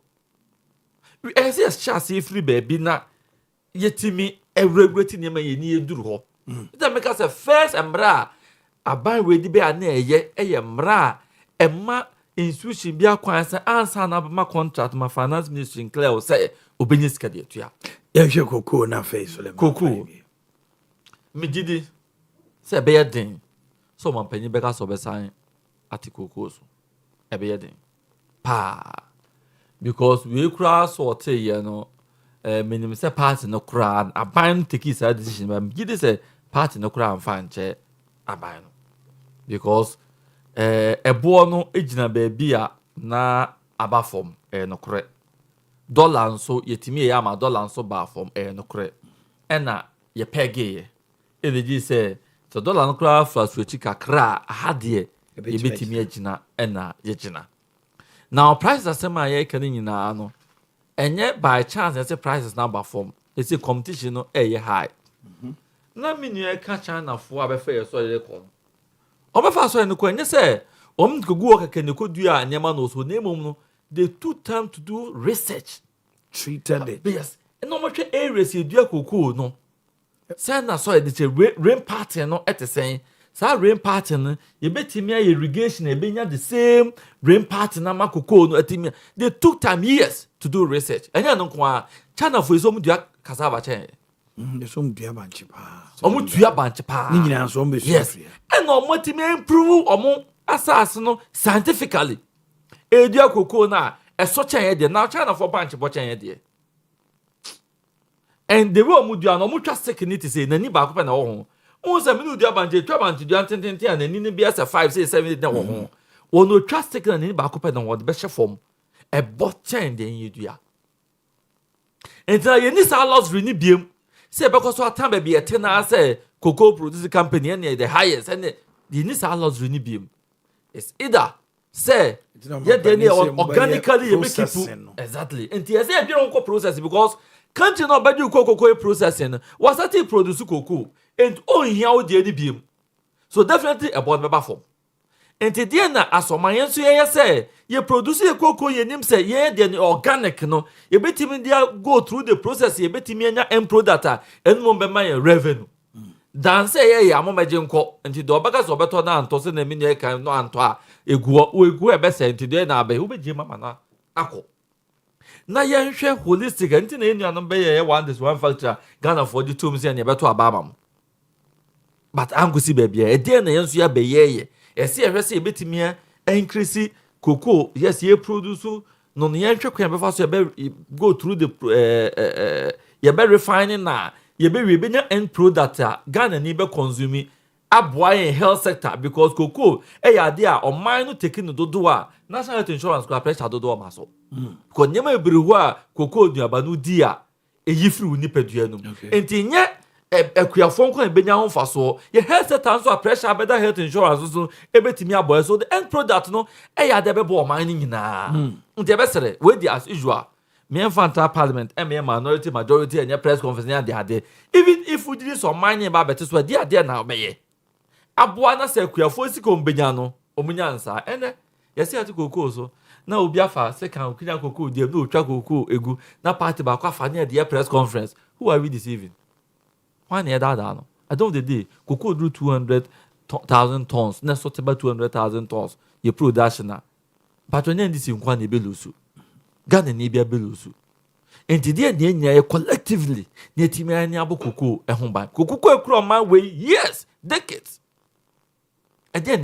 we say chance free baby na yetimi regulate ni ma ye ni eduru ho that make us a first embra aban we di be ana eye mra emma institution bi akwan say answer na ma contract ma finance ministry clear say obenye sika de atua ye hwe koko na face le koko me gidi say be yedin so man panyi be ka so be sign article ko so e be yedin pa because we kura so te ye no minimum say party no kura aban take his decision but gidi say party no kura amfa nche aban no because ebo no ejina baabi a na aba form no kore dollar nso yetimi ya ma dollar nso ba form no kore ena ye pege ye say so dollar no kura frustrate kakra ahade ye betimi ejina ena ye jina now prices asema ye kan nyina no enye by chance say prices na ba form e say competition no high na menu e ka China fo abefa ye so ye ko obefa so en ko enye say Could go work can you could do a Yamano so name they took time to do research. Treated it. Yes. And no much areas you do cocoa no. Send us so it's a rain pattern no at the same. So rain pattern, you bet me irrigation, a benya the same rain pattern na cocoa no at me. They took time years to do research. And you know China for his own cassava chain. The some dear bunch pa. Almost 2 bunch pa. Yes. And no more to improve or assassin scientifically. A dear cocoa na a such a idea now China for bunch watching idea. And the room would do an almost second it to say, Nani back and home. Once a minute, Diabanje, Traban to Jantin and then in BS 5, 6, 7, 8, one no trust taken and in back up and what the best form. A bot chain then you do. And tell you, this are lost really beam. Say, because what time be a 10 hours, say, cocoa producing company and the highest, and the Nisa lost really beam. It's either, say, yet then organically you make it exactly. And TSA, you don't process because. Can't you not do cocoa processing? Was that it produce cocoa? And oh, here the beam. So definitely about the form. And today na as o man so ye say, you produce a cocoa ye nim say ye the organic no. You betimi there go through the process, you betimi anya end product and mo be my revenue. Dan say ye amomaje nko. Nti do baka so beto na anto se na mi ne kan no anto a egu e be say nti de na be wo be jima mana akọ. Na yenhwe holistic anti na enuanom be ye one this one factor Ghana for the two say na beto ababa mo. But angusi be bia e dey na yenso ya be ye ese ehwese ebetimi increase cocoa yes ye produce no yenhwe kwan be fa so be go through the ye be refining na ye be we benya end product Ghana ni be consume aboa in health sector because cocoa ya dey a oman no taking no dodo a national health insurance ko pressure dodo ma so ko nyema ebirihu a cocoa duaba no di a eyifiri uni padua no enti nye akuafo nko ebenya ho faso ye health sector so pressure better health insurance so ebetimi aboa so the end product no ya dey be bo oman ni nyina enti ebesere we di as usual me infantile parliament me minority majority and press conference na dey even if we did some mining ba better so dey na obeye aboa na se akuafo siko mbenya no omunyansa ene yesi ati cocoa so na obi afa se kan okunya cocoa dey no twa cocoa egu na party ba kwa fa na dey press conference who are we deceiving one year that no I don't the day cocoa do 200,000 tons na so about 200,000 tons ye production na but when this nkwa na belusu Ghana na bia belusu enti dey na nya collectively na timi ani abo cocoa ehun ban cocoa ekro man we yes decades. And then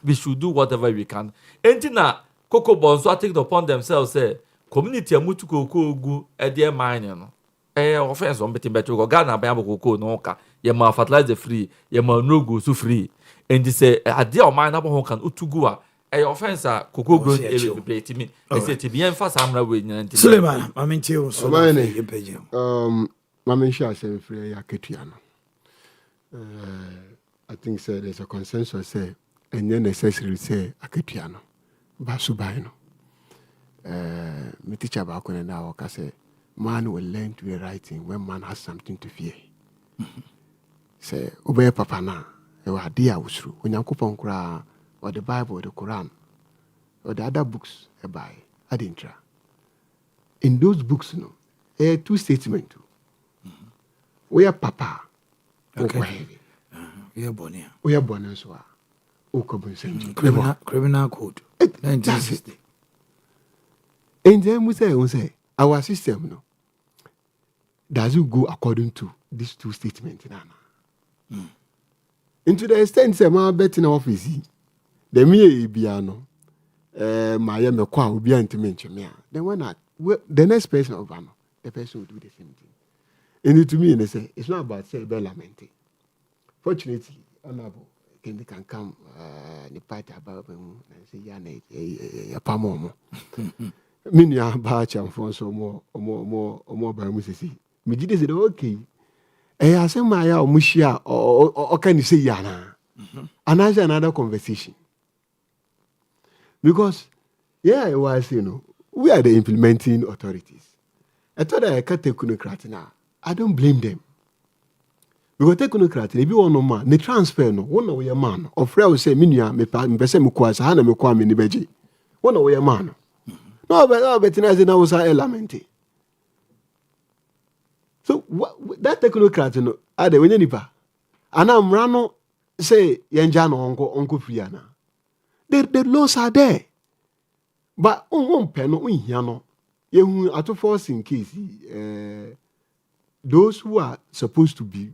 we should do whatever we can. And na cocoa bonds so take it upon themselves say community amutu cocoa gu e dey mining no. Offense on betting better go Ghana buy cocoa no ka. Ye ma fertilizer free, ye ma no go so free. And they say ade o mine abo kan utugu a offense cocoa grow e be to me. They say to be emphasis amra we nyanta. Suleiman, I mean you so. Mama sha say free ya ketua no. I think there's a consensus say and then necessary say aketua no ba so bai no me teacher ba ko na waka say man will learn to be writing when man has something to fear. Say obey papa na e wa dia wusru onyankopon kura or the Bible, the Quran or the other books by adintra in those books no two statements where papa okay. We are born here. We are born as well. Criminal code. 1960. And then we say, our system no does it go according to these two statements? Into the extent say my bet in office, the me biano, my me kwa will be intimate me. Then when the next person of the person will do the same thing. And it to me, they say it's not about say lamenting. Fortunately, honorable can come the party about and say ya pamomo. Minya batch and for so more by Musisi. Mijide said okay. I say my mushia or can you say yana? And that's another conversation. Because it was we are the implementing authorities. I thought I can't take now. I don't blame them. because technocrat if you want no man the transfer no one no man of friend say minua me pese me kwa sa na me kwa me ni beji one no man no but na na was element so that technocrat no ade when nipa ana mra no say yenja no onko free ana the laws are there but pe no unhia no yehu ato force in case those who are supposed to be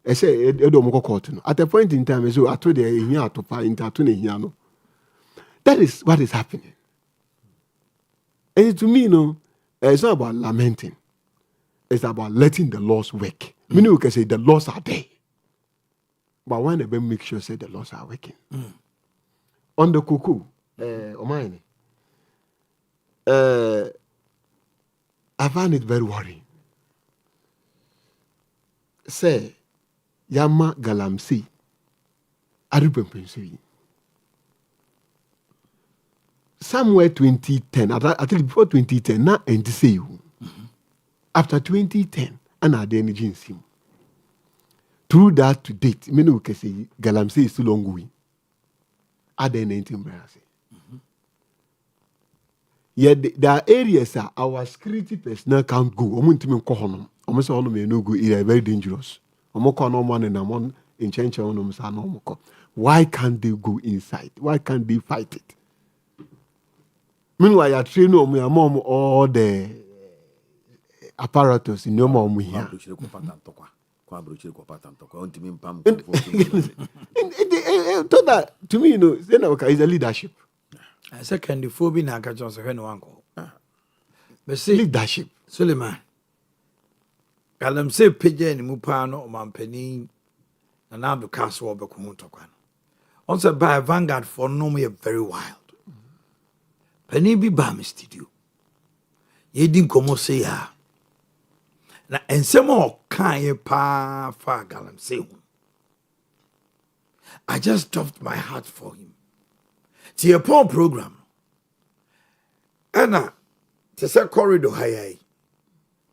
I say at a point in time so ato there here to pa into here no that is what is happening. And to me it's not about lamenting, it's about letting the laws work. Meaning we can say the laws are there, but when they make sure say the laws are working. On the cuckoo Omanhene, I find it very worrying. Say Yama Galamsey Adu-Boakye. Somewhere 2010, I think before 2010, now and say you. After 2010, and I didn't him. Through that to date, many we can say Galamsey is still ongoing. I didn't embarrass it. Yet there are areas that our security personnel can't go. Almost all of me no go. It is very dangerous. Why can't they go inside? Why can't they fight it? Meanwhile, you train all the apparatus in your mom here. To me, it's a leadership. Second, the phobia na kajon se hwe no anko. Be say leadership. Suleiman. Kalam se peje ni mu pa no omampani na na do castle obeko ho tokwa no. On say by Vanguard for no me very wild. Pani bi ba me studio. Ye din komo se ya. Na ensem o kan ye pa fa Galam se hu. I just dropped my heart for him. Ti a poor program. Anna, te se corridor hayai.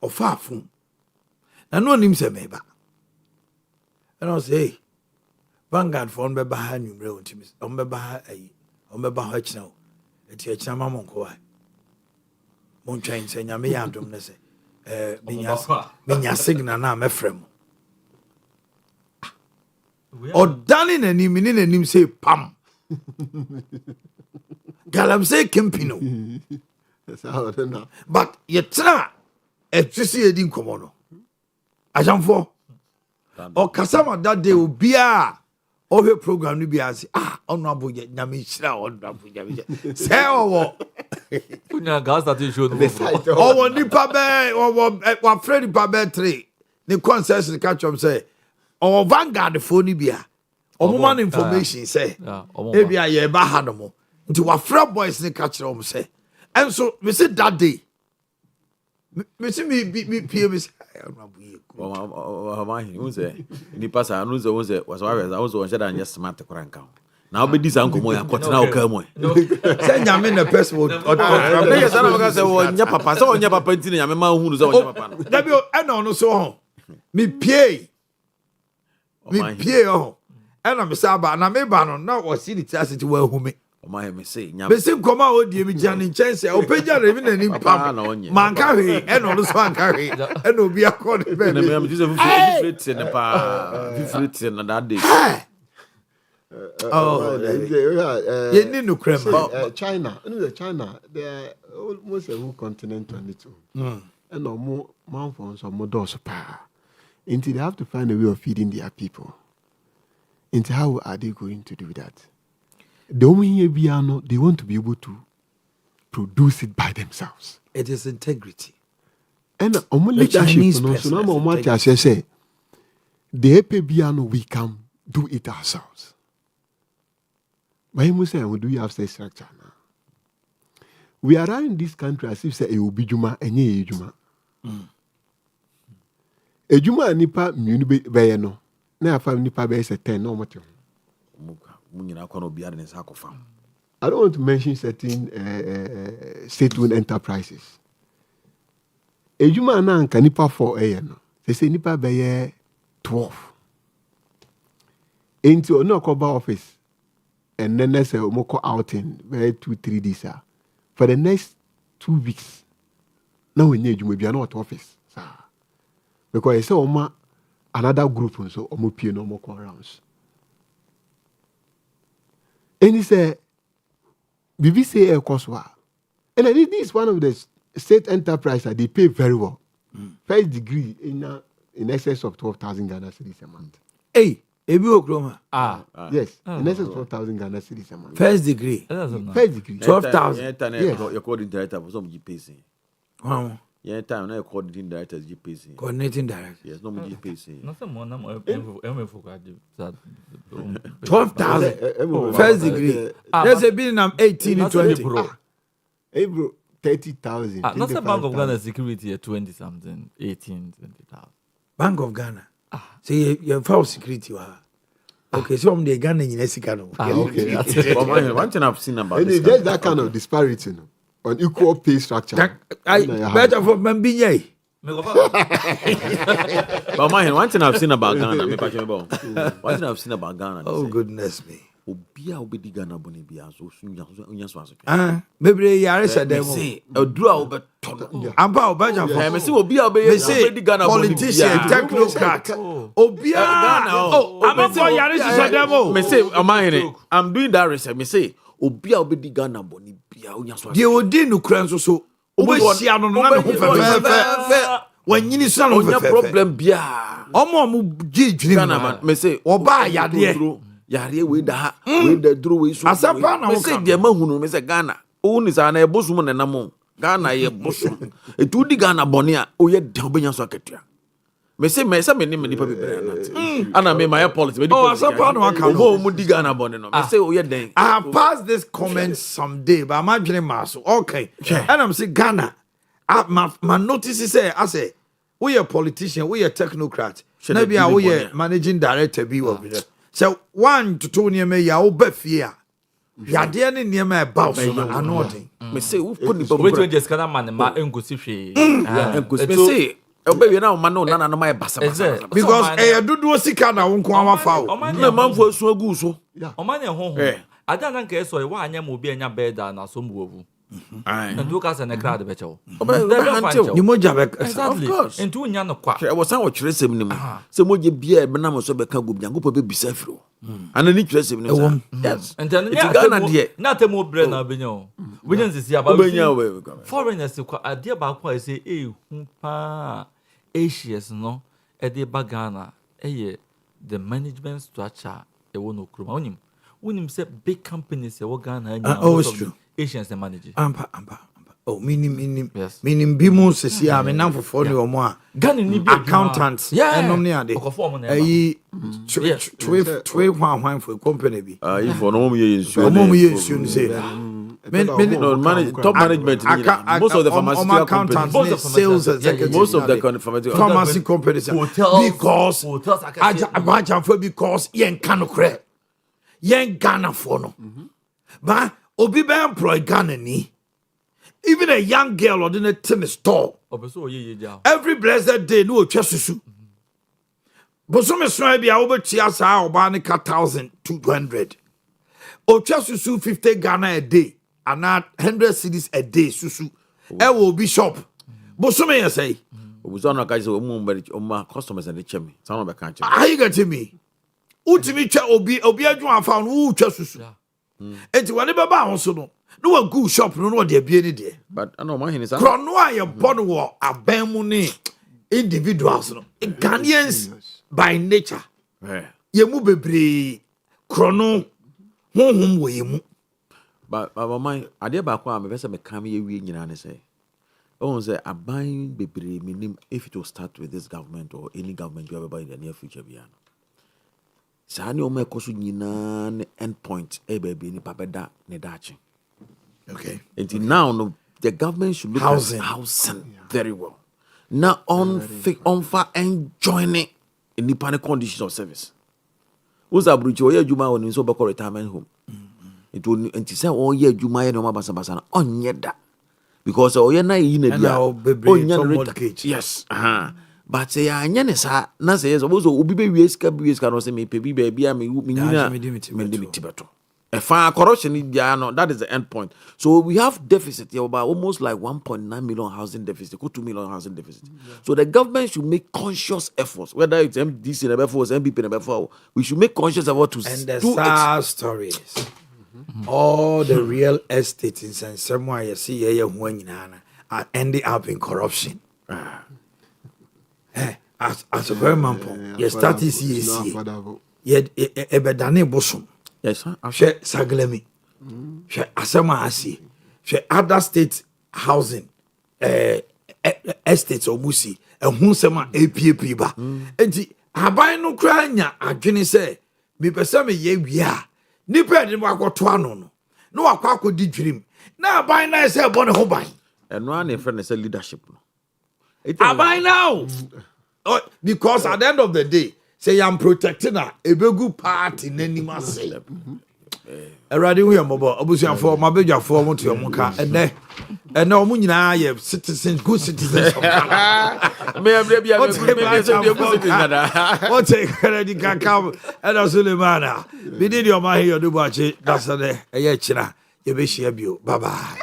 O far from. Na no nim se meba. And I say, hey, Vanguard for on beba ha numre ontimi. On beba ha ayi. On beba ha china. Eti a china mamon ko ai. Mon train se nyame ya dom ne se. Minya signal na mefrem. O dani na nim ni na nim say pam. Galamsey Kempino. But yetra etrisi edin komono. Ajamfo. O kasama that day obia o he program ni bia say honorable nyame hira honorable nyame. Say owo. Kunya gas that show no. O nipa be wa friend nipa be 3. The concession catch up say o Vanguard phone ni bia. Omo information say ebi aye ba ha no mo nti wa fra boys ne catch them say and so we say that day me see me PM say Omanhene who say ni pasa no say was one share and just smart kranka now be this anko ya kotena o ka mo say nyame na person o yes na go say wonya papa say wonya papa ntini nyame ma hunu say wonya papa no da bi e no no so ho me pie ho ena me saba na me ba no na o si di tiase ti wa hu me Omanhene me say nyame be sim koma o die mi jani chense o peja re mi na ni pam man ka hwe ena no so an ka hwe ena obi akọ de be na me am just different ne pa different na that day you need no crema China they almost a whole continent on its own and no more man for some doors pa until they have to find a way of feeding their people. Into how are they going to do that? The only piano, they want to be able to produce it by themselves. It is integrity. And leadership, say, the piano we can do it ourselves. But he must say, we do have say structure now. We are running this country as if say it will be Juma and ye Juma. A Juma nipa muni be no. Na afa nipa be say 10 no moto. I don't want to mention certain state-owned enterprises. Ejuma na anka nipa 4 no. They say nipa be 12. Into no cover office. And then there's a moko outing where 2-3 days. For the next 2 weeks. Now we need you maybe not office. Because I say Oma another group so Omo pay no more rounds. And he said BBC Air Coswa. And I think this is one of the state enterprise that they pay very well. First degree in excess of 12,000 Ghana cedis a month. Hey, Ebi Okroma. Yes, in excess of 12,000 Ghana cedis a month. First degree. First degree. 12,000. Yes. Your coordinating director for some GPC. Wow. Yeah, time now coordinating director is GPC. Coordinating director. Yes, no more GPC. Nothing more. 12,000. First degree. There's a bill 18 and 20. Bro, 30,000. Not the Bank of Ghana security at 20 something, 18, 20,000. Bank of Ghana. See, you're for security. Okay, so I'm the Ghana in Esicano. Okay, that's it. One thing I've seen about this. There's that kind of disparity on equal pay structure. I better for Mambiye. But one thing I've seen about Ghana, one thing I've seen about Ghana. Oh, goodness me. Obia obedi Ghana boni bia so unya so aso. Bebre yare se dem. Me odura obeto. Amba obaja for. Me say obia obedi Ghana boni bia. Politician, technocrat. Obia Ghana. Oh, I'm for yare se dem. Me say Omanhene, I'm doing that research. Me say obia obedi Ghana boni bia unya so aso. Die odi nukran so. Obehia no na me ho fefe. Wanyini so na ho fefe. Onya problem bia. Omo gi dwini Ghana me say oba yade. Yare we da we da duro we so asapa na me say de mahunu me say Ghana o ni sa na ebosum ne nam Ghana ye bosum etu di Ghana bone a o ye de obenya so akatua me say me ni nipa bibere na ana me my policy me di asapa na aka no mo di Ghana bone no me say o ye den I have passed this comment someday but I'm dream maso okay and I'm say Ghana my notice say I say we a politician we a technocrat na bia we a managing director bi wo bi. So 1 to 2 near me ya obefia. Ya de ne near me about so anointing. Me say who put the we just can man ma enkosi hwe. Enkosi me say obewe na ma no na my basa. Because dudu sika na wonko awafa o. Na manfo asu agu so. Omane honho. Ada na nka eso wa anya ma obi anya beda na so mbuwu. And look as an crowd becho. You moja be exactly. And tu nya no kwa. I was an kyerɛsɛm nim. Sɛ moje bia be na mo so be ka go Nyankopɔ be bisa firo. Ana ni kyerɛsɛm nim. Yes. And then Ghana de. Na temo bre na benya. Benya nsisi aba. Benya we. Foreigners kwa ade ba kwa say hu pa AHS no e de ba Ghana the management structure e wo no kroma. Unim say big companies e wo Ghana it's true. Asians they manage. Ampa. Oh, minim. Yes. Minim bimu sesi a me nan fofo ne omo a. Ghana ni bi accountants. Enom ne ade. Ayi twe hwan for company bi. Ayi for no mo ye nsuo. Omo ye nsuo ni say. Top management most of the pharmaceutical companies, sales executives, most of the pharmacy companies because yen kanokre yen Ghana for no. But obi be employ Ghana ni. Even a young girl or the tennis store. Every blessed day no chasusu. But some so be over tiasa or banika 1,200. O chasusu 50 Ghana a day and not 100 cedis a day susu. E will be shop. But some may say was on a guys o customers and the chemi. Some of the how you get to me? Ultimate obi adwan found who chasusu. Enti wane baba honso no wa go shop no de bia ni de but I know my hin is krono aye born wo aban mu ni individuals no Ghanaians by nature ye mu bebre krono honhom wo ye mu but my ade ba kwa me pese me kam ye wie nyina ne say oh say aban bebre minim if it will start with this government or any government you ever in the near future bia Sani ome kosu nyina ne endpoint baby ni papeda ne dachi. Okay. Until now no the government should look at housing very well. Now on for enjoying in the panic conditions of service. Who's a bridge or juma on in so retirement home? It will until say oh yeah juma no mabasa on yeda. Because oh yeah na in a mortgage. Yes. but say anya ne sa na say so obi be wie sika no say me pe bi ba bia me nyina me de tibeto corruption no, that is the end point. So we have deficit here about almost like 1.9 million housing deficit, 2 million housing deficit. So the government should make conscious efforts, whether it's MDC and or MPP and we should make conscious effort to and the do sad stories. All the real estate in somewhere you see here are ending up in corruption. As a very man, you start to see yet ebedane bosom. Yes, sir. She Saglemi. She Asama Asi. She other state housing estates or musi and hunsema APP ba. Enti abai no kra nya adwene se me pese me ye wia. Nipa de wakwoto ano no. No wakwa di dwirim. Na abai na se bo ne ho ban. Eno an friend say leadership no. Abai now. Because at the end of the day, say I'm protecting her. A big party name say. Eradi we mobo obusia for my beja for mo to your muka and no mu nyina citizens good citizens. Me abia good citizens. What take credit can come and Sulemana. We did your Omanhene Yaw Adu-Boakye that's a ye chira ye be share bio. Bye bye.